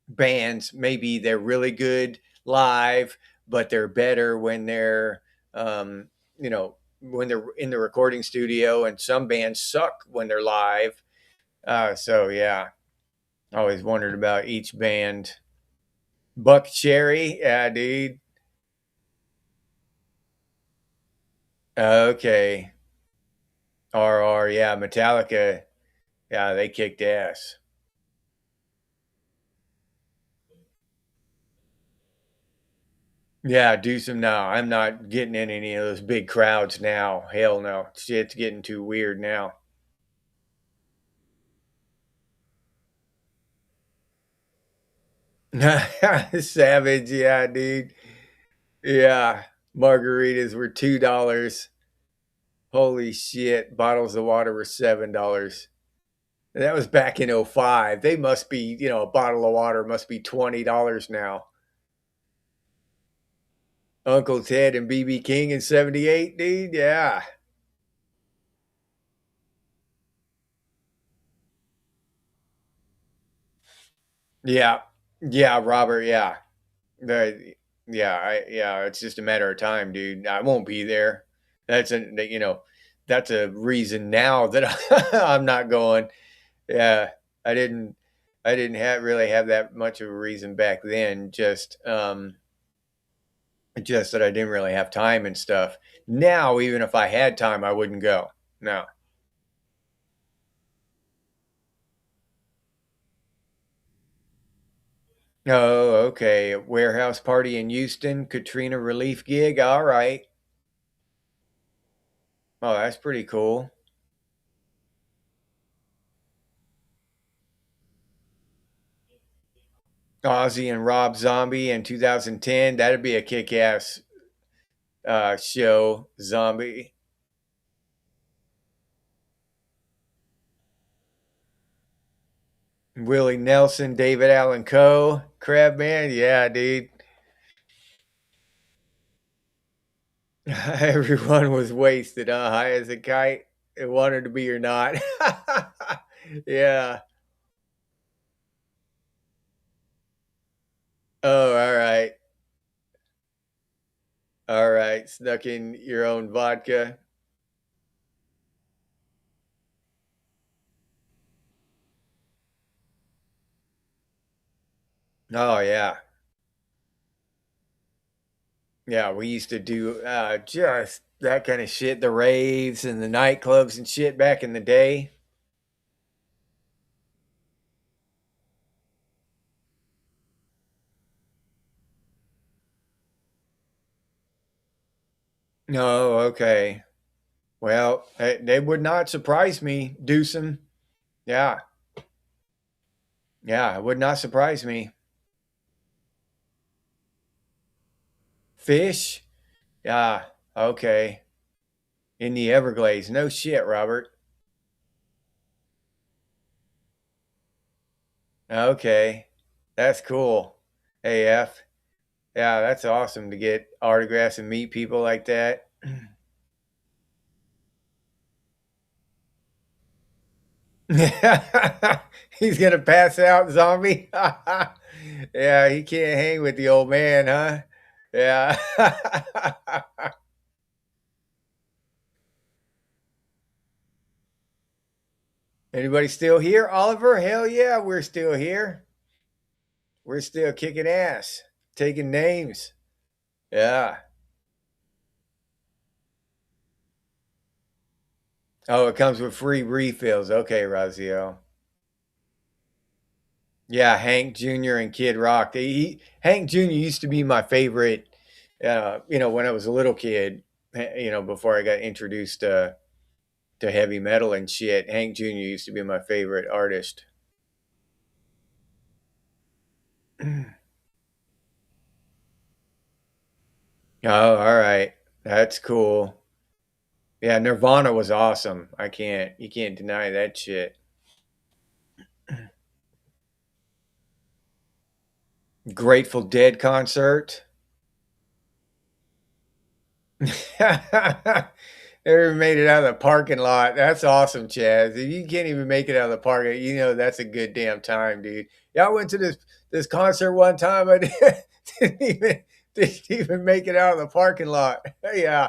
bands maybe they're really good live, but they're better when they're when they're in the recording studio, and some bands suck when they're live. So yeah, I always wondered about each band. Buck Cherry, yeah, dude. Okay, RR, yeah, Metallica, yeah, they kicked ass. Yeah, do some now. I'm not getting in any of those big crowds now. Hell no. Shit's getting too weird now. Savage, yeah, dude. Yeah. Margaritas were $2. Holy shit. Bottles of water were $7. And that was back in '05. They must be, a bottle of water must be $20 now. Uncle Ted and BB King in '78, dude. Yeah. Yeah. Yeah, Robert. Yeah. The yeah, it's just a matter of time, dude. I won't be there. That's a you know, that's a reason now that I'm not going. Yeah, I didn't I didn't really have that much of a reason back then. Just that I didn't really have time and stuff. Now, even if I had time, I wouldn't go. No. Oh, okay. Warehouse party in Houston, Katrina relief gig. All right. Oh, that's pretty cool. Ozzy and Rob Zombie in 2010. That'd be a kick-ass show. Zombie, Willie Nelson, David Allen Coe, Crabman. Yeah, dude. Everyone was wasted, high as a kite. It wanted to be or not. Yeah. Oh, all right. All right. Snuck in your own vodka. Oh, yeah. Yeah, we used to do just That kind of shit, the raves and the nightclubs and shit back in the day. No, okay. Well, they would not surprise me, Deucin. Yeah, yeah, it would not surprise me. Fish? Yeah, okay. In the Everglades. No shit, Robert. Okay. That's cool. AF. Yeah, that's awesome to get autographs and meet people like that. He's gonna pass out, zombie. Yeah, he can't hang with the old man, huh? Yeah. Anybody still here, Oliver? Hell yeah, we're still here. We're still kicking ass, taking names. Yeah. Oh, it comes with free refills. Okay, Razio. Yeah, Hank Jr. and Kid Rock. Hank Jr. used to be my favorite. When I was a little kid. Before I got introduced to heavy metal and shit. Hank Jr. used to be my favorite artist. Oh, all right. That's cool. Yeah, Nirvana was awesome. You can't deny that shit. Grateful Dead concert. Ever made it out of the parking lot. That's awesome, Chaz. If you can't even make it out of the parking, that's a good damn time, dude. Yeah, I went to this concert one time. I didn't even didn't even make it out of the parking lot. Yeah,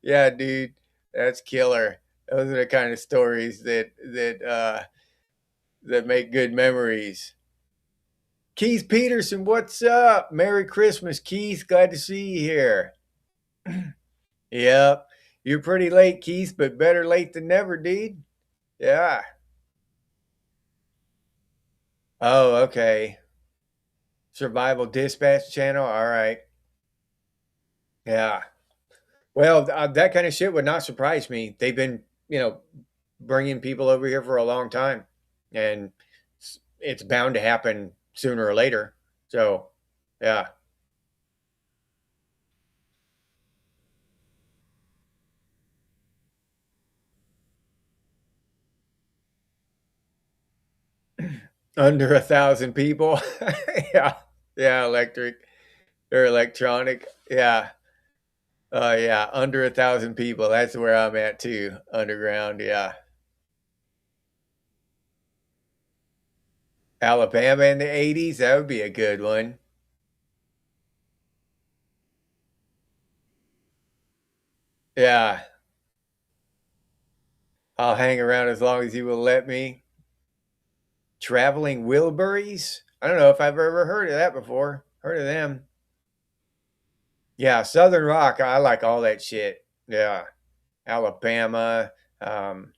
yeah, dude, that's killer. Those are the kind of stories that make good memories. Keith Peterson, what's up? Merry Christmas, Keith. Glad to see you here. Yep. You're pretty late, Keith, but better late than never, dude. Yeah. Oh, okay. Survival Dispatch Channel. All right. Yeah. Well, that kind of shit would not surprise me. They've been, bringing people over here for a long time, and it's bound to happen sooner or later. So, yeah. Under 1,000 people. Yeah. Yeah. Electric or electronic. Yeah. Yeah, under 1,000 people. That's where I'm at too. Underground, yeah. Alabama in the 80s, that would be a good one. Yeah, I'll hang around as long as you will let me. Traveling Wilburys? I don't know if I've ever heard of that before. Heard of them? Yeah, Southern Rock. I like all that shit. Yeah, Alabama. Um,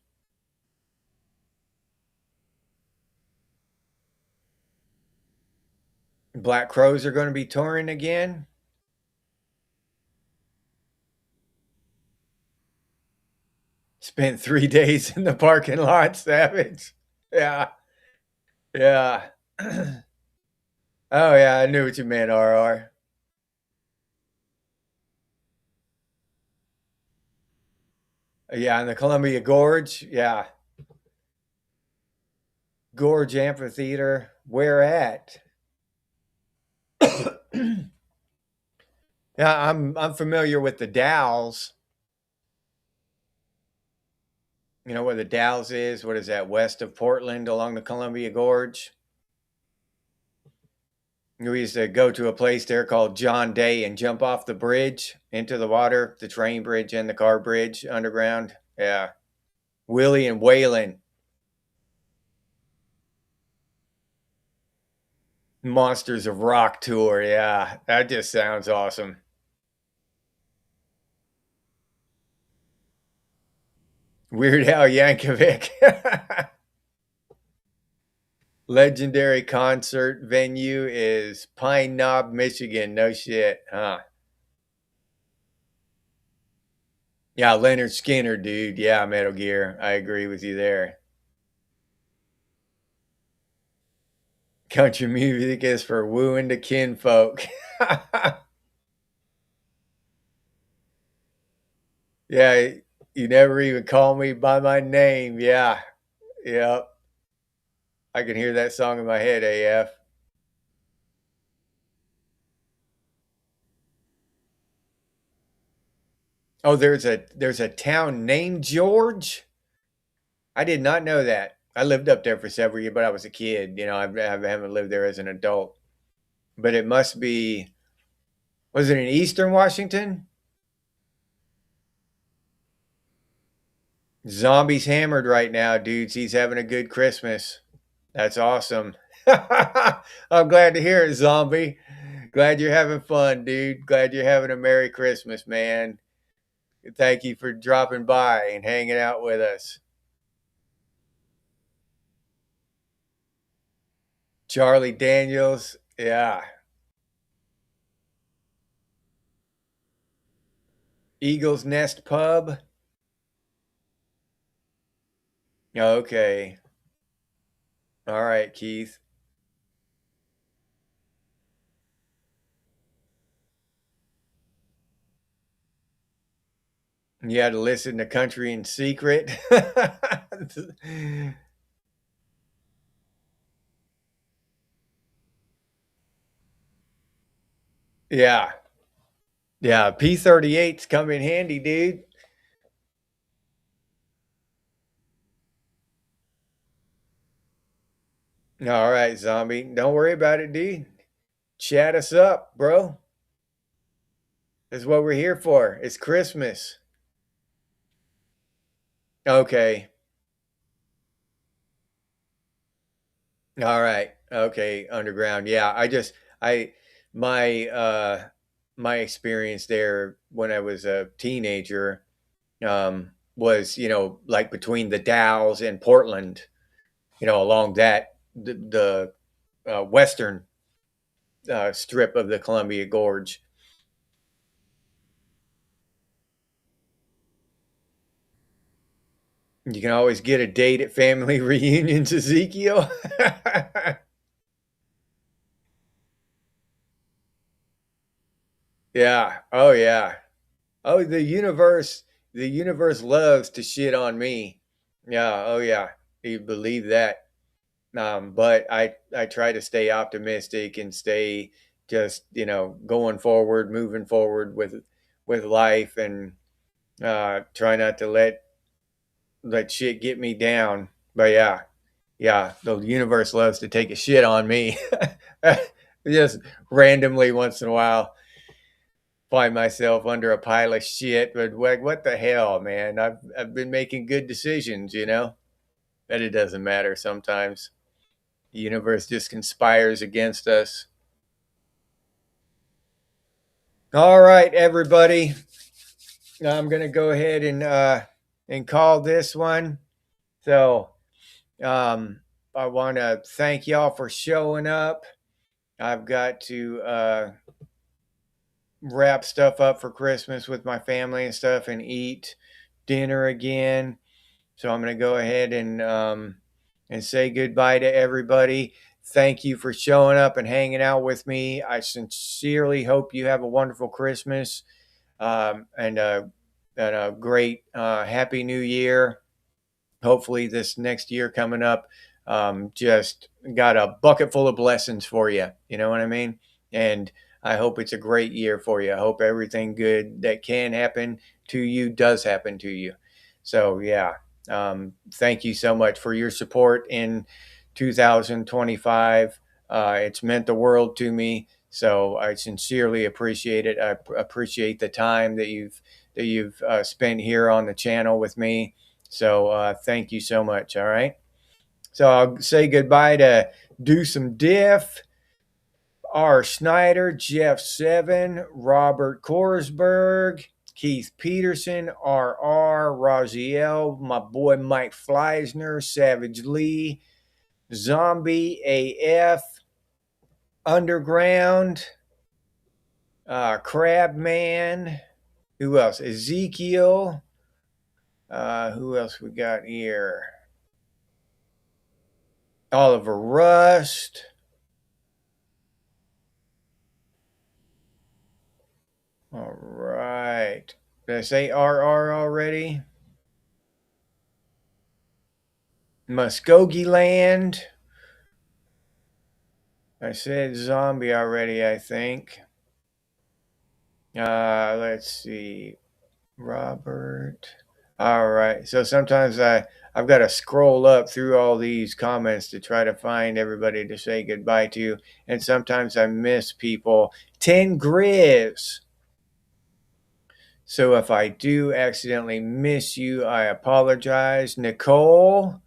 Black Crows are going to be touring again. Spent 3 days in the parking lot, Savage. Yeah, yeah. Oh yeah, I knew what you meant, RR. Yeah, in the Columbia Gorge. Yeah, Gorge Amphitheater. Where at? Yeah, I'm familiar with the Dalles. You know where the Dalles is? What is that? West of Portland, along the Columbia Gorge. We used to go to a place there called John Day and jump off the bridge into the water, the train bridge and the car bridge underground. Yeah, Willie and Waylon. Monsters of Rock tour. Yeah, that just sounds awesome. Weird Al Yankovic. Legendary concert venue is Pine Knob, Michigan. No shit, huh? Yeah, Leonard Skinner, dude. Yeah, Metal Gear. I agree with you there. Country music is for wooing the kinfolk. Yeah, you never even call me by my name. Yeah, yep. I can hear that song in my head, AF. Oh, there's a town named George. I did not know that. I lived up there for several years, but I was a kid. I haven't lived there as an adult. But it must be. Was it in Eastern Washington? Zombie's hammered right now, dudes. He's having a good Christmas. That's awesome. I'm glad to hear it, Zombie. Glad you're having fun, dude. Glad you're having a Merry Christmas, man. Thank you for dropping by and hanging out with us. Charlie Daniels. Yeah. Eagles Nest Pub. Okay. All right, Keith. You had to listen to country in secret. Yeah. Yeah. P-38's come in handy, dude. All right, Zombie. Don't worry about it, dude. Chat us up, bro. That's what we're here for. It's Christmas. Okay. All right. Okay, underground. Yeah, I my my experience there when I was a teenager was, like between the Dalles and Portland, along the western strip of the Columbia Gorge. You can always get a date at family reunions, Ezekiel. Yeah. Oh yeah. Oh, the universe loves to shit on me. Yeah, oh yeah. You believe that. But I try to stay optimistic and stay just, going forward, moving forward with life, and try not to let shit get me down. But yeah, yeah, the universe loves to take a shit on me. Just randomly once in a while find myself under a pile of shit, but what the hell, man? I've been making good decisions, but it doesn't matter sometimes. The universe just conspires against us. All right, everybody. I'm gonna go ahead and call this one. So um, I want to thank y'all for showing up. I've got to wrap stuff up for Christmas with my family and stuff, and eat dinner again. So I'm going to go ahead and say goodbye to everybody. Thank you for showing up and hanging out with me. I sincerely hope you have a wonderful Christmas, and a great Happy New Year. Hopefully, this next year coming up, just got a bucket full of blessings for you. You know what I mean? And I hope it's a great year for you. I hope everything good that can happen to you does happen to you. So, yeah, thank you so much for your support in 2025. It's meant the world to me. So I sincerely appreciate it. I appreciate the time that you've spent here on the channel with me. So thank you so much. All right. So I'll say goodbye to Do Some Diff, R. Schneider, Jeff Seven, Robert Korsberg, Keith Peterson, RR, Raziel, my boy Mike Fleisner, Savage Lee, Zombie AF, Underground, Crabman. Who else? Ezekiel. Who else we got here? Oliver Rust. All right. Did I say RR already? Muskogee Land. I said Zombie already, I think. Let's see. Robert. All right. So sometimes I've got to scroll up through all these comments to try to find everybody to say goodbye to. And sometimes I miss people. 10 Grizz. So if I do accidentally miss you, I apologize. Nicole.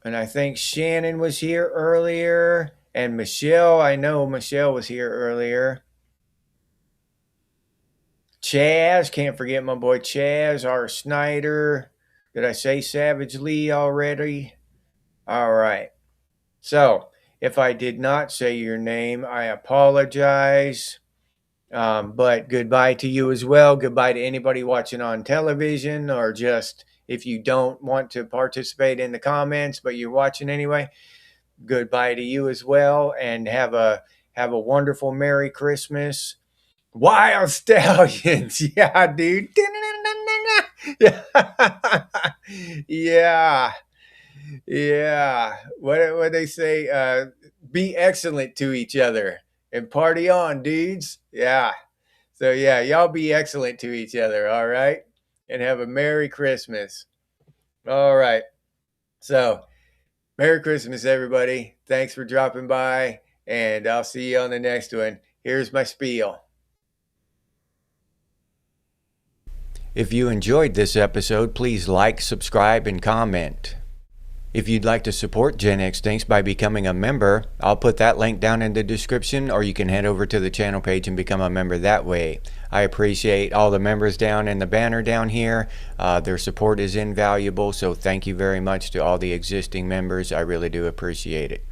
And I think Shannon was here earlier. And Michelle, I know Michelle was here earlier. Chaz, can't forget my boy Chaz, R. Snyder. Did I say Savage Lee already? All right. So, if I did not say your name, I apologize. But goodbye to you as well. Goodbye to anybody watching on television, or just if you don't want to participate in the comments, but you're watching anyway. Goodbye to you as well, and have a wonderful Merry Christmas. Wild Stallions. Yeah, dude. Yeah. Yeah. What they say? Be excellent to each other and party on, dudes. Yeah. So yeah, y'all be excellent to each other, all right? And have a Merry Christmas. All right. So, Merry Christmas, everybody. Thanks for dropping by, and I'll see you on the next one. Here's my spiel. If you enjoyed this episode, please like, subscribe, and comment. If you'd like to support Gen X Thinks by becoming a member, I'll put that link down in the description, or you can head over to the channel page and become a member that way. I appreciate all the members down in the banner down here. Their support is invaluable, so thank you very much to all the existing members. I really do appreciate it.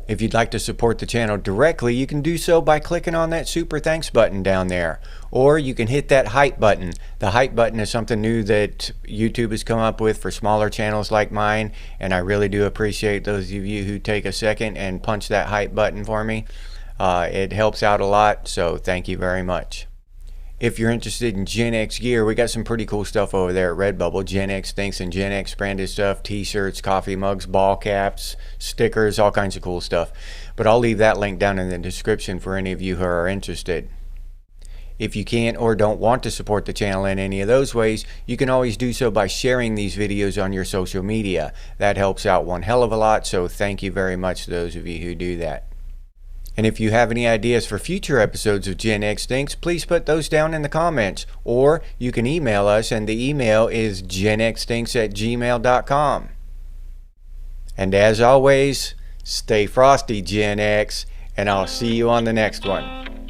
If you'd like to support the channel directly, you can do so by clicking on that super thanks button down there. Or you can hit that hype button. The hype button is something new that YouTube has come up with for smaller channels like mine, and I really do appreciate those of you who take a second and punch that hype button for me. It helps out a lot, so thank you very much. If you're interested in Gen X gear, we got some pretty cool stuff over there at Redbubble. Gen X Thinks and Gen X branded stuff, t-shirts, coffee mugs, ball caps, stickers, all kinds of cool stuff. But I'll leave that link down in the description for any of you who are interested. If you can't or don't want to support the channel in any of those ways, you can always do so by sharing these videos on your social media. That helps out one hell of a lot, so thank you very much to those of you who do that. And if you have any ideas for future episodes of Gen X Thinks, please put those down in the comments. Or you can email us, and the email is genxthinks@gmail.com. And as always, stay frosty, Gen X, and I'll see you on the next one.